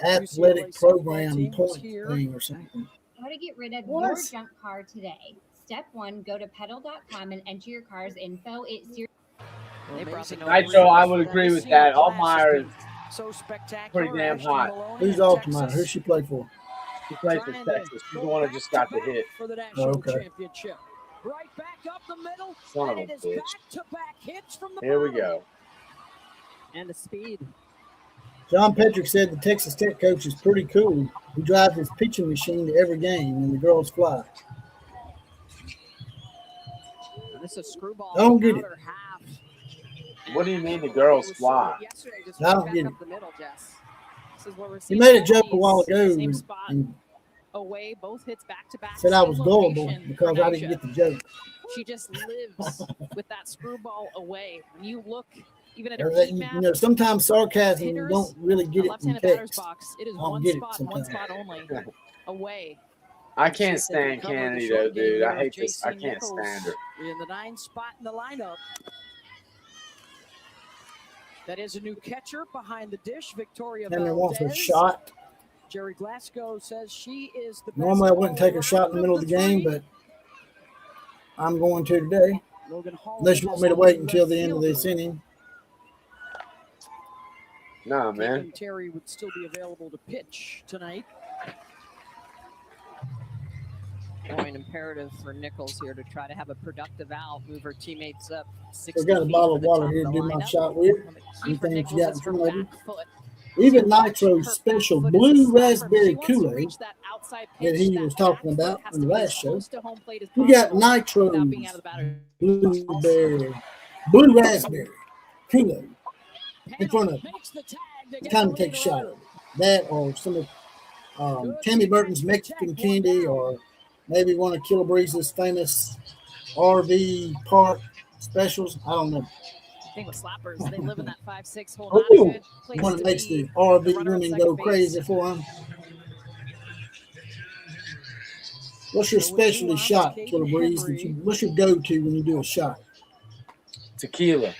Speaker 2: Athletic
Speaker 4: UCLA softball
Speaker 2: program
Speaker 4: team is
Speaker 2: point
Speaker 4: here.
Speaker 2: thing or something.
Speaker 17: How to get rid of
Speaker 2: What?
Speaker 17: your junk car today. Step 1, go to pedal.com and enter your car's info.
Speaker 5: They brought the
Speaker 15: Nitro, I would agree with that. Altmaier is
Speaker 4: so spectacular.
Speaker 15: pretty damn
Speaker 4: Ashton
Speaker 15: hot.
Speaker 4: Maloney
Speaker 2: Who's
Speaker 4: of
Speaker 2: Altmaier?
Speaker 4: Texas
Speaker 2: Who's she play for?
Speaker 15: She plays for
Speaker 4: trying to
Speaker 15: Texas. She's the
Speaker 4: go
Speaker 15: one that
Speaker 4: back
Speaker 15: just
Speaker 4: to
Speaker 15: got the
Speaker 4: back
Speaker 15: hit.
Speaker 4: for the national
Speaker 2: Okay.
Speaker 4: championship. Right back up the middle,
Speaker 15: Son of
Speaker 4: and
Speaker 15: a
Speaker 4: it is
Speaker 15: bitch.
Speaker 4: back-to-back hits from the
Speaker 15: Here we
Speaker 4: bottom.
Speaker 15: go.
Speaker 5: And the speed.
Speaker 2: John Petrick said the Texas Tech coach is pretty cool. He drives his pitching machine to every game, and the girls fly.
Speaker 3: This is a screwball.
Speaker 2: I don't get it.
Speaker 3: outer half.
Speaker 15: What do you mean the girls fly?
Speaker 3: Yesterday, just
Speaker 2: I
Speaker 3: right
Speaker 2: don't
Speaker 3: back
Speaker 2: get
Speaker 3: up
Speaker 2: it.
Speaker 3: the middle, Jess.
Speaker 5: This is where we're
Speaker 2: He
Speaker 5: seeing
Speaker 2: made a joke a
Speaker 5: these
Speaker 2: while ago
Speaker 5: same
Speaker 2: and,
Speaker 5: spot
Speaker 2: and
Speaker 5: away, both hits back to back.
Speaker 2: said I was
Speaker 5: same
Speaker 2: gullible
Speaker 5: location
Speaker 2: because
Speaker 5: for
Speaker 2: I didn't
Speaker 5: Nyjah.
Speaker 2: get the joke.
Speaker 5: She just lives with that screwball away. When you look even at her
Speaker 2: Or that,
Speaker 5: heat map,
Speaker 2: you know, sometimes sarcasm, you
Speaker 5: hitters,
Speaker 2: don't really get
Speaker 5: the
Speaker 2: it from
Speaker 5: left-handed batter's
Speaker 2: text.
Speaker 5: box, it is
Speaker 2: I don't
Speaker 5: one
Speaker 2: get it
Speaker 5: spot and one
Speaker 2: sometimes.
Speaker 5: spot only away.
Speaker 15: I can't
Speaker 4: She said
Speaker 15: stand
Speaker 4: to cover the
Speaker 15: Kennedy
Speaker 4: short
Speaker 15: though,
Speaker 4: game
Speaker 15: dude.
Speaker 4: here
Speaker 15: I
Speaker 4: of
Speaker 15: hate this. I
Speaker 4: JC
Speaker 15: can't
Speaker 4: Nichols
Speaker 15: stand her.
Speaker 4: in the 9th spot in the lineup. That is a new catcher behind the dish, Victoria
Speaker 2: Henry wants a
Speaker 4: Valdez.
Speaker 2: shot.
Speaker 4: Jerry Glasgow says she is the best.
Speaker 2: Normally, I wouldn't take a shot in the middle of the game, but I'm going to today.
Speaker 4: Logan Hall
Speaker 2: Unless you want me to wait until the end of this inning.
Speaker 15: Nah, man.
Speaker 4: Caitlin Terry would still be available to pitch tonight.
Speaker 3: Point imperative for Nichols here to try to have a productive out, move her teammates up 60
Speaker 2: I've got a
Speaker 3: feet
Speaker 2: bottle
Speaker 3: for
Speaker 2: of
Speaker 3: the
Speaker 2: water
Speaker 3: top
Speaker 2: here
Speaker 3: of
Speaker 2: to
Speaker 3: the
Speaker 2: do my
Speaker 3: lineup.
Speaker 2: shot with.
Speaker 3: Key for
Speaker 2: Anything that
Speaker 3: Nichols
Speaker 2: you got in
Speaker 3: is her
Speaker 2: front of you.
Speaker 3: back foot.
Speaker 2: Even
Speaker 3: Watch
Speaker 2: Nitro's
Speaker 3: her
Speaker 2: special
Speaker 3: back foot is a
Speaker 2: blue
Speaker 3: slapper.
Speaker 2: raspberry
Speaker 3: She wants to
Speaker 2: Kool-Aid
Speaker 3: reach that outside
Speaker 2: that
Speaker 3: pitch.
Speaker 2: he
Speaker 3: That
Speaker 2: was
Speaker 3: back
Speaker 2: talking
Speaker 3: foot
Speaker 2: about
Speaker 3: has
Speaker 2: in
Speaker 3: to
Speaker 2: the
Speaker 3: be
Speaker 2: last
Speaker 3: as
Speaker 2: show.
Speaker 3: close to home plate as
Speaker 2: We got
Speaker 3: possible without being out
Speaker 2: Nitro's
Speaker 3: of the batter's
Speaker 2: blueberry, blue raspberry Kool-Aid in front of him.
Speaker 4: Makes the tag to
Speaker 2: It's
Speaker 4: get
Speaker 2: time
Speaker 4: the
Speaker 2: to take a
Speaker 4: lead
Speaker 2: shot
Speaker 4: runner.
Speaker 2: of it. That or some of Tammy Burton's Mexican candy, or maybe one of Killer Breeze's famous RV park specials. I don't know.
Speaker 5: I think with slappers, they live in that 5-6 hole. Not a
Speaker 2: Oh,
Speaker 5: good place
Speaker 2: one
Speaker 5: to
Speaker 2: that makes
Speaker 5: be.
Speaker 2: the RV
Speaker 5: runner at
Speaker 2: women
Speaker 5: second
Speaker 2: go
Speaker 5: base.
Speaker 2: crazy for him. What's your specialty shot, Killer Breeze? What's your go-to when you do a shot?
Speaker 15: Tequila.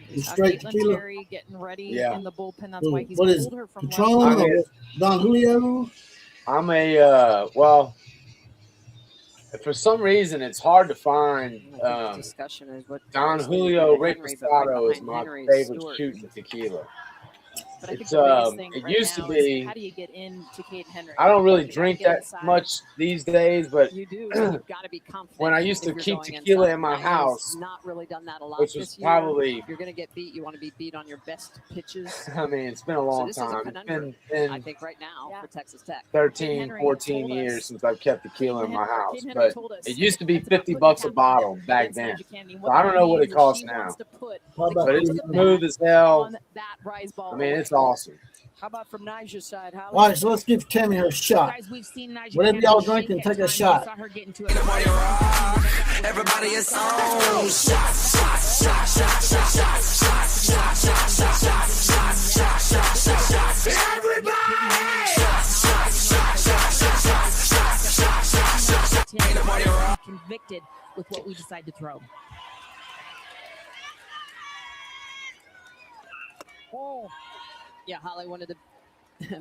Speaker 2: Your straight
Speaker 5: Caitlin
Speaker 2: tequila?
Speaker 5: Terry getting ready
Speaker 15: Yeah.
Speaker 5: in the bullpen. That's why he's
Speaker 2: What is
Speaker 5: pulled her from
Speaker 2: Patron
Speaker 5: left.
Speaker 2: or Don Julio?
Speaker 15: I'm a well. For some reason, it's hard to find.
Speaker 3: The discussion is what
Speaker 15: Don
Speaker 3: obviously
Speaker 15: Julio
Speaker 3: is Henry, but right
Speaker 15: Reposado is
Speaker 3: behind
Speaker 15: my
Speaker 3: Henry is
Speaker 15: favorite
Speaker 3: Stewart.
Speaker 15: shooting tequila.
Speaker 5: But I think
Speaker 15: It's
Speaker 5: the biggest thing
Speaker 15: it
Speaker 5: right
Speaker 15: used to
Speaker 5: now is
Speaker 15: be.
Speaker 5: how do you get into Kate Henry?
Speaker 15: I don't really
Speaker 5: You gotta
Speaker 15: drink
Speaker 5: get
Speaker 15: that
Speaker 5: inside.
Speaker 15: much these days, but
Speaker 5: You do. But you've got to be confident.
Speaker 15: when I used to
Speaker 3: if you're
Speaker 15: keep
Speaker 3: going
Speaker 15: tequila
Speaker 3: inside.
Speaker 15: in my
Speaker 3: Nyjah's
Speaker 15: house,
Speaker 3: not really done that a lot
Speaker 15: which was
Speaker 3: this year.
Speaker 15: probably,
Speaker 3: If you're going to get beat, you want to be beat on your best pitches.
Speaker 15: I mean, it's been a
Speaker 3: So
Speaker 15: long
Speaker 3: this is a
Speaker 15: time. It's
Speaker 3: conundrum,
Speaker 15: been
Speaker 3: I think, right now for Texas Tech.
Speaker 15: 13,
Speaker 3: Henry
Speaker 15: 14
Speaker 3: told
Speaker 15: years
Speaker 3: us-
Speaker 15: since I've kept tequila in my house,
Speaker 5: Henry
Speaker 15: but
Speaker 5: told us
Speaker 15: it used to be
Speaker 5: it's about
Speaker 15: 50
Speaker 5: putting
Speaker 15: bucks a
Speaker 5: capital
Speaker 15: bottle back
Speaker 5: against
Speaker 15: then.
Speaker 5: Nyjah Candy.
Speaker 15: So
Speaker 5: What
Speaker 15: I don't
Speaker 5: that
Speaker 15: know what it
Speaker 5: means is
Speaker 15: costs
Speaker 5: she
Speaker 15: now,
Speaker 5: wants to put
Speaker 2: How
Speaker 5: the
Speaker 2: about
Speaker 15: but it's
Speaker 5: top of the
Speaker 15: smooth
Speaker 5: bat
Speaker 15: as hell.
Speaker 5: on that rise ball.
Speaker 15: I mean,
Speaker 5: away.
Speaker 15: it's awesome.
Speaker 4: How about from Nyjah's side? Holly?
Speaker 2: All right, so let's give Tammy her shot.
Speaker 9: Guys, we've seen Nyjah
Speaker 2: Whatever
Speaker 9: Kennedy
Speaker 2: y'all
Speaker 9: shake
Speaker 2: drinking,
Speaker 9: at
Speaker 2: take a
Speaker 9: times. We
Speaker 2: shot.
Speaker 9: saw her get into it.
Speaker 1: Everybody is on.
Speaker 9: Convicted with what we decide to throw.
Speaker 4: Oh,
Speaker 3: Yeah, Holly, one of the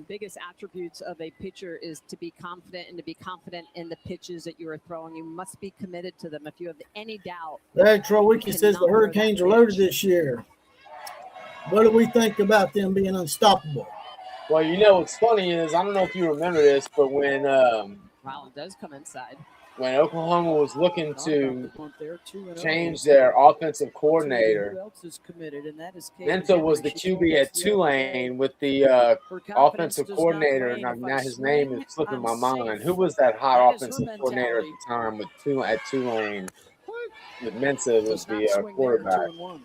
Speaker 3: biggest attributes of a pitcher is to be confident and to be confident in the pitches that you are throwing. You must be committed to them. If you have any doubt,
Speaker 2: Larry Trowicki says
Speaker 3: cannot
Speaker 2: the
Speaker 3: throw
Speaker 2: Hurricanes
Speaker 3: that
Speaker 2: are loaded
Speaker 3: pitch.
Speaker 2: this year. What do we think about them being unstoppable?
Speaker 15: Well, you know what's funny is, I don't know if you remember this, but when
Speaker 3: Riley does come inside.
Speaker 15: Oklahoma was looking
Speaker 4: thought about
Speaker 15: to
Speaker 4: the punt there, 2-0.
Speaker 15: change their offensive
Speaker 4: Who
Speaker 15: coordinator,
Speaker 4: else is committed, and that is Caitlin
Speaker 15: Menta was the
Speaker 4: Henry. She told
Speaker 15: QB
Speaker 4: us
Speaker 15: at
Speaker 4: the other day,
Speaker 15: Tulane with the
Speaker 4: her confidence
Speaker 15: offensive
Speaker 4: does not
Speaker 15: coordinator.
Speaker 4: wane
Speaker 15: Now,
Speaker 4: if I
Speaker 15: now his name
Speaker 4: swing,
Speaker 15: is slipping
Speaker 4: I'm
Speaker 15: my mind.
Speaker 4: safe.
Speaker 15: Who was that hot
Speaker 4: That is her
Speaker 15: offensive coordinator at
Speaker 4: mentality.
Speaker 15: the time at Tulane? With Mensa was
Speaker 4: Does not
Speaker 15: the
Speaker 4: swing there,
Speaker 15: quarterback.
Speaker 4: 2-1.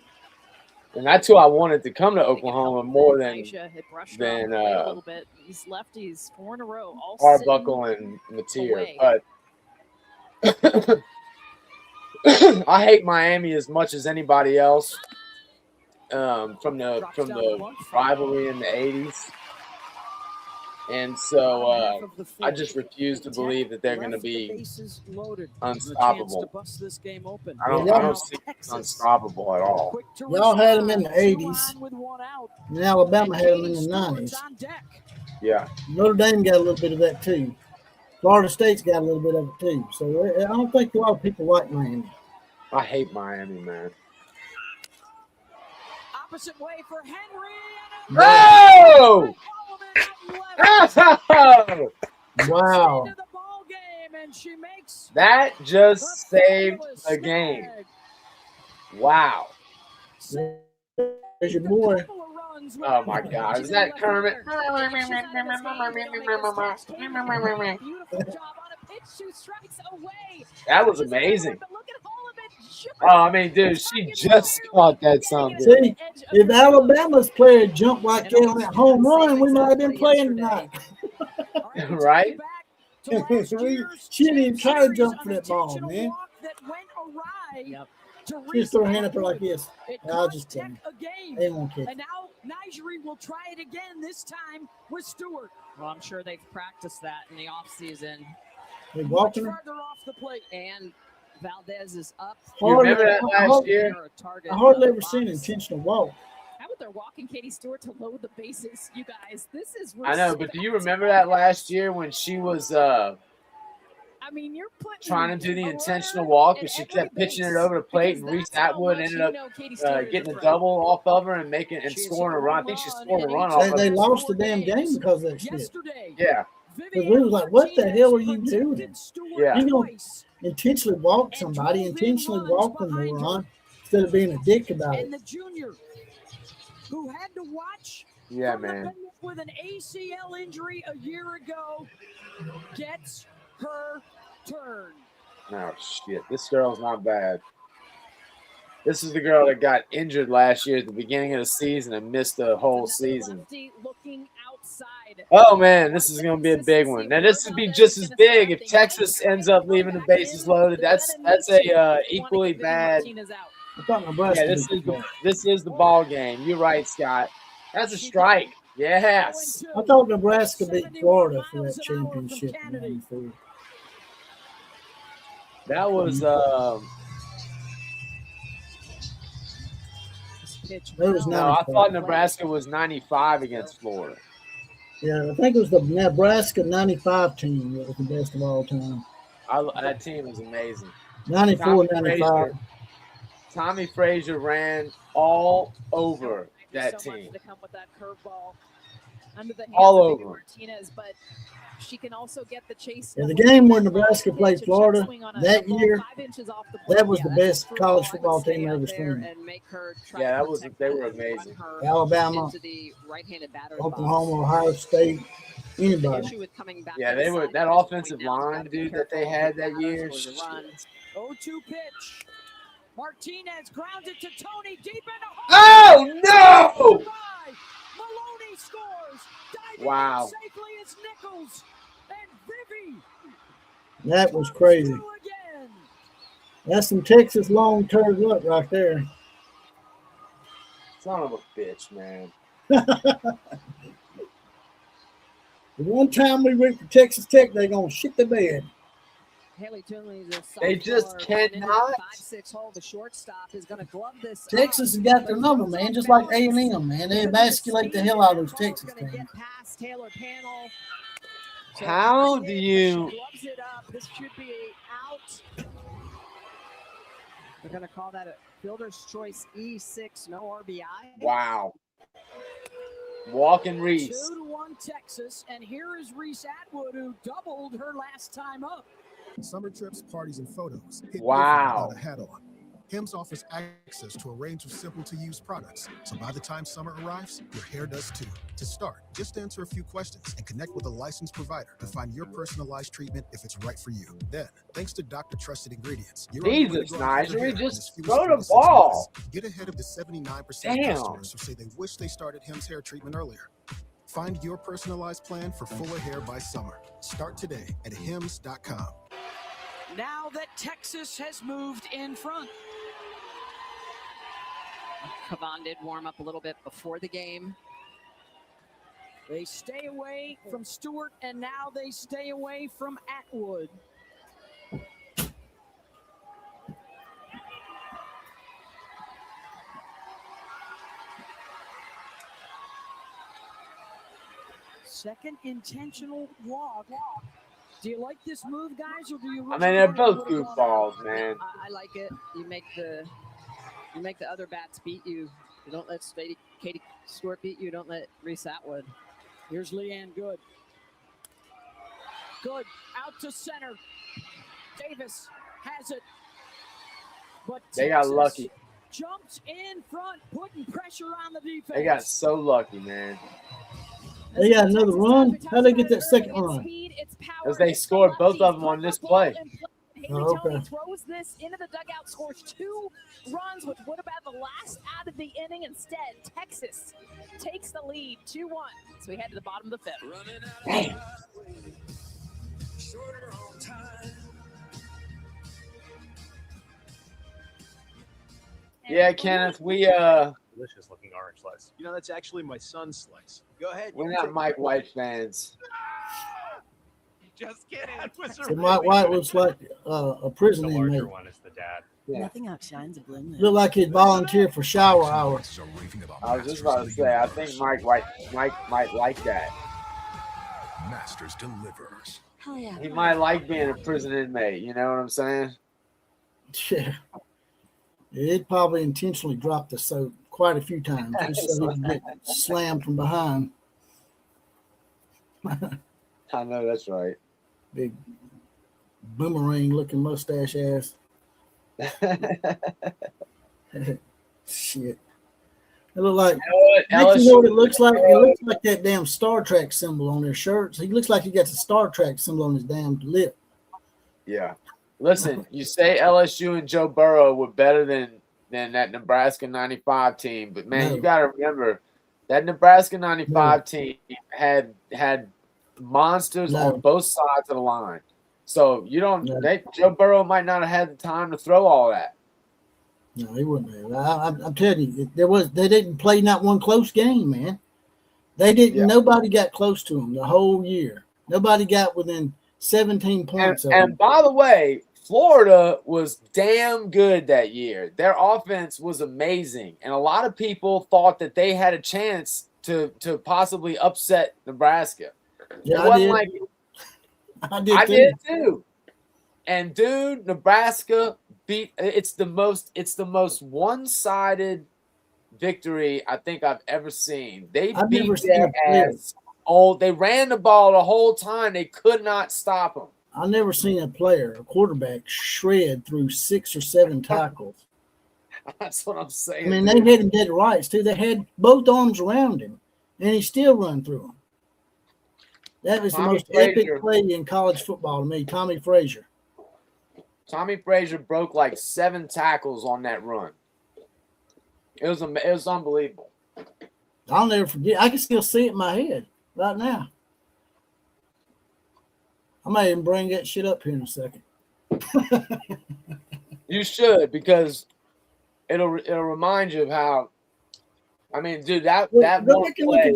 Speaker 15: And that's who I wanted to come to Oklahoma more than
Speaker 5: Nyjah hit Brush
Speaker 15: than,
Speaker 5: a little bit. These lefties 4 in a row, all
Speaker 15: Arbuckle and Mateer.
Speaker 5: away.
Speaker 15: But I hate Miami as much as anybody else from the rivalry in the 80s. And so I just refuse to believe that they're going to be unstoppable. I don't see it's unstoppable at all.
Speaker 2: Y'all had them in the 80s, and Alabama had them in the 90s.
Speaker 15: Yeah.
Speaker 2: Notre Dame got a little bit of that too. Florida State's got a little bit of it too. So I don't think a lot of people like Miami.
Speaker 15: I hate Miami, man.
Speaker 4: Opposite way for Henry.
Speaker 15: Oh!
Speaker 2: Wow.
Speaker 15: That just saved the game. Wow.
Speaker 2: There's your boy.
Speaker 15: Oh my God. Is that Kermit? That was amazing. Oh, I mean, dude, she just caught that something.
Speaker 2: See, if Alabama's player jumped like that on that home run, we might have been playing tonight.
Speaker 15: Right?
Speaker 2: She didn't even try to jump for that ball, man. She just threw her hand up there like this. I'll just tell you. They won't catch it.
Speaker 4: And now Nigeri will try it again, this time with Stewart.
Speaker 3: Well, I'm sure they've practiced that in the offseason.
Speaker 2: They walking her.
Speaker 4: Farther off the plate.
Speaker 3: And Valdez is up.
Speaker 15: You remember that last year?
Speaker 2: I hardly ever seen an intentional walk.
Speaker 5: How about they're walking Katie Stewart to load the bases, you guys? This is
Speaker 15: I know, but do you remember that last year when she was
Speaker 5: I mean, you're putting
Speaker 15: trying to do the intentional walk, but she kept pitching it over the plate, and Reese Atwood ended up getting a double off of her and scoring a run. I think she scored a run off of
Speaker 2: They
Speaker 15: it.
Speaker 2: lost the damn game because of that shit.
Speaker 15: Yeah.
Speaker 2: Because we was like, what the hell are you doing?
Speaker 15: Yeah.
Speaker 2: You know, intentionally walk somebody, intentionally walk them, moron, instead of being a dick about it.
Speaker 4: And the junior who had to watch
Speaker 15: Yeah, man.
Speaker 4: with an ACL injury a year ago gets her turn.
Speaker 15: Oh, shit. This girl's not bad. This is the girl that got injured last year at the beginning of the season and missed the whole season.
Speaker 5: Looking outside.
Speaker 15: Oh, man, this is going to be a big one. Now, this would be just as big if Texas ends up leaving the bases loaded. That's a equally bad.
Speaker 2: I thought Nebraska.
Speaker 15: Yeah, this is the ball game. You're right, Scott. That's a strike. Yes.
Speaker 2: I thought Nebraska beat Florida for that championship in '94.
Speaker 15: That was no, I thought Nebraska was 95 against Florida.
Speaker 2: Yeah, I think it was the Nebraska 95 team that was the best of all time.
Speaker 15: That team was amazing.
Speaker 2: 94, 95.
Speaker 15: Tommy Frazier ran all over that team.
Speaker 5: To come with that curveball under the hands
Speaker 15: All
Speaker 5: of
Speaker 15: over.
Speaker 5: Martinez, but she can also get the chase.
Speaker 2: Yeah, the game where Nebraska played Florida that year, that was the best college football team I ever seen.
Speaker 15: Yeah, they were amazing.
Speaker 2: Alabama, Oklahoma, Ohio State, anybody.
Speaker 15: Yeah, they were that offensive line, dude, that they had that year.
Speaker 4: 0-2 pitch. Martinez grounds it to Tony deep in the
Speaker 15: Oh no!
Speaker 4: Maloney scores. Diving
Speaker 15: Wow.
Speaker 4: safely is Nichols and Vivi.
Speaker 2: That was crazy. That's some Texas long turd luck right there.
Speaker 15: Son of a bitch, man.
Speaker 2: The one time we went to Texas Tech, they're gonna shit the bed.
Speaker 3: Haley Toonley is a
Speaker 15: They just cannot.
Speaker 3: 5-6 hole. The shortstop is going to glove this.
Speaker 2: Texas has got their number, man, just like A&M, man. They emasculate the hell out of those Texas teams.
Speaker 3: Past Taylor Panel.
Speaker 15: How do you?
Speaker 3: Gloves it up. This should be out. They're going to call that a fielder's choice E6, no RBI.
Speaker 15: Wow. Walking Reese.
Speaker 4: 2-1 Texas, and here is Reese Atwood, who doubled her last time up.
Speaker 18: Summer trips, parties, and photos. Hit
Speaker 15: Wow.
Speaker 18: without a hat on. Hims offers access to a range of simple-to-use products, so by the time summer arrives, your hair does too. To start, just answer a few questions and connect with a licensed provider to find your personalized treatment if it's right for you. Then, thanks to Dr. Trusted Ingredients, you're on the way to
Speaker 15: Jesus,
Speaker 18: grow out your
Speaker 15: Nigeria,
Speaker 18: hair in
Speaker 15: just
Speaker 18: as few as
Speaker 15: throw
Speaker 18: 3
Speaker 15: the
Speaker 18: to 6
Speaker 15: ball.
Speaker 18: months. Get ahead of the 79%
Speaker 15: Damn.
Speaker 18: of customers who say they wish they started Hims hair treatment earlier. Find your personalized plan for fuller hair by summer. Start today at hims.com.
Speaker 4: Now that Texas has moved in front.
Speaker 3: Kavan did warm up a little bit before the game.
Speaker 4: They stay away from Stewart, and now they stay away from Atwood. Second intentional walk. Do you like this move, guys, or do you?
Speaker 15: I mean, they're both goofballs, man.
Speaker 3: I like it. You make the other bats beat you. You don't let Katie Stewart beat you. Don't let Reese Atwood.
Speaker 4: Here's Leanne Good. Good out to center. Davis has it, but
Speaker 15: They got lucky.
Speaker 4: Jumps in front, putting pressure on the defense.
Speaker 15: They got so lucky, man.
Speaker 2: They got another run. How'd they get that second run?
Speaker 15: Because they scored both of them on this play.
Speaker 2: Oh, okay.
Speaker 3: Tony throws this into the dugout, scores 2 runs, which would have been the last out of the inning. Instead, Texas takes the lead, 2-1. So we head to the bottom of the 5th.
Speaker 15: Damn. Yeah, Kenneth, we
Speaker 19: delicious looking orange slice. You know, that's actually my son's slice. Go ahead.
Speaker 15: we're not Mike White fans.
Speaker 19: Just kidding.
Speaker 2: So Mike White looks like a prison
Speaker 19: The larger
Speaker 2: inmate.
Speaker 19: one is the dad.
Speaker 15: Yeah.
Speaker 9: Nothing outshines a blue moon.
Speaker 2: Look like he'd volunteer for shower hour.
Speaker 15: I was just about to say, I think Mike might like that.
Speaker 18: Masters delivers.
Speaker 9: Hell yeah.
Speaker 15: He might like being a prison inmate. You know what I'm saying?
Speaker 2: Yeah. He'd probably intentionally drop the soap quite a few times just so he'd get slammed from behind.
Speaker 15: I know that's right.
Speaker 2: Big boomerang looking mustache ass. Shit. It look like you know what it looks like? It looks like that damn Star Trek symbol on their shirts. He looks like he got the Star Trek symbol on his damn lip.
Speaker 15: Yeah. Listen, you say LSU and Joe Burrow were better than that Nebraska 95 team, but man,
Speaker 2: No.
Speaker 15: you got to remember that Nebraska 95 team had monsters on both sides of the line. So you don't. Joe Burrow might not have had the time to throw all that.
Speaker 2: No, he wouldn't have. I'm telling you, they didn't play not one close game, man. They didn't.
Speaker 15: Yeah.
Speaker 2: Nobody got close to them the whole year. Nobody got within 17 points.
Speaker 15: And by the way, Florida was damn good that year. Their offense was amazing, and a lot of people thought that they had a chance to possibly upset Nebraska.
Speaker 2: Yeah,
Speaker 15: It wasn't
Speaker 2: I
Speaker 15: like
Speaker 2: did.
Speaker 15: I did too. And dude, Nebraska beat. It's the most one-sided victory I think I've ever seen. They
Speaker 2: I've
Speaker 15: beat
Speaker 2: never seen
Speaker 15: their
Speaker 2: a player.
Speaker 15: ass. Oh, they ran the ball the whole time. They could not stop them.
Speaker 2: I've never seen a quarterback, shred through 6 or 7 tackles.
Speaker 15: That's what I'm saying.
Speaker 2: I mean, they hit him dead rights too. They had both arms around him, and he still run through them. That was the
Speaker 15: Tommy
Speaker 2: most
Speaker 15: Frazier.
Speaker 2: epic play in college football to me. Tommy Frazier.
Speaker 15: Tommy Frazier broke like 7 tackles on that run. It was unbelievable.
Speaker 2: I'll never forget. I can still see it in my head right now. I might even bring that shit up here in a second.
Speaker 15: You should, because it'll remind you of how. I mean, dude, that
Speaker 2: Go
Speaker 15: one
Speaker 2: back and
Speaker 15: play,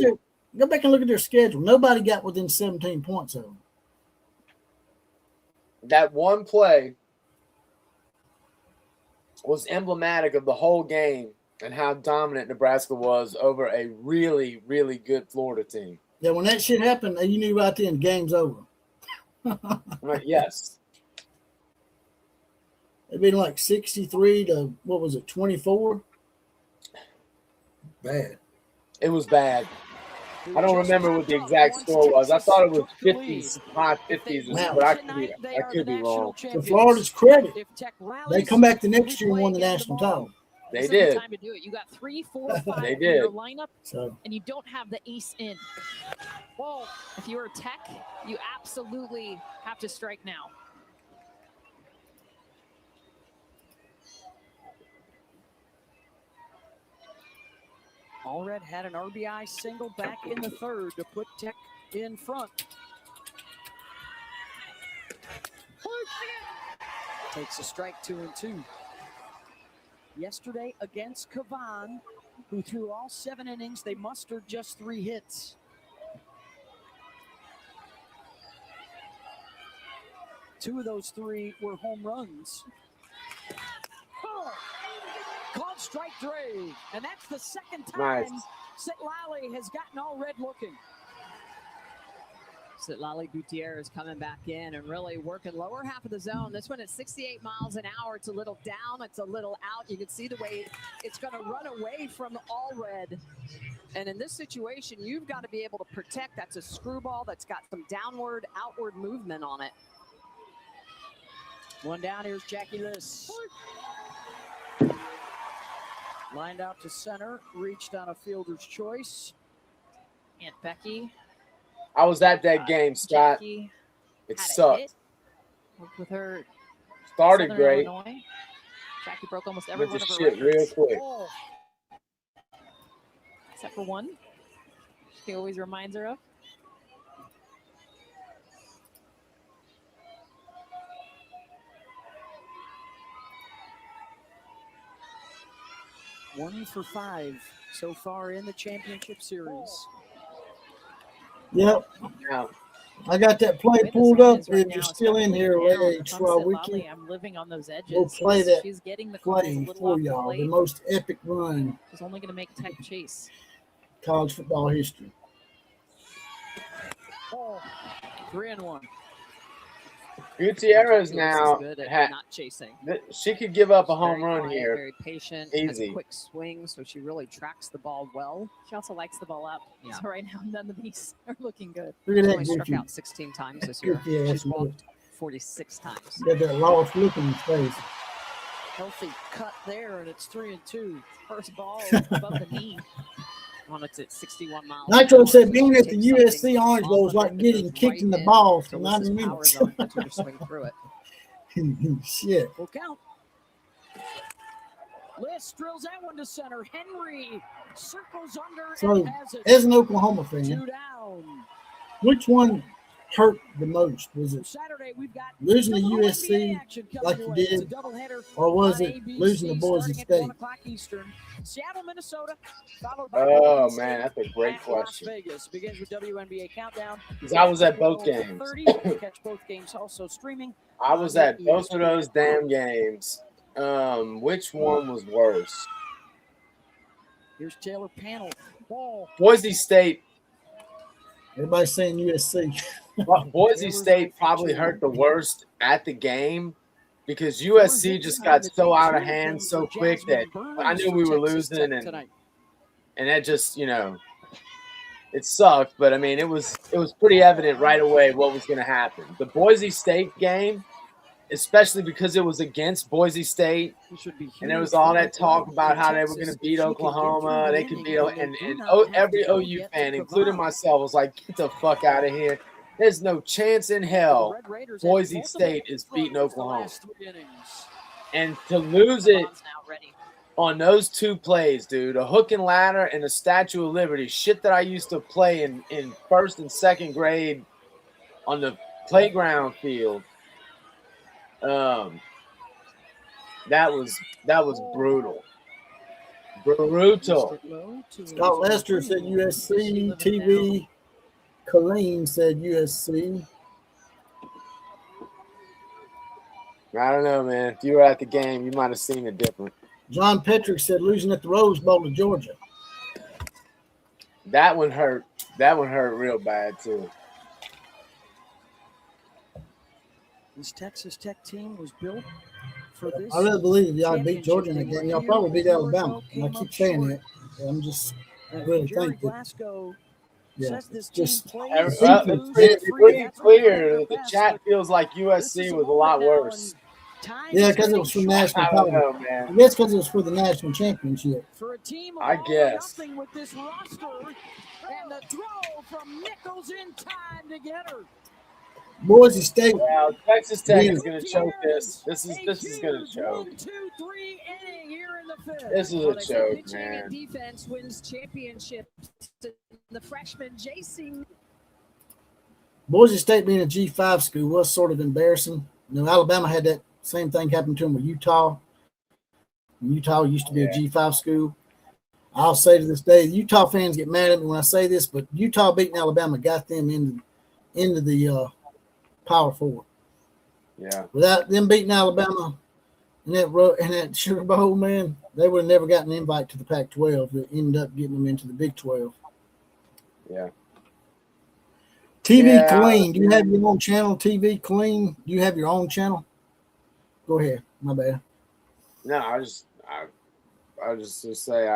Speaker 2: go back and look at their schedule. Nobody got within 17 points of them.
Speaker 15: that one play was emblematic of the whole game and how dominant Nebraska was over a really, really good Florida team.
Speaker 2: Yeah, when that shit happened, you knew right then game's over.
Speaker 15: Right, yes.
Speaker 2: It'd been like 63 to, 24? Bad.
Speaker 15: It was bad. I don't remember what the exact score was. I thought it was 50s, high 50s, but I could be wrong.
Speaker 2: To Florida's credit, they come back the next year and won the national title.
Speaker 15: They
Speaker 5: This is
Speaker 15: did.
Speaker 5: the time to do it. You got 3, 4, 5
Speaker 15: They
Speaker 5: in your
Speaker 15: did.
Speaker 5: lineup,
Speaker 2: So
Speaker 5: and you don't have the ace in. Well, if you're a Tech, you absolutely have to strike now.
Speaker 4: Allred had an RBI single back in the third to put Tech in front. Takes a strike 2-2. Yesterday against Cavan, who threw all 7 innings, they mustered just 3 hits. 2 of those 3 were home runs. Oh, called strike 3, and that's the second time Citlali has gotten all red looking.
Speaker 3: Citlali Gutierrez coming back in and really working lower half of the zone. This one at 68 miles an hour. It's a little down. It's a little out. You can see the way it's going to run away from all red. And in this situation, you've got to be able to protect. That's a screwball that's got some downward, outward movement on it.
Speaker 4: One down. Here's Jackie Liss. Lined out to center. Reached on a fielder's choice.
Speaker 5: Aunt Becky.
Speaker 15: I was at that game, Scott.
Speaker 5: Jackie
Speaker 15: It
Speaker 5: had a
Speaker 15: sucked.
Speaker 5: hit. Worked with her.
Speaker 15: Started
Speaker 5: Southern
Speaker 15: great.
Speaker 5: Illinois. Jackie broke almost every
Speaker 15: Went
Speaker 5: one
Speaker 15: to
Speaker 5: of her
Speaker 15: shit real
Speaker 5: records.
Speaker 15: quick.
Speaker 5: Oh. Except for one. She always reminds her of.
Speaker 4: One for 5 so far in the championship series.
Speaker 2: Yep.
Speaker 15: Yeah.
Speaker 2: I got that play pulled up. If you're still in here,
Speaker 5: I'm living on those edges.
Speaker 2: we'll play that
Speaker 5: She's getting the calls a
Speaker 2: play
Speaker 5: little
Speaker 2: for
Speaker 5: off the
Speaker 2: y'all.
Speaker 5: plate.
Speaker 2: The most epic run
Speaker 5: She's only going to make Tech chase.
Speaker 2: college football history.
Speaker 4: Oh, 3-1.
Speaker 15: Gutierrez
Speaker 3: Is
Speaker 15: now,
Speaker 3: good at
Speaker 15: ha-
Speaker 3: not chasing.
Speaker 15: she could give up a
Speaker 3: She's
Speaker 15: home
Speaker 3: very
Speaker 15: run
Speaker 3: quiet,
Speaker 15: here.
Speaker 3: Very patient. Has a
Speaker 15: Easy.
Speaker 3: quick swing, so she really tracks the ball well.
Speaker 5: She also likes the ball up.
Speaker 3: Yeah.
Speaker 5: So right now, none of these are looking good.
Speaker 2: Look at
Speaker 3: She's
Speaker 2: that
Speaker 3: only struck
Speaker 2: Gucci.
Speaker 3: out 16 times this year.
Speaker 2: Goofy ass
Speaker 3: She's
Speaker 2: look.
Speaker 3: walked 46 times.
Speaker 2: Got that lost look in his face.
Speaker 4: Healthy cut there, and it's 3-2.
Speaker 5: First ball above the knee.
Speaker 3: On it's at 61 miles.
Speaker 2: Nitro
Speaker 3: an hour,
Speaker 2: said
Speaker 3: so
Speaker 2: being
Speaker 3: she
Speaker 2: at the
Speaker 3: takes
Speaker 2: USC
Speaker 3: something
Speaker 2: Orange
Speaker 3: off
Speaker 2: Bowl
Speaker 3: of
Speaker 2: was like
Speaker 3: it that
Speaker 2: getting
Speaker 3: goes
Speaker 2: kicked in the
Speaker 3: in
Speaker 2: ball
Speaker 3: to
Speaker 2: for
Speaker 3: Liss's
Speaker 2: 90
Speaker 3: power
Speaker 2: minutes.
Speaker 3: zone, gets her to swing through it.
Speaker 2: Shit.
Speaker 4: Full count. Liss drills that one to center. Henry circles under
Speaker 2: So,
Speaker 4: and has it.
Speaker 2: as an Oklahoma
Speaker 4: 2
Speaker 2: fan,
Speaker 4: down.
Speaker 2: which one hurt the most? Was it
Speaker 4: Saturday, we've got
Speaker 2: losing to
Speaker 4: double
Speaker 2: USC
Speaker 4: NBA action coming
Speaker 2: like
Speaker 4: your
Speaker 2: you
Speaker 4: way. It's a
Speaker 2: did,
Speaker 4: doubleheader
Speaker 2: or was
Speaker 4: on
Speaker 2: it
Speaker 4: ABC
Speaker 2: losing to Boise
Speaker 4: starting at
Speaker 2: State?
Speaker 4: 1 o'clock Eastern. Seattle, Minnesota, followed by
Speaker 15: Oh,
Speaker 4: Golden
Speaker 15: man,
Speaker 4: State
Speaker 15: that's a great
Speaker 4: at Las
Speaker 15: question.
Speaker 4: Vegas. Begins with WNBA Countdown.
Speaker 15: 'Cause I was at both
Speaker 4: 12 to
Speaker 15: games.
Speaker 4: 30. You can catch both games also streaming.
Speaker 15: I was at both of those damn games. Which one was worse?
Speaker 4: Here's Taylor Panel. Ball.
Speaker 15: Boise State.
Speaker 2: Everybody's saying USC.
Speaker 15: Boise State probably hurt the worst at the game because USC just got so out of hand so quick that I knew we were losing, and that just, it sucked. But I mean, it was pretty evident right away what was going to happen. The Boise State game, especially because it was against Boise State, and there was all that talk about how they were going to beat Oklahoma, they could beat, and every OU fan, including myself, was like, "Get the fuck out of here! There's no chance in hell Boise State is beating Oklahoma." And to lose it on those 2 plays, dude, a hook and ladder and a Statue of Liberty, shit that I used to play in 1st and 2nd grade on the playground field. That was brutal. Brutal.
Speaker 2: Scott Lester said USC. TV Colleen said USC.
Speaker 15: I don't know, man. If you were at the game, you might have seen it different.
Speaker 2: John Petrick said losing at the Rose Bowl to Georgia.
Speaker 15: That one hurt. That one hurt real bad too.
Speaker 4: This Texas Tech team was built for this.
Speaker 2: I really believe if y'all beat Georgia in that game, y'all probably beat Alabama. And I keep saying that. I'm just really think that. Yeah, it's just
Speaker 15: it's pretty clear. The chat feels like USC was a lot worse.
Speaker 2: Yeah, because it was for national
Speaker 15: I don't know,
Speaker 2: title.
Speaker 15: man.
Speaker 2: I guess because it was for the national championship.
Speaker 4: For a team
Speaker 15: I guess.
Speaker 4: with this roster, and the throw from Nichols in time to get her.
Speaker 2: Boise State.
Speaker 15: Well, Texas Tech is going to choke this. This is going to choke.
Speaker 4: 1, 2, 3 inning here in the 5th.
Speaker 15: This is a joke, man.
Speaker 3: And defense wins championships. The freshman JC.
Speaker 2: Boise State being a G5 school was sort of embarrassing. Alabama had that same thing happen to them with Utah. And Utah used to be a G5 school. I'll say to this day, Utah fans get mad at me when I say this, but Utah beating Alabama got them into the Power 4.
Speaker 15: Yeah.
Speaker 2: Without them beating Alabama in that Sugar Bowl, man, they would have never gotten an invite to the Pac-12. That ended up getting them into the Big 12.
Speaker 15: Yeah.
Speaker 2: TV Clean. Do you have your own channel? TV Clean. Do you have your own channel? Go ahead. My bad.
Speaker 15: No, I just say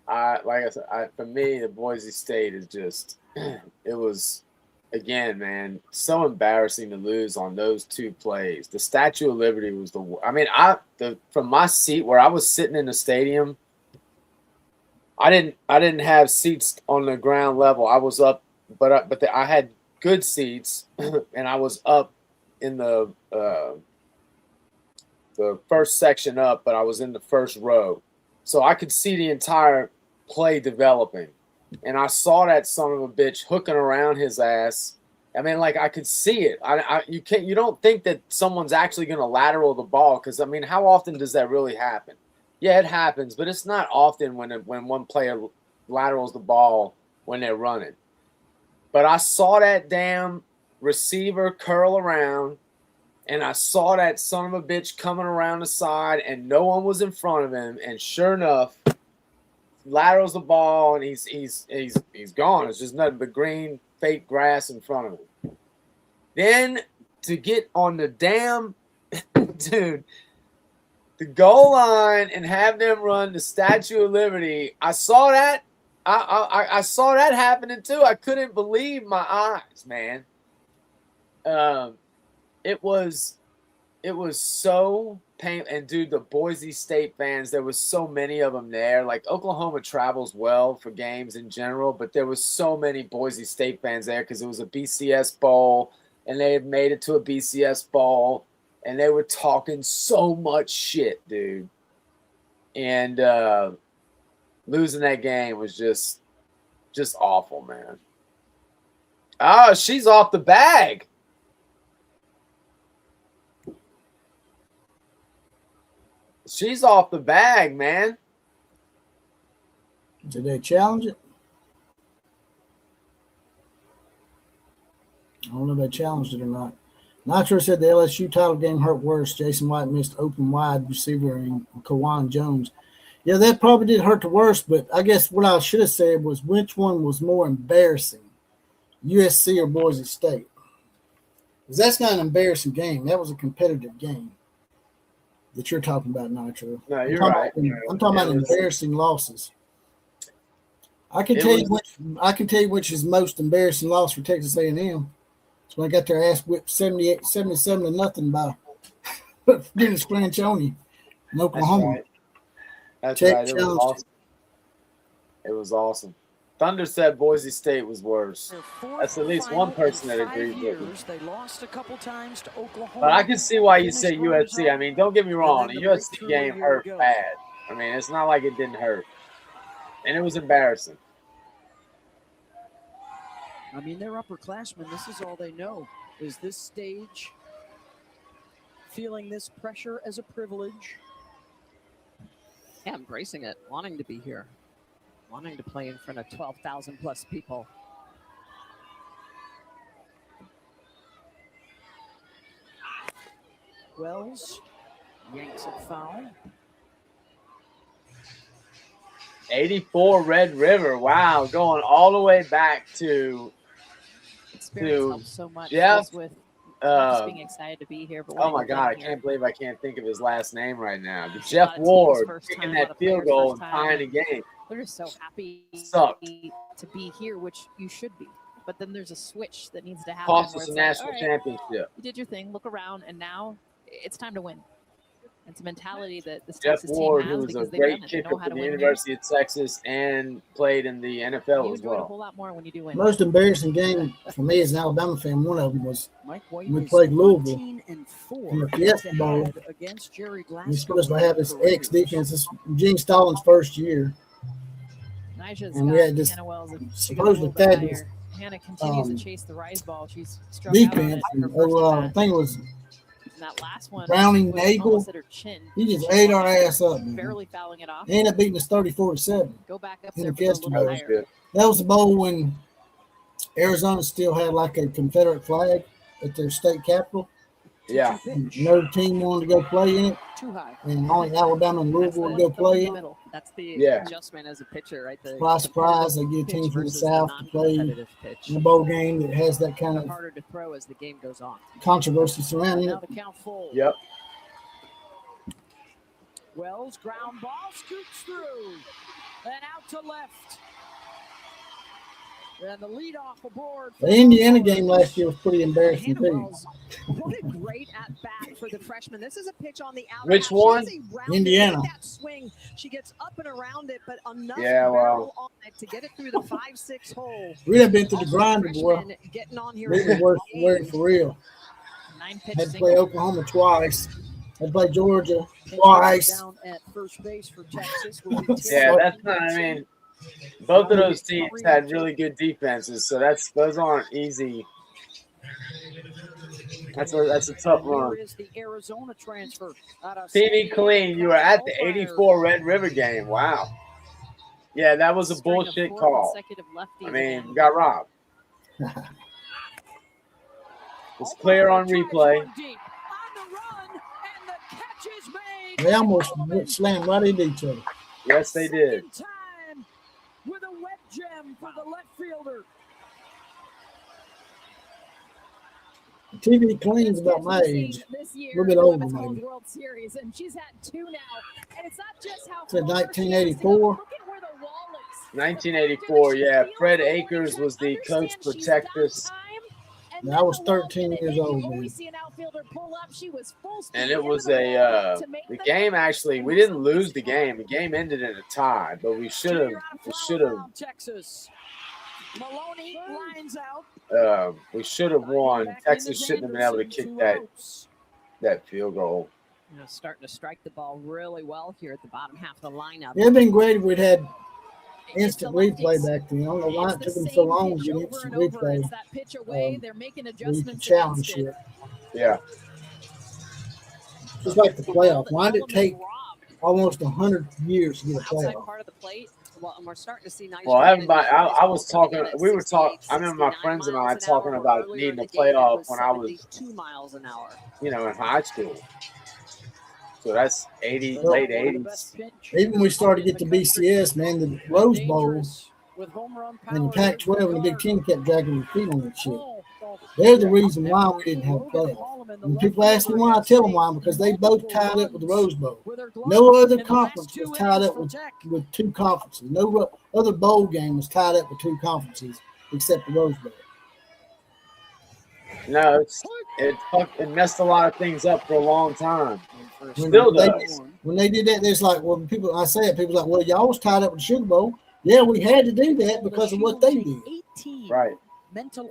Speaker 15: like I said, for me, the Boise State is just it was again, man, so embarrassing to lose on those two plays. The Statue of Liberty was from my seat where I was sitting in the stadium, I didn't have seats on the ground level. I was up, but I had good seats, and I was up in the first section up, but I was in the first row, so I could see the entire play developing, and I saw that son of a bitch hooking around his ass. I mean, like I could see it. You don't think that someone's actually going to lateral the ball because I mean, how often does that really happen? Yeah, it happens, but it's not often when one player laterals the ball when they're running. But I saw that damn receiver curl around, and I saw that son of a bitch coming around the side, and no one was in front of him. And sure enough, laterals the ball, and he's gone. It's just nothing but green fake grass in front of him. Then to get on the damn dude. The goal line and have them run the Statue of Liberty. I saw that. I saw that happening too. I couldn't believe my eyes, man. It was so painful. And dude, the Boise State fans, there was so many of them there. Like Oklahoma travels well for games in general, but there was so many Boise State fans there because it was a BCS bowl, and they had made it to a BCS bowl. And they were talking so much shit, dude. And losing that game was just awful, man. Oh, she's off the bag. She's off the bag, man.
Speaker 2: Did they challenge it? I don't know if they challenged it or not. Nitro said the LSU title game hurt worse. Jason White missed open wide receiver and Kawan Jones. Yeah, that probably did hurt the worst, but I guess what I should have said was which one was more embarrassing, USC or Boise State? Because that's not an embarrassing game. That was a competitive game that you're talking about, Nitro.
Speaker 15: No, you're right.
Speaker 2: I'm talking about embarrassing losses. I can tell you which is most embarrassing loss for Texas A&M. So I got their ass whipped 77 to nothing by Dennis Franchione in Oklahoma.
Speaker 15: That's right. It was awesome. It was awesome. Thunder said Boise State was worse. That's at least one person that agrees with me.
Speaker 4: They lost a couple times to Oklahoma.
Speaker 15: But I can see why you say USC. I mean, don't get me wrong. The USC game hurt bad. I mean, it's not like it didn't hurt. And it was embarrassing.
Speaker 4: I mean, they're upperclassmen. This is all they know, is this stage, feeling this pressure as a privilege.
Speaker 3: Yeah, embracing it, wanting to be here, wanting to play in front of 12,000 plus people.
Speaker 4: Wells yanks it foul.
Speaker 15: 84 Red River. Wow, going all the way back to
Speaker 5: Experience helps so much.
Speaker 15: Jeff.
Speaker 5: With not just being excited to be here, but
Speaker 15: Oh my God, I can't believe I can't think of his last name right now. But Jeff Ward kicking that field goal and tying the game.
Speaker 5: They're just so happy to be here, which you should be. But then there's a switch that needs to happen.
Speaker 15: Cost us a national championship.
Speaker 5: You did your thing, look around, and now it's time to win. It's a mentality that the
Speaker 15: Jeff
Speaker 5: Texas
Speaker 15: Ward,
Speaker 5: team
Speaker 15: who
Speaker 5: has
Speaker 15: was a
Speaker 5: because they've
Speaker 15: great
Speaker 5: done it. They
Speaker 15: kicker
Speaker 5: know how
Speaker 15: for
Speaker 5: to
Speaker 15: the
Speaker 5: win
Speaker 15: University of Texas and played in the NFL
Speaker 5: you
Speaker 15: as
Speaker 5: enjoy it a
Speaker 15: well.
Speaker 5: whole lot more when you do win.
Speaker 2: Most embarrassing game for me as an Alabama fan, one of them was when we played Louisville in the Fiesta Bowl. He's supposed to have his ex-defense. This is Gene Stallings' first year. And we had this supposedly fabulous
Speaker 5: Hannah continues to chase the rise ball. She's struck
Speaker 2: defense.
Speaker 5: out on it.
Speaker 2: I think it was
Speaker 5: And that last one,
Speaker 2: Browning Nagel.
Speaker 5: almost at her chin.
Speaker 2: He just ate our ass up.
Speaker 5: Barely fouling it off.
Speaker 2: They ended up beating us 34-7.
Speaker 5: Go back up
Speaker 2: in
Speaker 5: there
Speaker 2: the
Speaker 5: for a
Speaker 2: Fiesta
Speaker 5: little
Speaker 2: Bowl.
Speaker 5: higher.
Speaker 2: That was the bowl when Arizona still had like a Confederate flag. at their state capital.
Speaker 15: Yeah.
Speaker 2: No team wanted to go play in it.
Speaker 3: Too high.
Speaker 2: And only Alabama and Louisville would go play in it.
Speaker 3: That's the
Speaker 15: Yeah.
Speaker 3: adjustment as a pitcher, right? The
Speaker 2: Surprise, they get a
Speaker 3: pitch
Speaker 2: team from the
Speaker 3: versus
Speaker 2: South to play
Speaker 3: non-competitive pitch.
Speaker 2: in a bowl game that has that kind of
Speaker 3: Harder to throw as the game goes on.
Speaker 2: controversy surrounding
Speaker 4: Now
Speaker 2: it.
Speaker 4: the count full.
Speaker 15: Yep.
Speaker 4: Wells, ground ball, scoots through. And out to left. And the leadoff aboard.
Speaker 2: The Indiana game last year was pretty embarrassing, too.
Speaker 3: What a great at bat for the freshman. This is a pitch on the outer.
Speaker 15: Which
Speaker 3: half.
Speaker 15: one?
Speaker 3: She has a rounded
Speaker 2: Indiana.
Speaker 3: with that swing. She gets up and around it, but enough
Speaker 15: Yeah,
Speaker 3: barrel
Speaker 15: well.
Speaker 3: on it to get it through the 5-6 hole.
Speaker 2: We'd have been through the grinder, boy.
Speaker 3: Freshman getting on here.
Speaker 2: It was worse for wear for real.
Speaker 3: 9-pitch
Speaker 2: Had to play
Speaker 3: single.
Speaker 2: Oklahoma twice. Had to play Georgia twice.
Speaker 4: Down at first base for Texas.
Speaker 15: Yeah, that's not. I mean, both of those teams had really good defenses, so those aren't easy. That's a tough run.
Speaker 4: Here is the Arizona transfer.
Speaker 15: TV Clean, you were at the '84 Red River game. Wow. Yeah, that was a bullshit call. I mean, you got robbed. It's clear on replay.
Speaker 2: They almost slammed right into each other.
Speaker 15: Yes, they did.
Speaker 4: Time with a wet gem for the left fielder.
Speaker 2: TV Clean's about my age. A little bit older, maybe.
Speaker 5: World Series, and she's had 2 now. And it's not just how
Speaker 2: Said 1984.
Speaker 15: 1984, yeah. Fred Akers was the coach for Texas.
Speaker 2: I was 13 years old, man.
Speaker 15: And it was the game actually, we didn't lose the game. The game ended in a tie, but we should have
Speaker 4: Texas. Maloney lines out.
Speaker 15: We should have won. Texas shouldn't have been able to kick that field goal.
Speaker 3: You know, starting to strike the ball really well here at the bottom half of the lineup.
Speaker 2: It'd been great if we'd had instant replay back then. I don't know why it took them so long to get instant replay. We could challenge it.
Speaker 15: Yeah.
Speaker 2: Just like the playoff. Why did it take almost 100 years to get a playoff?
Speaker 3: Part of the plate. Well, and we're starting to see nice.
Speaker 15: Well, everybody, I was talking. We were talking. I remember my friends and I talking about needing a playoff when I was
Speaker 3: 2 miles an hour.
Speaker 15: in high school. So that's late 80s.
Speaker 2: Even when we started to get to BCS, man, the Rose Bowl and the Pac-12 and the Big Ten kept dragging their feet on that shit. They're the reason why we didn't have a playoff. When people ask me why, I tell them why, because they both tied up with the Rose Bowl. No other conference was tied up with 2 conferences. No other bowl game was tied up with 2 conferences except the Rose Bowl.
Speaker 15: No, it messed a lot of things up for a long time. Still does.
Speaker 2: When they did that, there's like, well, people, I say it, people like, well, y'all was tied up with the Sugar Bowl. Yeah, we had to do that because of what they did.
Speaker 15: Right.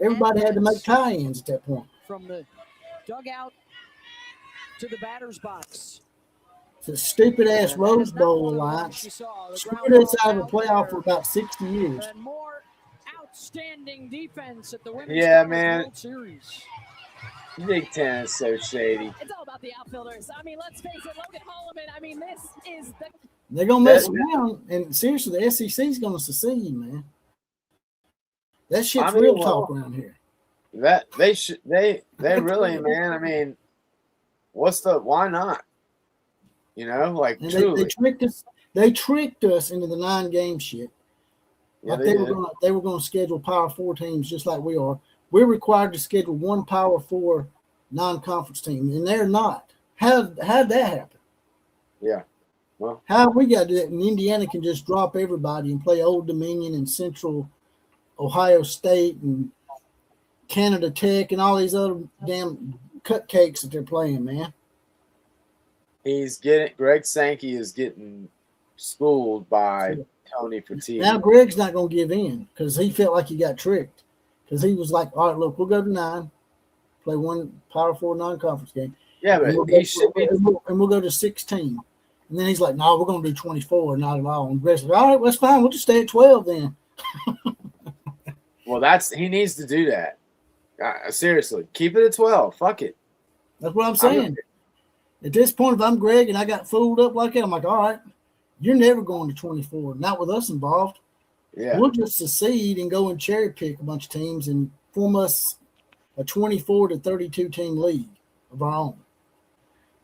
Speaker 2: Everybody had to make tie-ins at that point.
Speaker 4: From the dugout to the batter's box.
Speaker 2: It's a stupid-ass Rose Bowl alliance. Screwed us out of the playoff for about 60 years.
Speaker 4: And more outstanding defense at the Women's World Series.
Speaker 15: Big Ten is so shady.
Speaker 5: It's all about the outfielders. I mean, let's face it, Logan Holloman. I mean, this is the.
Speaker 2: They're gonna mess around, and seriously, the SEC is gonna secede, man. That shit's real talk around here.
Speaker 15: That they really, man. I mean, why not? Like
Speaker 2: and
Speaker 15: truly.
Speaker 2: They tricked us into the 9-game shit.
Speaker 15: Yeah,
Speaker 2: Like they were gonna schedule Power 4 teams just like we are. We're required to schedule 1 Power 4 non-conference team, and they're not. How'd that happen?
Speaker 15: Yeah. Well,
Speaker 2: how we got to do that? And Indiana can just drop everybody and play Old Dominion and Central Ohio State and Canada Tech and all these other damn cupcakes that they're playing, man.
Speaker 15: Greg Sankey is getting schooled by Tony Fertitta.
Speaker 2: Now Greg's not going to give in because he felt like he got tricked. Because he was like, all right, look, we'll go to 9, play 1 Power 4 non-conference game.
Speaker 15: Yeah, but
Speaker 2: we'll go to 16. And then he's like, no, we're going to do 24, not at all. And Greg's like, all right, that's fine. We'll just stay at 12 then.
Speaker 15: Well, he needs to do that. Seriously, keep it at 12. Fuck it.
Speaker 2: That's what I'm saying. At this point, if I'm Greg and I got fooled up like that, I'm like, all right, you're never going to 24, not with us involved.
Speaker 15: Yeah.
Speaker 2: We'll just secede and go and cherry pick a bunch of teams and form us a 24 to 32 team league of our own.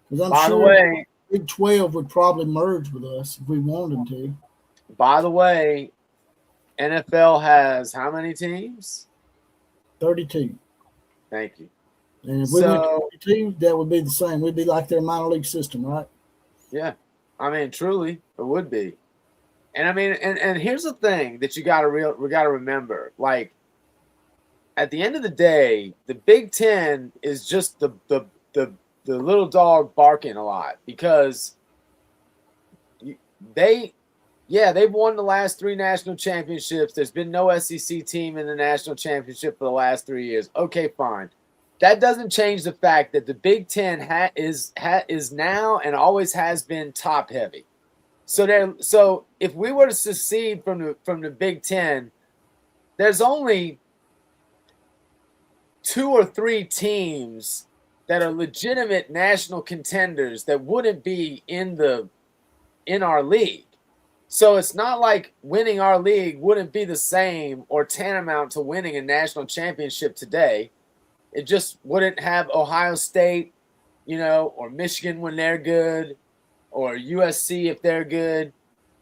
Speaker 2: Because I'm
Speaker 15: By
Speaker 2: sure
Speaker 15: the way,
Speaker 2: Big 12 would probably merge with us if we wanted them to.
Speaker 15: by the way, NFL has how many teams?
Speaker 2: 32.
Speaker 15: Thank you.
Speaker 2: And if we went to 32, that would be the same. We'd be like their minor league system, right?
Speaker 15: Yeah. I mean, truly, it would be. And I mean, and here's the thing that we gotta remember. Like, at the end of the day, the Big Ten is just the little dog barking a lot because they've won the last 3 national championships. There's been no SEC team in the national championship for the last 3 years. Okay, fine. That doesn't change the fact that the Big Ten is now and always has been top heavy. So if we were to secede from the Big Ten, there's only 2 or 3 teams that are legitimate national contenders that wouldn't be in our league. So it's not like winning our league wouldn't be the same or tantamount to winning a national championship today. It just wouldn't have Ohio State, or Michigan when they're good, or USC if they're good.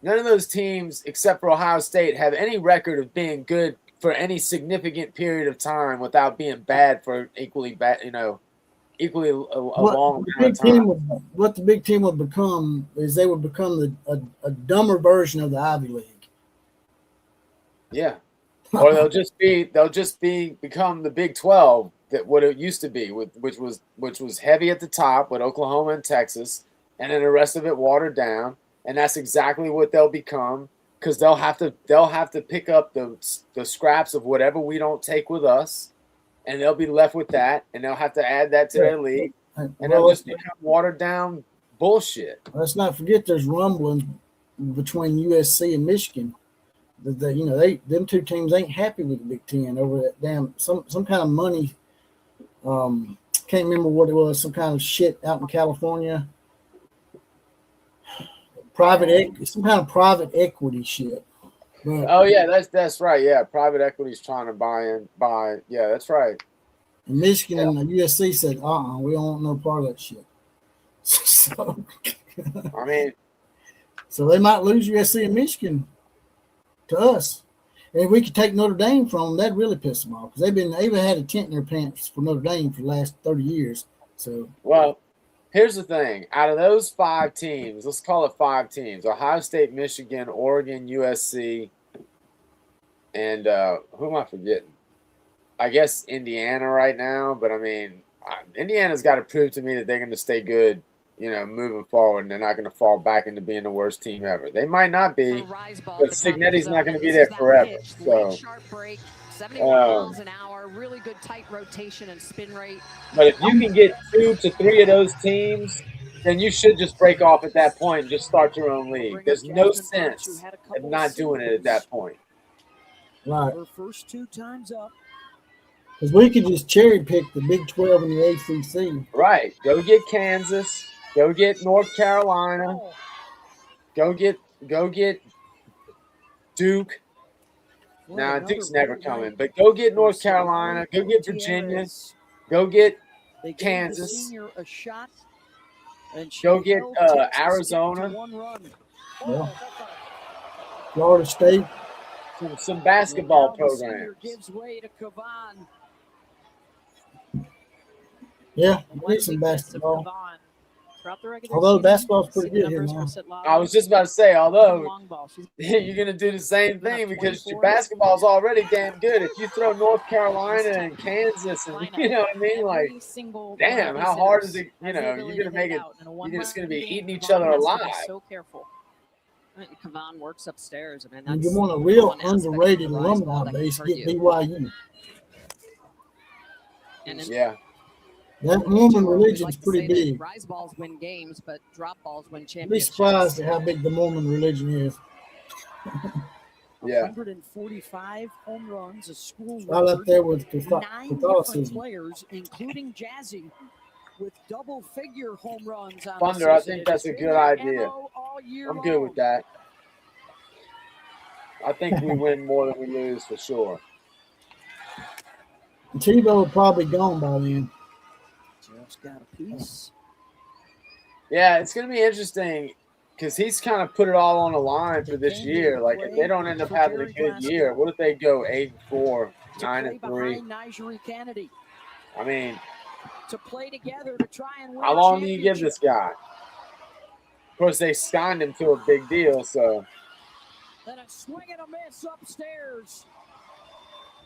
Speaker 15: None of those teams, except for Ohio State, have any record of being good for any significant period of time without being bad for equally long amount of time.
Speaker 2: What the Big Ten would become is they would become a dumber version of the Ivy League.
Speaker 15: Yeah, or they'll just become the Big 12 that what it used to be, which was heavy at the top with Oklahoma and Texas, and then the rest of it watered down. And that's exactly what they'll become because they'll have to pick up the scraps of whatever we don't take with us, and they'll be left with that, and they'll have to add that to their league, and they'll just become watered down bullshit.
Speaker 2: Let's not forget there's rumbling between USC and Michigan. Them 2 teams ain't happy with the Big Ten over that damn some kind of money. Can't remember what it was. Some kind of shit out in California. Some kind of private equity shit. But,
Speaker 15: oh yeah, that's right. Yeah, private equity's trying to buy. Yeah, that's right.
Speaker 2: And Michigan and the USC said, we don't want no part of that shit. So,
Speaker 15: I mean,
Speaker 2: so they might lose USC and Michigan to us. And if we could take Notre Dame from them, that'd really piss them off because they've had a tent in their pants for Notre Dame for the last 30 years. So,
Speaker 15: well, here's the thing. Out of those 5 teams, let's call it 5 teams: Ohio State, Michigan, Oregon, USC, and who am I forgetting? I guess Indiana right now. But I mean, Indiana's got to prove to me that they're going to stay good, moving forward, and they're not going to fall back into being the worst team ever. They might not be, but Signetti's not going to be there forever. So,
Speaker 3: 71 miles an hour, really good tight rotation and spin rate.
Speaker 15: But if you can get 2 to 3 of those teams, then you should just break off at that point and just start your own league. There's no sense of not doing it at that point.
Speaker 2: Right.
Speaker 4: Her first 2 times up.
Speaker 2: Because we could just cherry pick the Big 12 and the ACC.
Speaker 15: Right. Go get Kansas. Go get North Carolina. Go get Duke. Nah, Duke's never coming. But go get North Carolina. Go get Virginia. Go get Kansas.
Speaker 4: A shot, and
Speaker 15: go get Arizona.
Speaker 2: Yeah. Florida State.
Speaker 15: Some basketball programs.
Speaker 4: Gives way to Kavan.
Speaker 2: Yeah, we need some basketball.
Speaker 5: The
Speaker 2: although basketball's pretty good here now.
Speaker 15: I was just about to say, although you're going to do the same thing because your basketball's already damn good. If you throw North Carolina and Kansas, and you know what I mean, like, damn, how hard is it? You're going to make it. You're just going to be eating each other alive.
Speaker 3: So careful. Kavan works upstairs. I mean, that's
Speaker 2: you want a real underrated alumni base, get BYU.
Speaker 15: Yeah.
Speaker 2: That Mormon religion's pretty big.
Speaker 3: Rise balls win games, but drop balls win
Speaker 2: I'd be
Speaker 3: championships.
Speaker 2: surprised at how big the Mormon religion is.
Speaker 15: Yeah.
Speaker 4: 145 home runs, a school
Speaker 2: Right up there with
Speaker 4: 9 different
Speaker 2: Catholicism.
Speaker 4: players, including Jazzy, with double-figure home runs on
Speaker 15: Thunder, I think that's a good idea. I'm good with that. I think we win more than we lose for sure.
Speaker 2: Tebow will probably gone by then.
Speaker 4: Jeff's got a piece.
Speaker 15: Yeah, it's going to be interesting because he's kind of put it all on the line for this year. Like, if they don't end up having a good year, what if they go 8-4, 9-3?
Speaker 4: Behind Nigeri Kennedy.
Speaker 15: I mean,
Speaker 4: to play together to try and win
Speaker 15: how long do you give this guy? Of course, they signed him to a big deal, so.
Speaker 4: Then a swing and a miss upstairs.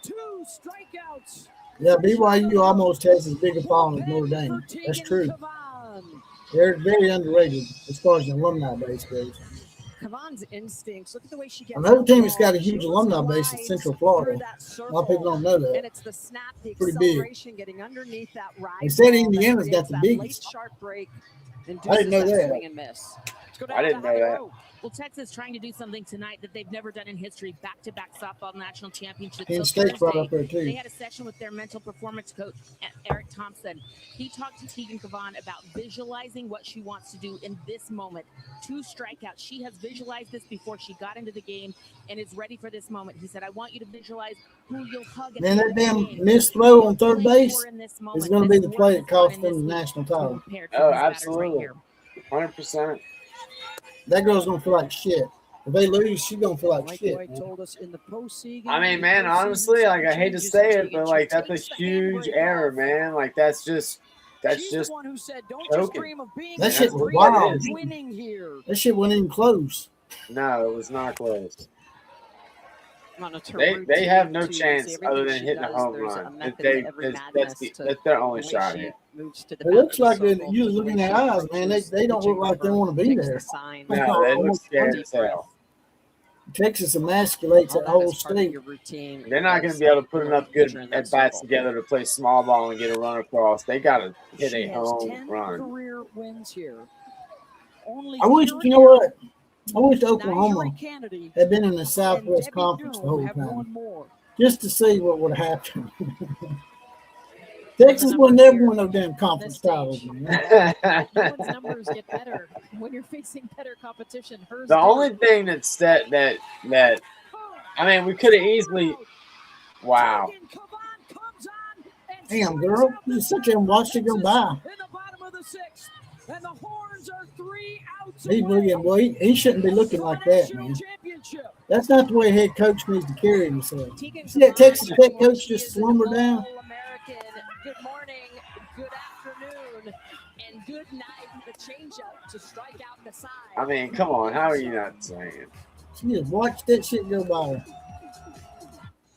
Speaker 4: 2 strikeouts.
Speaker 2: Yeah, BYU almost has as big a following as Notre Dame. That's true. They're very underrated as far as the alumni base goes.
Speaker 3: Kavan's instincts. Look at the way she gets.
Speaker 2: Another team that's got a huge alumni base is Central Florida. A lot of people don't know that.
Speaker 3: And it's the snap, the
Speaker 2: pretty big.
Speaker 3: acceleration, getting underneath that ride.
Speaker 2: They said Indiana's got the biggest.
Speaker 3: Sharp break.
Speaker 2: I didn't know that.
Speaker 3: Swing and miss.
Speaker 15: I didn't know that.
Speaker 9: Well, Texas trying to do something tonight that they've never done in history, back-to-back softball national championships.
Speaker 2: Penn
Speaker 9: So
Speaker 2: State's right
Speaker 9: Thursday,
Speaker 2: up there, too.
Speaker 9: they had a session with their mental performance coach, Eric Thompson. He talked to Tegan Kavan about visualizing what she wants to do in this moment. 2 strikeouts. She has visualized this before she got into the game and is ready for this moment. He said, I want you to visualize who you'll hug.
Speaker 2: Man, that damn missed throw on third base is going to be the play that cost them the national title.
Speaker 15: Oh, absolutely. 100%.
Speaker 2: That girl's going to feel like shit. If they lose, she's going to feel like shit.
Speaker 4: Told us in the postseason,
Speaker 15: I mean, man, honestly, like, I hate to say it, but, like, that's a huge error, man. Like, that's just
Speaker 4: one who said, don't
Speaker 15: choking.
Speaker 4: dream of being
Speaker 2: That shit was wild.
Speaker 4: winning here.
Speaker 2: That shit wasn't even close.
Speaker 15: No, it was not close.
Speaker 3: They
Speaker 15: They have no chance other than hitting a home run. That's their only shot here.
Speaker 2: It looks like you look in their eyes, man. They don't look like they want to be there.
Speaker 15: No, they look scared as hell.
Speaker 2: Texas emasculates that whole state.
Speaker 15: They're not going to be able to put enough good at bats together to play small ball and get a run across. They got to hit a home run.
Speaker 4: Career wins here.
Speaker 2: I wish, you know what? I wish Oklahoma had been in the Southwest Conference the whole time, just to see what would happen. Texas would never win no damn conference titles, man.
Speaker 5: Everyone's numbers get better when you're facing better competition.
Speaker 15: The only thing that's that I mean, we could have easily. Wow.
Speaker 2: Damn, girl, you sit there and watch it go by.
Speaker 4: And the Horns are 3 outs
Speaker 2: He's looking, well, he shouldn't be looking like that, man. That's not the way a head coach needs to carry himself. See that Texas Tech coach just slumber down?
Speaker 3: Good morning, good afternoon, and good night. The changeup to strike out the side.
Speaker 15: I mean, come on, how are you not saying?
Speaker 2: She just watched that shit go by.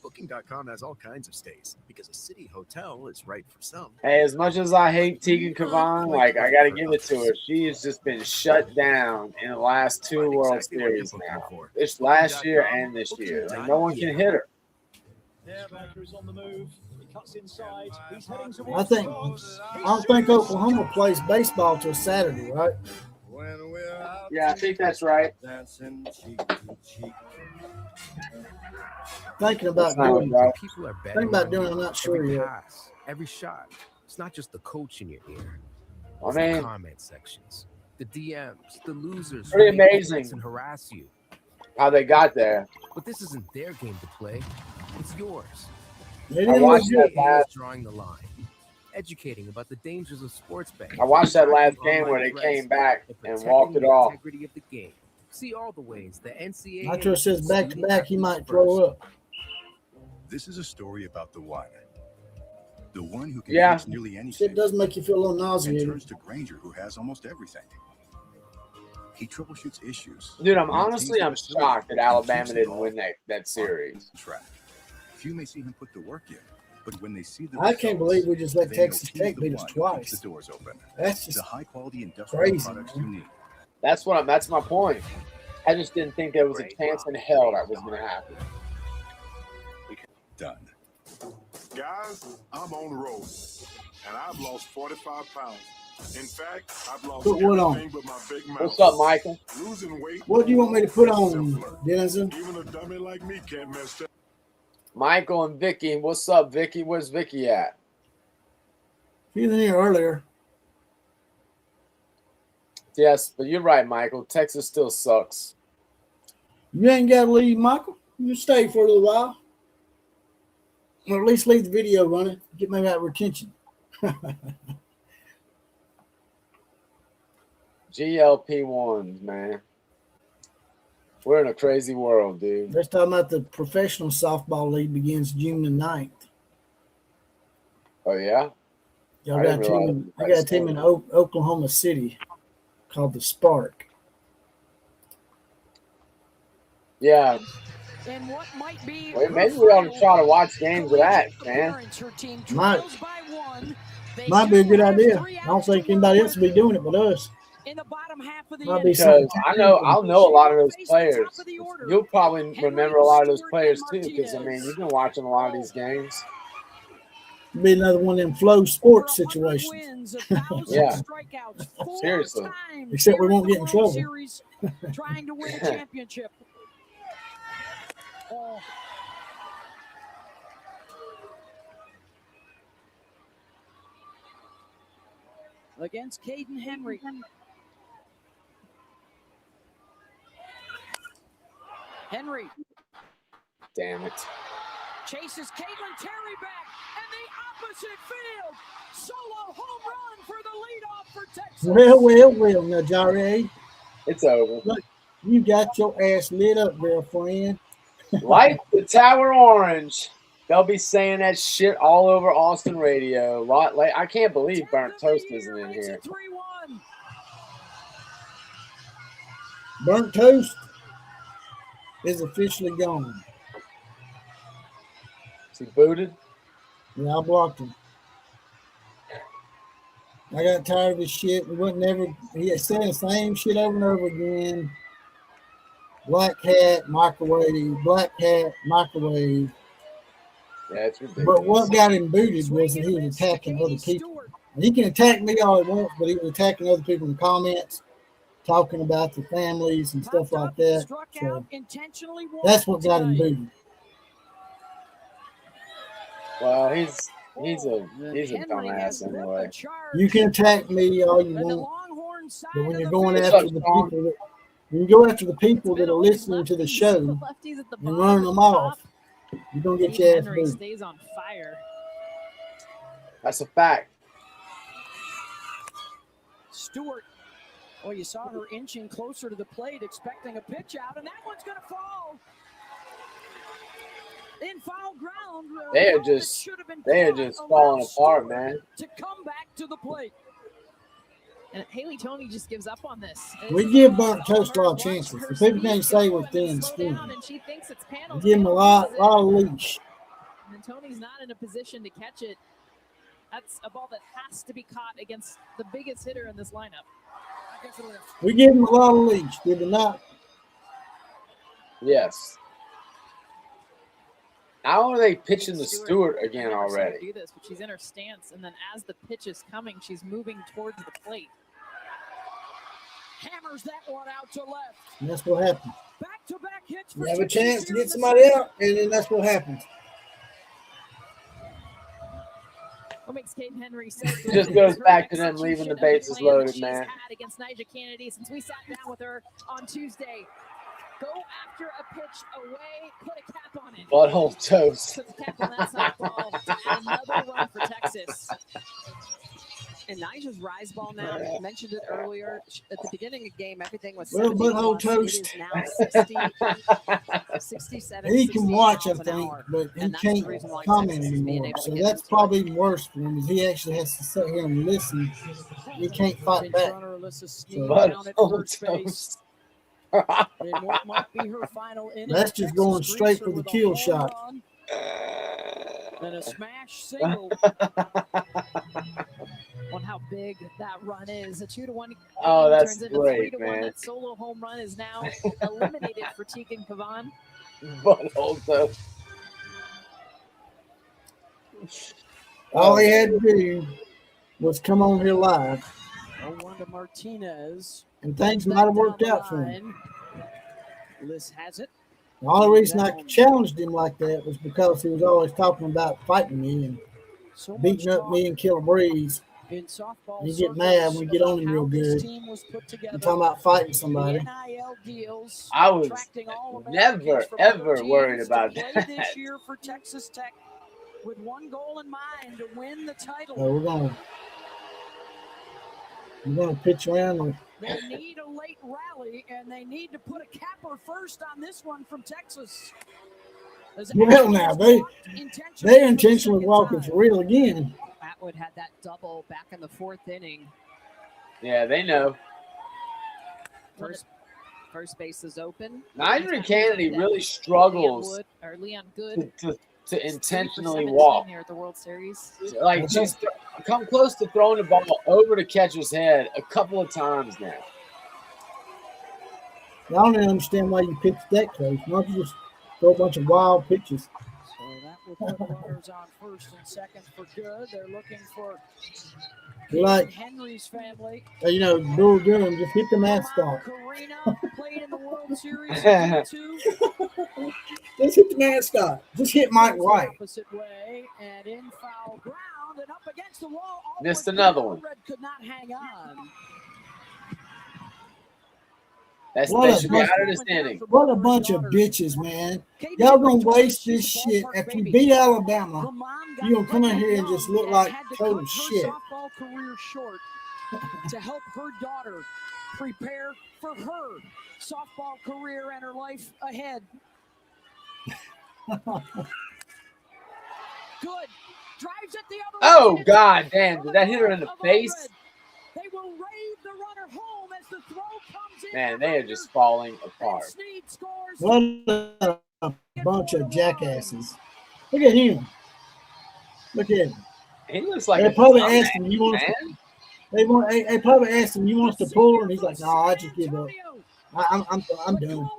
Speaker 13: Booking.com has all kinds of stays because a city hotel is right for some.
Speaker 15: Hey, as much as I hate Tegan Kavan, like, I got to give it to her. She has just been shut down in the last 2 World Series now. This last year and this year. Like, no one can hit her.
Speaker 6: on the move. He cuts inside. He's heading
Speaker 2: I don't think Oklahoma plays baseball till Saturday, right?
Speaker 15: Yeah, I think that's right.
Speaker 2: Thinking about doing I'm not sure yet.
Speaker 8: Every shot. It's not just the coach in your ear.
Speaker 15: I mean,
Speaker 8: the comment sections, the DMs, the losers.
Speaker 15: Pretty amazing
Speaker 8: And harass you.
Speaker 15: How they got there.
Speaker 8: But this isn't their game to play. It's yours.
Speaker 15: I watched that last.
Speaker 8: Drawing the line. Educating about the dangers of sports betting.
Speaker 15: I watched that last game where they came back and walked it off.
Speaker 8: Integrity of the game. See all the ways the NCAA.
Speaker 2: Nitro says back to back, he might throw up.
Speaker 20: This is a story about the one. The one who can fix nearly anything.
Speaker 2: Shit does make you feel a little nauseated.
Speaker 20: And turns to Granger, who has almost everything. He troubleshoots issues.
Speaker 15: Dude, I'm shocked that Alabama didn't win that series.
Speaker 20: Few may see him put the work in, but when they see the
Speaker 2: I can't believe we just let Texas Tech beat us twice.
Speaker 20: The doors open.
Speaker 2: That's just
Speaker 20: the high quality industrial products you need.
Speaker 15: That's my point. I just didn't think there was a chance in hell that was going to happen.
Speaker 20: Done.
Speaker 21: Guys, I'm on the road, and I've lost 45 pounds. In fact, I've lost
Speaker 2: Put what on?
Speaker 21: everything but my big mouth.
Speaker 15: What's up, Michael?
Speaker 21: Losing weight.
Speaker 2: What do you want me to put on, Denison?
Speaker 21: Even a dummy like me can't mess that.
Speaker 15: Michael and Vicky. What's up, Vicky? Where's Vicky at?
Speaker 2: He was in here earlier.
Speaker 15: Yes, but you're right, Michael. Texas still sucks.
Speaker 2: You ain't got to leave, Michael. You stay for a little while. Or at least leave the video running. Get me that retention.
Speaker 15: GLP-1s, man. We're in a crazy world, dude.
Speaker 2: Let's talk about the professional softball league begins June the 9th.
Speaker 15: Oh, yeah?
Speaker 2: Y'all got a team in Oklahoma City called the Spark.
Speaker 15: Yeah.
Speaker 4: And what might be
Speaker 15: maybe we ought to try to watch games of that, man.
Speaker 2: Might be a good idea. I don't think anybody else will be doing it but us.
Speaker 15: Because I'll know a lot of those players. You'll probably remember a lot of those players too, because I mean you've been watching a lot of these games.
Speaker 2: It'll be another one of them flow sports situations.
Speaker 15: Yeah, seriously.
Speaker 2: Except we won't get in trouble.
Speaker 4: Trying to win a championship. Oh. Against Caden Henry. Henry.
Speaker 15: Damn it.
Speaker 4: Chases Caitlin Terry back, and the opposite field. Solo home run for the leadoff for Texas.
Speaker 2: Well, Najari.
Speaker 15: It's over.
Speaker 2: Look, you got your ass lit up, girlfriend.
Speaker 15: Light the tower orange. They'll be saying that shit all over Austin radio. I can't believe Burnt Toast isn't in here.
Speaker 2: Burnt Toast is officially gone.
Speaker 15: Is he booted?
Speaker 2: Yeah, I blocked him. I got tired of his shit. He had said the same shit over and over again. Black hat, microwave, black hat, microwave.
Speaker 15: Yeah, it's ridiculous.
Speaker 2: But what got him booted was that he was attacking other people. And he can attack me all he wants, but he was attacking other people in the comments, talking about the families and stuff like that. So that's what got him booted.
Speaker 15: Well, he's a dumbass anyway.
Speaker 2: You can attack me all you want, but when you're going after the people that are listening to the show and running them off, you're gonna get your ass
Speaker 5: Henry
Speaker 2: booted.
Speaker 5: stays on fire.
Speaker 15: That's a fact.
Speaker 4: Stewart. Oh, you saw her inching closer to the plate, expecting a pitch out, and that one's going to fall. In foul ground.
Speaker 15: They are just falling apart, man.
Speaker 4: To come back to the plate.
Speaker 5: And Haley Toney just gives up on this.
Speaker 2: We give Burnt Toast a lot of chances. The people can't say we're thin skinned. We give him a lot of leash.
Speaker 5: And Tony's not in a position to catch it. That's a ball that has to be caught against the biggest hitter in this lineup.
Speaker 2: We give him a lot of leash, did we not?
Speaker 15: Yes. How are they pitching to Stewart again already?
Speaker 5: Do this, but she's in her stance, and then as the pitch is coming, she's moving towards the plate.
Speaker 4: Hammers that one out to left.
Speaker 2: And that's what happens.
Speaker 4: Back-to-back hits.
Speaker 2: You have a chance to get somebody out, and then that's what happens.
Speaker 5: What makes Caden Henry so
Speaker 15: It just goes back to them leaving the bases loaded, man.
Speaker 5: Had against Nyjah Kennedy since we sat down with her on Tuesday. Go after a pitch away, put a cap on it.
Speaker 15: Butthole toast.
Speaker 5: Put the cap on that softball to add another run for Texas. And Nyjah's rise ball now, I mentioned it earlier. At the beginning of the game, everything was
Speaker 2: butthole toast.
Speaker 5: It is now 67.
Speaker 2: He can watch, I think, but he can't comment anymore. So that's probably worse for him. Is he actually has to sit here and listen. He can't fight back.
Speaker 15: Butthole toast.
Speaker 2: That's just going straight for the kill shot.
Speaker 4: And a smash single.
Speaker 5: On how big that run is. A 2-1
Speaker 15: oh, that's
Speaker 5: turns into
Speaker 15: great,
Speaker 5: 3-1.
Speaker 15: man.
Speaker 5: That solo home run is now eliminated for Tegan Kavan.
Speaker 15: Butthole toast.
Speaker 2: All he had to do was come on here live.
Speaker 4: 0-1 to Martinez.
Speaker 2: And things might have worked out for him.
Speaker 4: Liz has it.
Speaker 2: The only reason I challenged him like that was because he was always talking about fighting me and beating up me and killing breeze.
Speaker 4: In softball,
Speaker 2: you get mad when we get on him real good. You're talking about fighting somebody.
Speaker 15: I was never, ever worried about that.
Speaker 4: This year for Texas Tech. with one goal in mind to win the title.
Speaker 2: We're gonna pitch around.
Speaker 4: They need a late rally, and they need to put a capper first on this one from Texas.
Speaker 2: Well, now they're intentionally walking for real again.
Speaker 3: Atwood had that double back in the 4th inning.
Speaker 15: Yeah, they know.
Speaker 3: First base is open.
Speaker 15: Nigel Kennedy really struggles
Speaker 3: Leon Good
Speaker 15: to intentionally walk.
Speaker 5: Here at the World Series.
Speaker 15: Like she's come close to throwing the ball over the catcher's head a couple of times now.
Speaker 2: I don't even understand why you pitch that close. Why don't you just throw a bunch of wild pitches?
Speaker 4: So that will put runners on first and second for Good. They're looking for
Speaker 2: Like
Speaker 4: Henry's family.
Speaker 2: You know, Bill Durham, just hit the mascot.
Speaker 4: Karina played in the World Series.
Speaker 2: Just hit the mascot. Just hit Mike White.
Speaker 4: Opposite way and in foul ground and up against the wall.
Speaker 15: Missed another one.
Speaker 4: Red could not hang on.
Speaker 15: They should be out of the standing.
Speaker 2: What a bunch of bitches, man. Y'all gonna waste this shit. After you beat Alabama, you gonna come in here and just look like total shit.
Speaker 4: Softball career short to help her daughter prepare for her softball career and her life ahead. Good. Drives it the other
Speaker 15: Oh,
Speaker 4: way.
Speaker 15: God damn. Did that hit her in the face?
Speaker 4: They will raid the runner home as the throw comes in.
Speaker 15: Man, they are just falling apart.
Speaker 2: What a bunch of jackasses. Look at him. Look at him.
Speaker 15: He looks like
Speaker 2: they
Speaker 15: a
Speaker 2: probably
Speaker 15: dumbass,
Speaker 2: asked him, you want
Speaker 15: man.
Speaker 2: They probably asked him, you want us to pull her? And he's like, no, I just give up. I'm done.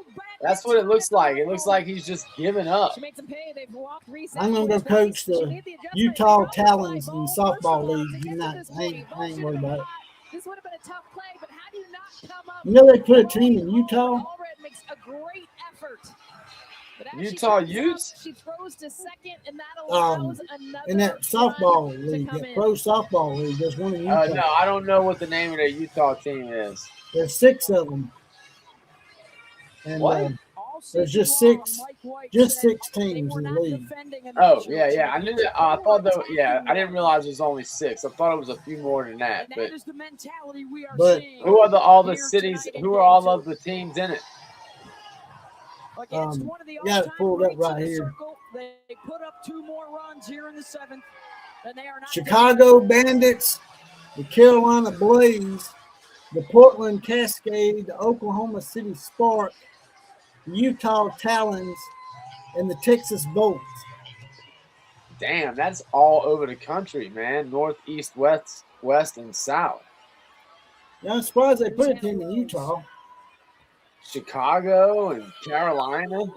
Speaker 15: That's what it looks like. It looks like he's just giving up.
Speaker 2: I'm gonna go coach the Utah Talons in softball league. I ain't worried about it.
Speaker 5: This would have been a tough play, but how do you not come up?
Speaker 2: You know they put a team in Utah.
Speaker 5: Allred makes a great effort.
Speaker 15: Utah Utes?
Speaker 5: She throws to second, and that allows another
Speaker 2: in that softball league, that pro softball league, there's one in Utah.
Speaker 15: No, I don't know what the name of their Utah team is.
Speaker 2: There's 6 of them. And
Speaker 15: what?
Speaker 2: There's just six teams in the league.
Speaker 15: Oh, yeah. I knew that. I thought that. Yeah, I didn't realize it was only 6. I thought it was a few more than that. But who are all the cities? Who are all of the teams in it?
Speaker 2: Yeah, it's pulled up right here.
Speaker 4: They put up 2 more runs here in the 7th, and they are not
Speaker 2: Chicago Bandits, the Carolina Blaze, the Portland Cascade, the Oklahoma City Spark, the Utah Talons, and the Texas Bolts.
Speaker 15: Damn, that's all over the country, man. North, east, west, and south.
Speaker 2: Yeah, I'm surprised they put a team in Utah.
Speaker 15: Chicago and Carolina.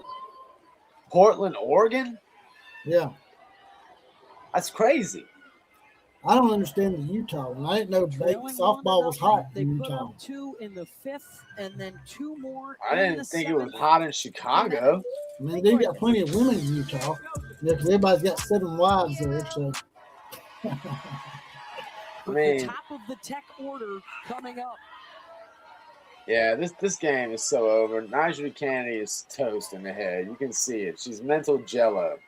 Speaker 15: Portland, Oregon?
Speaker 2: Yeah.
Speaker 15: That's crazy.
Speaker 2: I don't understand the Utah one. I didn't know softball was hot in Utah.
Speaker 4: They put up 2 in the 5th, and then 2 more.
Speaker 15: I didn't think it was hot in Chicago.
Speaker 2: I mean, they got plenty of women in Utah. Yeah, because everybody's got 7 wives there. So,
Speaker 15: I mean,
Speaker 4: the top of the tech order coming up.
Speaker 15: Yeah, this game is so over. Nigel Kennedy is toast in the head. You can see it. She's mental jello.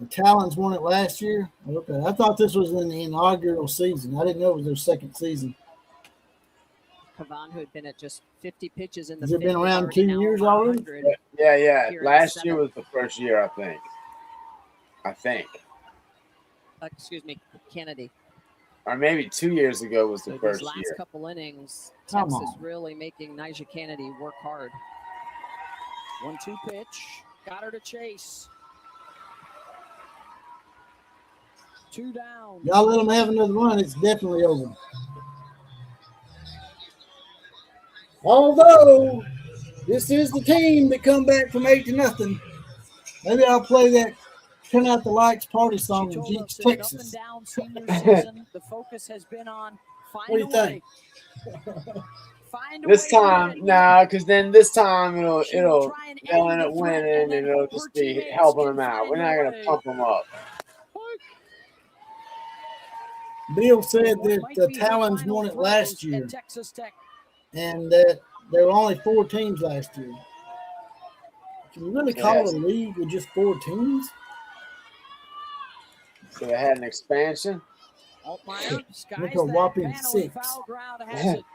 Speaker 2: The Talons won it last year. Okay, I thought this was in the inaugural season. I didn't know it was their second season.
Speaker 3: Kavan, who had been at just 50 pitches in the.
Speaker 2: Has it been around 2 years already?
Speaker 15: Yeah. Last year was the first year, I think.
Speaker 3: Excuse me, Kennedy.
Speaker 15: Or maybe 2 years ago was the first
Speaker 3: last
Speaker 15: year.
Speaker 3: Couple innings,
Speaker 2: Come
Speaker 3: Texas
Speaker 2: on.
Speaker 3: really making Nigel Kennedy work hard.
Speaker 4: 1-2 pitch. Got her to chase. 2 down.
Speaker 2: Y'all let them have another run. It's definitely over. Although this is the team that come back from 8-0. Maybe I'll play that "Turn Out the Lights" party song in Jeeps, Texas.
Speaker 4: Down senior season, the focus has been on
Speaker 2: What do you think?
Speaker 15: This time, because then this time they'll end up winning and it'll just be helping them out. We're not gonna pump them up.
Speaker 2: Bill said that the Talons won it last year, and that there were only 4 teams last year. Can you really call it a league with just 4 teams?
Speaker 15: So they had an expansion.
Speaker 4: Altmaier skies
Speaker 2: Look at
Speaker 4: that
Speaker 2: whopping
Speaker 4: panel
Speaker 2: 6.
Speaker 4: and foul ground has it.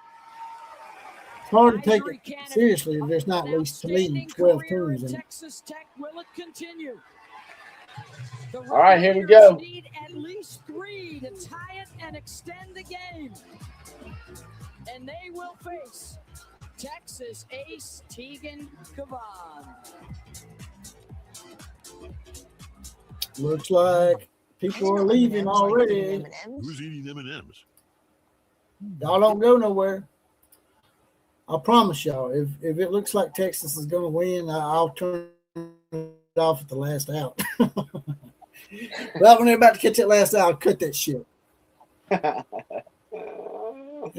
Speaker 2: It's hard to take it seriously if there's not at least, to me, 12 teams in it.
Speaker 4: Texas Tech, will it continue? The
Speaker 15: All right, here we
Speaker 4: Raiders
Speaker 15: go.
Speaker 4: need at least 3 to tie it and extend the game. And they will face Texas ace Tegan Kavan.
Speaker 2: Looks like people are leaving already.
Speaker 20: Who's eating M&Ms?
Speaker 2: Y'all don't go nowhere. I promise y'all, if it looks like Texas is going to win, I'll turn it off at the last out. Right when they're about to catch that last out, I'll cut that shit. It'd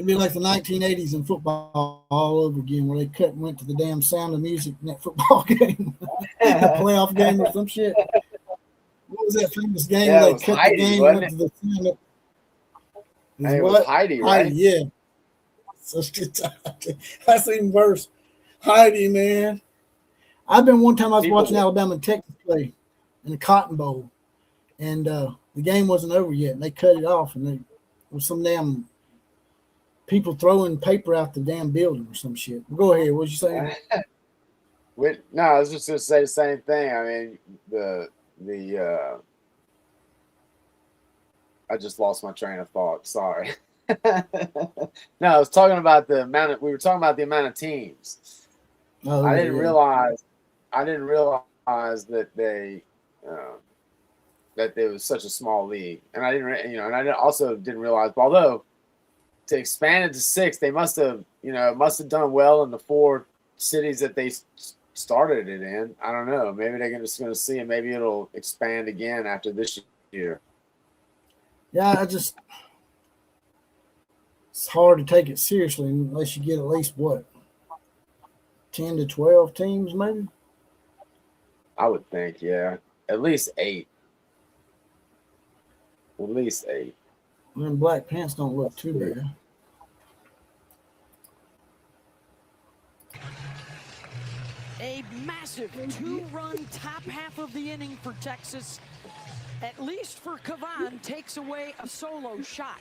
Speaker 2: be like the 1980s in football all over again, where they cut and went to the damn Sound of Music in that football game, a playoff game or some shit. What was that famous game where they cut
Speaker 15: Heidi,
Speaker 2: the game and went to the Sound of?
Speaker 15: It was Heidi, right?
Speaker 2: Heidi, yeah. That's even worse. Heidi, man. I've been one time I was watching Alabama and Texas play in the Cotton Bowl, and the game wasn't over yet, and they cut it off, and there was some damn people throwing paper out the damn building or some shit. Go ahead. What you saying?
Speaker 15: No, I was just going to say the same thing. I mean, I just lost my train of thought. Sorry. No, I was talking about the amount of, we were talking about the amount of teams.
Speaker 2: Oh,
Speaker 15: I didn't realize that that there was such a small league, and I also didn't realize, although to expand it to 6, they must have done well in the 4 cities that they started it in. I don't know. Maybe they're just going to see, and maybe it'll expand again after this year.
Speaker 2: Yeah, it's hard to take it seriously unless you get at least 10 to 12 teams, maybe.
Speaker 15: I would think, yeah, at least 8. At least 8.
Speaker 2: And Black Pants don't look too bad.
Speaker 4: A massive 2-run top half of the inning for Texas. At least for Kavan, takes away a solo shot.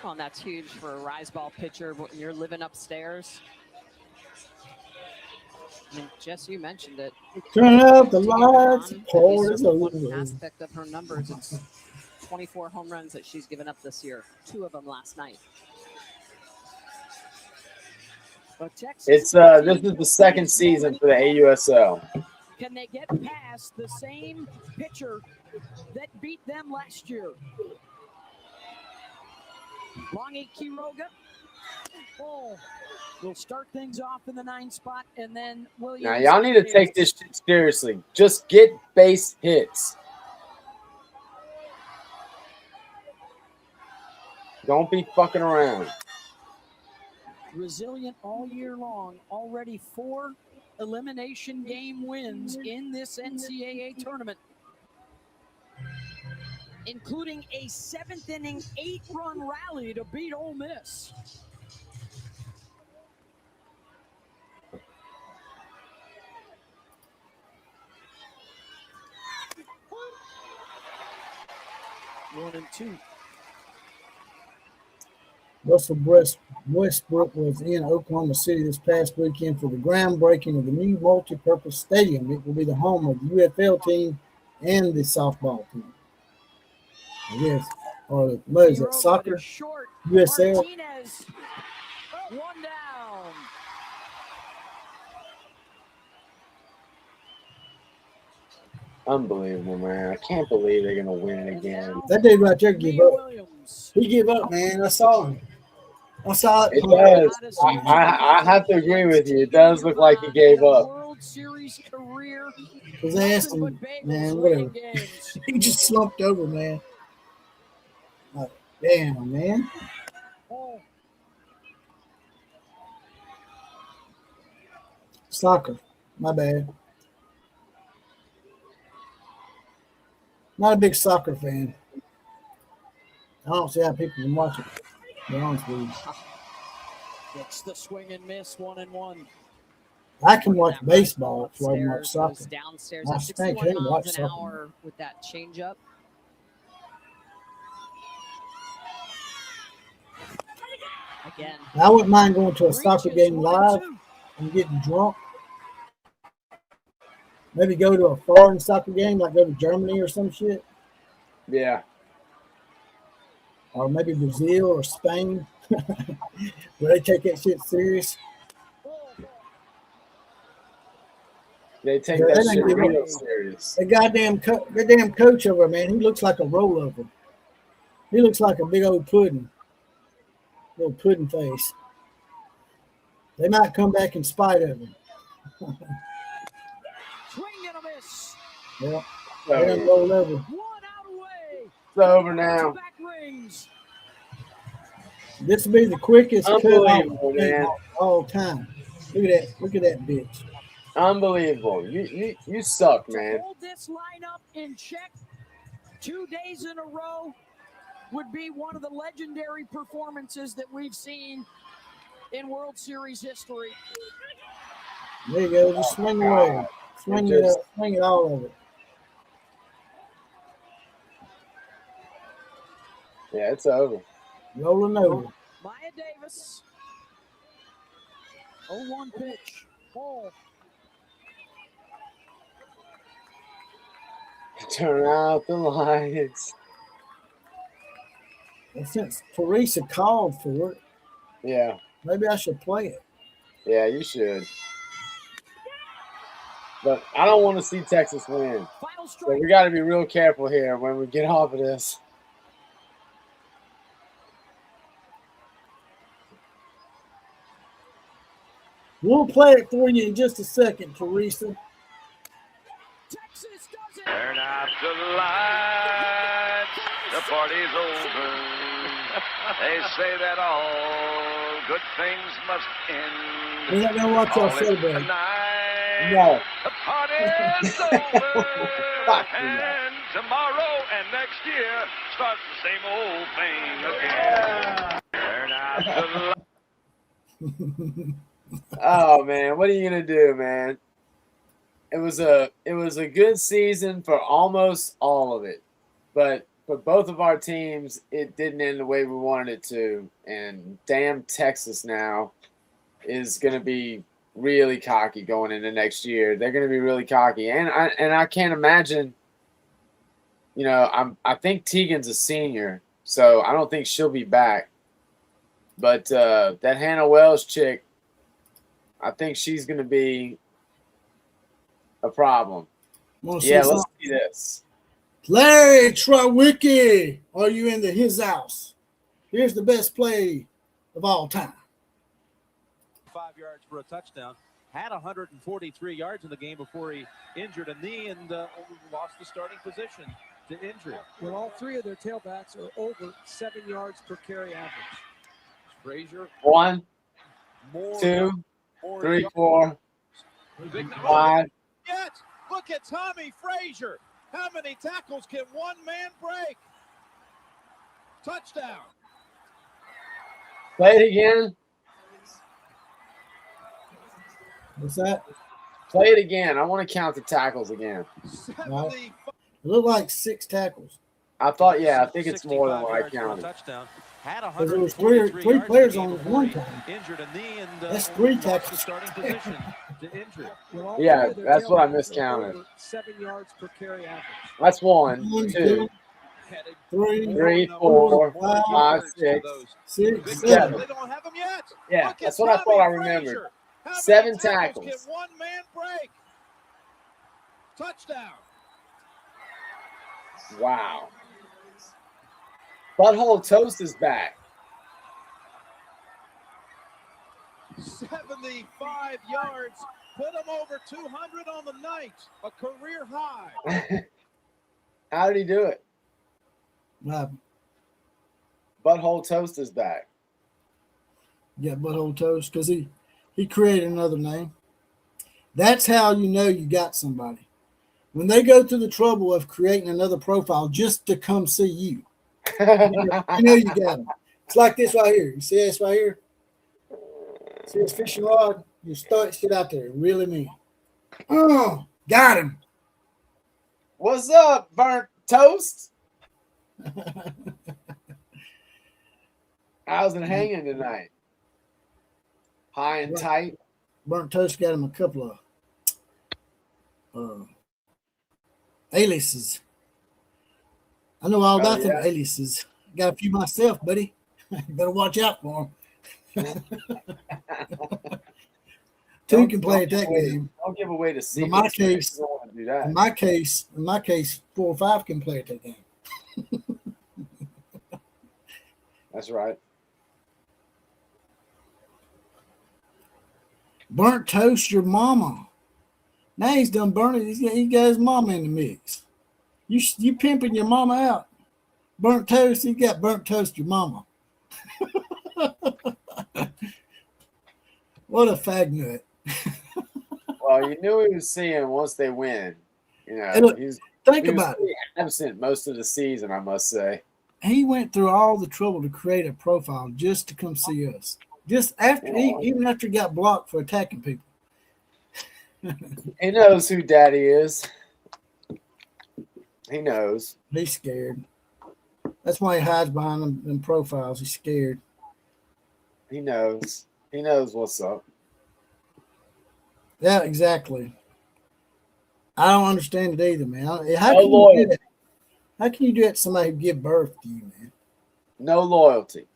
Speaker 3: Well, and that's huge for a rise ball pitcher when you're living upstairs. I mean, Jess, you mentioned it.
Speaker 2: Turn out the lights.
Speaker 3: Pour is one aspect of her numbers. It's 24 home runs that she's given up this year. 2 of them last night.
Speaker 4: But Texas,
Speaker 15: It's this is the second season for the AUSL.
Speaker 4: Can they get past the same pitcher that beat them last year? Longy Quiroga. We'll start things off in the 9 spot, and then Williams.
Speaker 15: Now, y'all need to take this shit seriously. Just get base hits. Don't be fucking around.
Speaker 4: Resilient all year long. Already 4 elimination game wins in this NCAA tournament, including a 7th inning 8-run rally to beat Ole Miss. One and 2.
Speaker 2: Russell Westbrook was in Oklahoma City this past weekend for the groundbreaking of the new multi-purpose stadium. It will be the home of the UFL team and the softball team. I guess, or what is that, soccer? USL?
Speaker 4: Martinez, 1 down.
Speaker 15: Unbelievable, man. I can't believe they're going to win it again.
Speaker 2: That dude right there give up. He gave up, man. I saw him. I saw it.
Speaker 15: It does. I have to agree with you. It does look like he gave up.
Speaker 4: World Series career.
Speaker 2: Because I asked him, man, whatever. He just slumped over, man. Like, damn, man. Soccer. My bad. Not a big soccer fan. I don't see how people can watch it. To be honest with you.
Speaker 4: It's the swing and miss, 1-1.
Speaker 2: I can watch baseball before I watch soccer.
Speaker 3: Downstairs
Speaker 2: I
Speaker 3: at
Speaker 2: think
Speaker 3: 61
Speaker 2: I can watch
Speaker 3: miles an
Speaker 2: soccer.
Speaker 3: hour with that changeup. Again.
Speaker 2: I wouldn't mind going to a soccer game live and getting drunk. Maybe go to a foreign soccer game, like go to Germany or some shit.
Speaker 15: Yeah.
Speaker 2: Or maybe Brazil or Spain, where they take that shit serious.
Speaker 15: They take
Speaker 2: Yeah,
Speaker 15: that
Speaker 2: they
Speaker 15: shit
Speaker 2: didn't give
Speaker 15: real
Speaker 2: up.
Speaker 15: serious.
Speaker 2: That goddamn coach over there, man, he looks like a rollover. He looks like a big old pudding. Little pudding face. They might come back in spite of him.
Speaker 4: Swing and a miss.
Speaker 2: Yeah. They done rolled over.
Speaker 4: One out away.
Speaker 15: It's over now.
Speaker 4: Back rings.
Speaker 2: This will be the quickest
Speaker 15: Unbelievable, man.
Speaker 2: all time. Look at that. Look at that bitch.
Speaker 15: Unbelievable. You suck, man.
Speaker 4: Hold this lineup in check 2 days in a row would be one of the legendary performances that we've seen in World Series history.
Speaker 2: There you go. Just swing away. Swing it up. Swing it all of it.
Speaker 15: Yeah, it's over.
Speaker 2: Rolling over.
Speaker 4: Maya Davis. 0-1 pitch. Ball.
Speaker 15: Turn out the lights.
Speaker 2: And since Teresa called for it,
Speaker 15: Yeah.
Speaker 2: maybe I should play it.
Speaker 15: Yeah, you should. But I don't want to see Texas win. So we got to be real careful here when we get off of this.
Speaker 2: We'll play it for you in just a second, Teresa.
Speaker 11: Turn out the lights, the party's over. They say that all good things must end.
Speaker 2: We're not going to watch y'all
Speaker 11: All is
Speaker 2: celebrate.
Speaker 11: tonight.
Speaker 2: No.
Speaker 11: The party's over. And tomorrow and next year starts the same old thing again. Turn out the lights.
Speaker 15: Oh man, what are you gonna do, man? It was a good season for almost all of it, but for both of our teams, it didn't end the way we wanted it to. And damn, Texas now is gonna be really cocky going into next year. They're gonna be really cocky, and I can't imagine. You know, I think Tegan's a senior, so I don't think she'll be back. But that Hannah Wells chick, I think she's going to be a problem. Yeah, let's see this.
Speaker 2: Larry Trowicki, are you in his house? Here's the best play of all time.
Speaker 22: 5 yards for a touchdown. Had 143 yards in the game before he injured a knee and lost the starting position to injury.
Speaker 4: Well, all three of their tailbacks are over 7 yards per carry average.
Speaker 22: Frazier.
Speaker 15: 1,
Speaker 22: More
Speaker 15: 2,
Speaker 22: more
Speaker 15: 3,
Speaker 22: yards.
Speaker 15: 4,
Speaker 22: Big number.
Speaker 15: 5.
Speaker 22: Yet, look at Tommy Frazier. How many tackles can one man break? Touchdown.
Speaker 15: Play it again.
Speaker 2: What's that?
Speaker 15: Play it again. I want to count the tackles again.
Speaker 2: Right. It looked like 6 tackles.
Speaker 15: I thought, yeah, I think it's more than what I counted.
Speaker 2: Because there was three players on at one time. That's 3 tackles.
Speaker 22: Starting position to injury.
Speaker 15: Yeah, that's what I miscounted.
Speaker 4: 7 yards per carry average.
Speaker 15: That's 1, 2, 3, 4, 5, 6, 7.
Speaker 22: They don't have him yet.
Speaker 15: Yeah, that's what I thought I remembered. 7 tackles.
Speaker 22: Can one man break? Touchdown.
Speaker 15: Wow. Butthole Toast is back.
Speaker 22: 75 yards. Put him over 200 on the night. A career high.
Speaker 15: How did he do it? Butthole Toast is back.
Speaker 2: Yeah, Butthole Toast, because he created another name. That's how you know you got somebody. When they go through the trouble of creating another profile just to come see you, you know you got them. It's like this right here. You see this right here? See this fishing rod? You start shit out there. Really mean. Oh, got him.
Speaker 15: What's up, burnt toast? How's it hanging tonight? High and tight.
Speaker 2: Burnt Toast got him a couple of aliases. I know all about them aliases. Got a few myself, buddy. Better watch out for them. Two can play at that game.
Speaker 15: Don't give away the secrets.
Speaker 2: In my case, 4 or 5 can play at that game.
Speaker 15: That's right.
Speaker 2: Burnt Toast, your mama. Now he's done burning. He got his mama in the mix. You pimping your mama out. Burnt Toast, he got Burnt Toast, your mama. What a fag nut.
Speaker 15: Well, you knew he was seeing once they win. You know,
Speaker 2: Hey, look,
Speaker 15: he was absent most of the season, I must say.
Speaker 2: He went through all the trouble to create a profile just to come see us. Just after, even after he got blocked for attacking people.
Speaker 15: He knows who Daddy is. He knows.
Speaker 2: He's scared. That's why he hides behind them profiles. He's scared.
Speaker 15: He knows. He knows what's up.
Speaker 2: Yeah, exactly. I don't understand it either, man. How can you do that to somebody who give birth to you, man?
Speaker 15: No loyalty.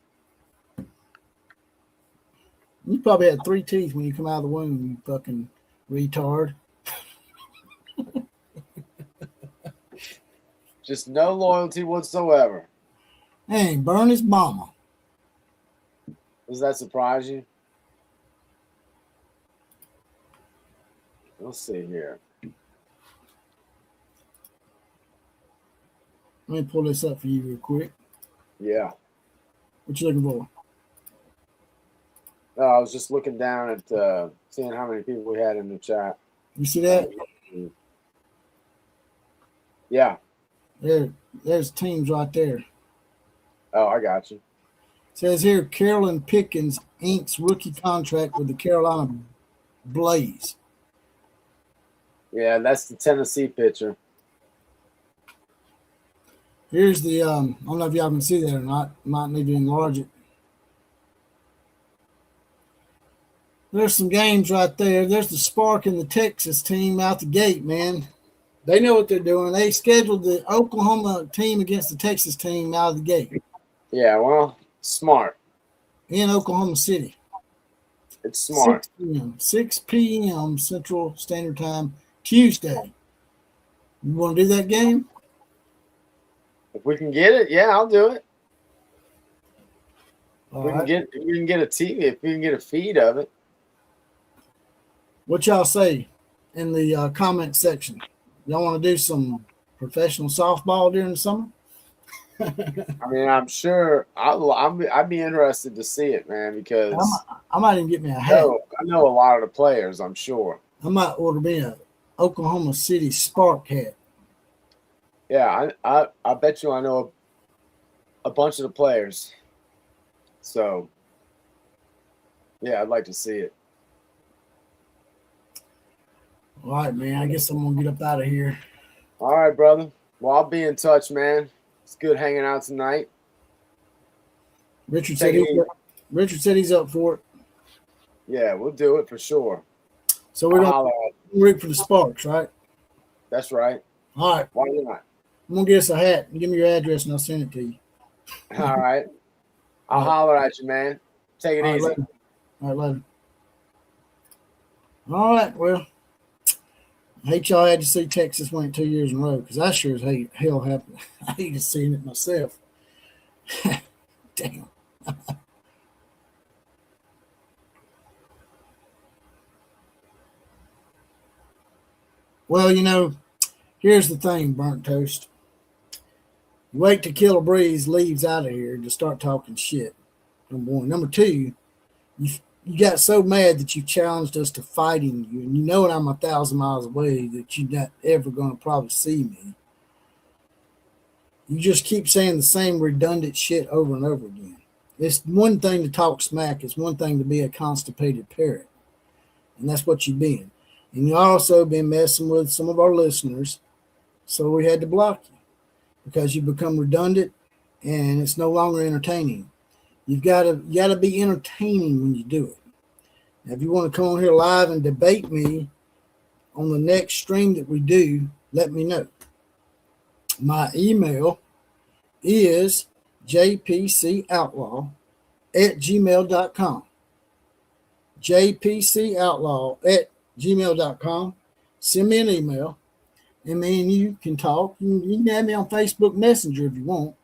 Speaker 2: You probably had 3 teeth when you come out of the womb, you fucking retard.
Speaker 15: Just no loyalty whatsoever.
Speaker 2: Hey, burn his mama.
Speaker 15: Does that surprise you? Let's see here.
Speaker 2: Let me pull this up for you real quick.
Speaker 15: Yeah.
Speaker 2: What you looking for?
Speaker 15: No, I was just looking down at seeing how many people we had in the chat.
Speaker 2: You see that?
Speaker 15: Yeah.
Speaker 2: There's teams right there.
Speaker 15: Oh, I got you.
Speaker 2: Says here, Carolyn Pickens inks rookie contract with the Carolina Blaze.
Speaker 15: Yeah, that's the Tennessee pitcher.
Speaker 2: Here's the, I don't know if y'all can see that or not. Might need to enlarge it. There's some games right there. There's the spark in the Texas team out the gate, man. They know what they're doing. They scheduled the Oklahoma team against the Texas team out of the gate.
Speaker 15: Yeah, well, smart.
Speaker 2: In Oklahoma City.
Speaker 15: It's smart.
Speaker 2: 6 p.m. Central Standard Time, Tuesday. You want to do that game?
Speaker 15: If we can get it, yeah, I'll do it.
Speaker 2: All
Speaker 15: If
Speaker 2: right.
Speaker 15: we can get a TV, if we can get a feed of it.
Speaker 2: What y'all say in the comment section? Y'all want to do some professional softball during the summer?
Speaker 15: I mean, I'm sure I'd be interested to see it, man, because
Speaker 2: I might even get me a hat.
Speaker 15: I know a lot of the players, I'm sure.
Speaker 2: I might order me a Oklahoma City Spark hat.
Speaker 15: Yeah, I bet you I know a bunch of the players. So, yeah, I'd like to see it.
Speaker 2: All right, man. I guess I'm going to get up out of here.
Speaker 15: All right, brother. Well, I'll be in touch, man. It's good hanging out tonight.
Speaker 2: Richard said he's up for it.
Speaker 15: Yeah, we'll do it for sure.
Speaker 2: So we're going to root for the Sparks, right?
Speaker 15: That's right.
Speaker 2: All right.
Speaker 15: Why not?
Speaker 2: I'm going to get us a hat. Give me your address and I'll send it to you.
Speaker 15: All right. I'll holler at you, man. Take it easy.
Speaker 2: Later. All right, later. All right, well, I hate y'all had to see Texas win 2 years in a row because I sure as hell happened. I hated seeing it myself. Damn. Well, you know, here's the thing, Burnt Toast. You wait till Killer Breeze leaves out of here to start talking shit. Number one. Number two, you got so mad that you challenged us to fighting you, and you know I'm 1,000 miles away, that you're not ever going to probably see me. You just keep saying the same redundant shit over and over again. It's one thing to talk smack. It's one thing to be a constipated parrot. And that's what you've been. And you also been messing with some of our listeners, so we had to block you because you become redundant and it's no longer entertaining. You gotta be entertaining when you do it. Now, if you want to come on here live and debate me on the next stream that we do, let me know. My email is jpcoutlaw@gmail.com. jpcoutlaw@gmail.com. Send me an email, and me and you can talk. You can add me on Facebook Messenger if you want.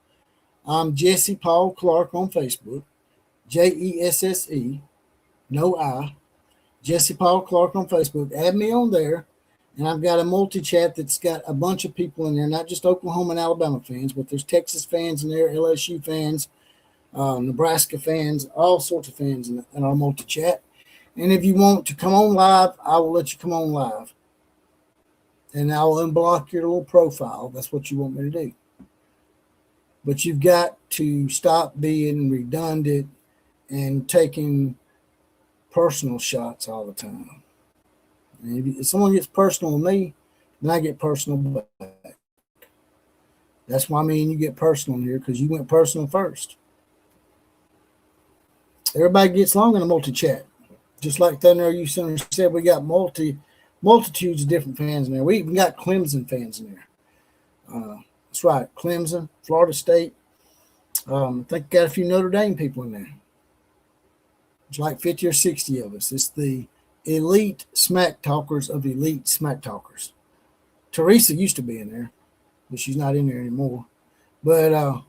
Speaker 2: I'm Jesse Paul Clark on Facebook. Jesse, no I. Jesse Paul Clark on Facebook. Add me on there. And I've got a multi-chat that's got a bunch of people in there, not just Oklahoma and Alabama fans, but there's Texas fans in there, LSU fans, Nebraska fans, all sorts of fans in our multi-chat. And if you want to come on live, I will let you come on live. And I'll unblock your little profile. That's what you want me to do. But you've got to stop being redundant and taking personal shots all the time. And if someone gets personal with me, then I get personal back. That's why me and you get personal here, because you went personal first. Everybody gets along in a multi-chat. Just like Thunder U Center said, we got multitudes of different fans in there. We even got Clemson fans in there. That's right, Clemson, Florida State. I think got a few Notre Dame people in there. It's like 50 or 60 of us. It's the elite smack talkers of elite smack talkers. Teresa used to be in there, but she's not in there anymore. But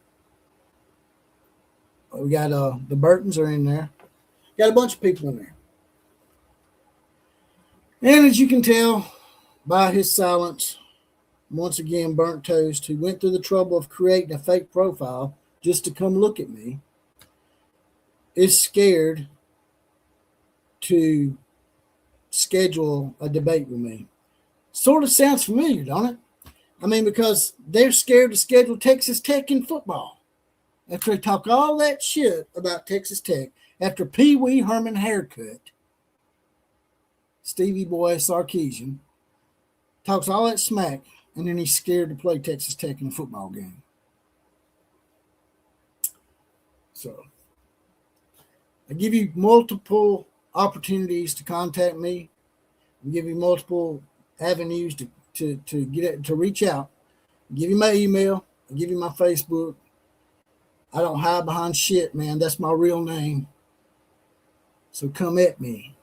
Speaker 2: we got the Burtons are in there. Got a bunch of people in there. And as you can tell by his silence, once again, Burnt Toast, who went through the trouble of creating a fake profile just to come look at me, is scared to schedule a debate with me. Sort of sounds familiar, don't it? I mean, because they're scared to schedule Texas Tech in football. After they talk all that shit about Texas Tech, after Pee Wee Herman haircut, Stevie Boy Sarkeesian talks all that smack, and then he's scared to play Texas Tech in a football game. So I give you multiple opportunities to contact me. I give you multiple avenues to reach out. I give you my email. I give you my Facebook. I don't hide behind shit, man. That's my real name. So come at me.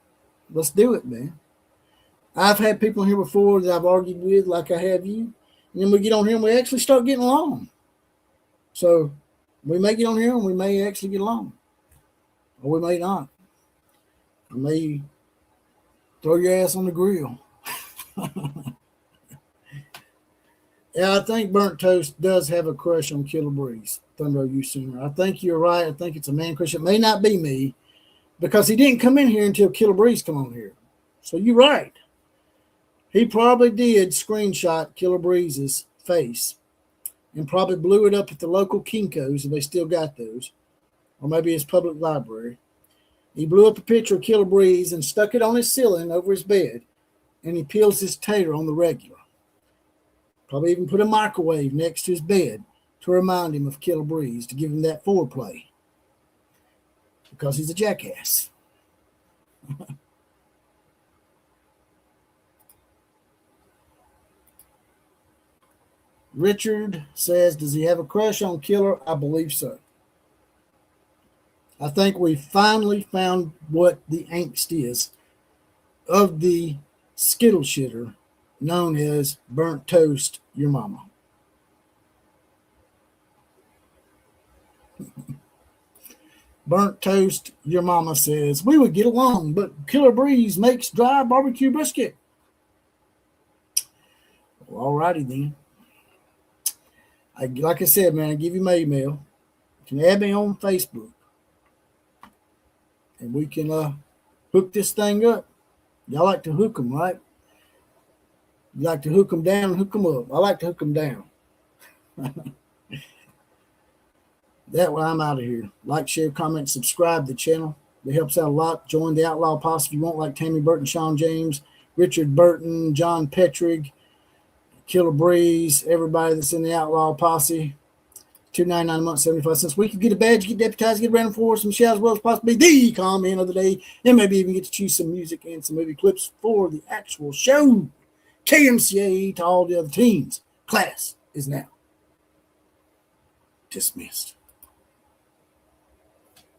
Speaker 2: Let's do it, man. I've had people here before that I've argued with, like I have you, and then we get on here and we actually start getting along. So we may get on here and we may actually get along, or we may not. I may throw your ass on the grill. Yeah, I think Burnt Toast does have a crush on Killer Breeze, Thunder U Sooner. I think you're right. I think it's a man crush. It may not be me, because he didn't come in here until Killer Breeze come on here. So you're right. He probably did screenshot Killer Breeze's face and probably blew it up at the local Kinko's, if they still got those, or maybe his public library. He blew up a picture of Killer Breeze and stuck it on his ceiling over his bed, and he peels his tater on the regular. Probably even put a microwave next to his bed to remind him of Killer Breeze, to give him that foreplay, because he's a jackass. Richard says, does he have a crush on Killer? I believe so. I think we finally found what the angst is of the skittle shitter known as Burnt Toast Your Mama. Burnt Toast Your Mama says, we would get along, but Killer Breeze makes dry barbecue brisket. Well, all righty then. Like I said, man, I give you my email. You can add me on Facebook, and we can hook this thing up. Y'all like to hook them, right? You like to hook them down and hook them up. I like to hook them down. That way I'm out of here. Like, share, comment, subscribe to the channel. It helps out a lot. Join the Outlaw Posse if you want, like Tammy Burton, Sean James, Richard Burton, John Petrig, Killer Breeze, everybody that's in the Outlaw Posse. $2.99 a month, 75 cents a week. You get a badge, get deputized, get random for some shout as well as possibly the comment of the day, and maybe even get to choose some music and some movie clips for the actual show. KMCA to all the other teams. Class is now dismissed.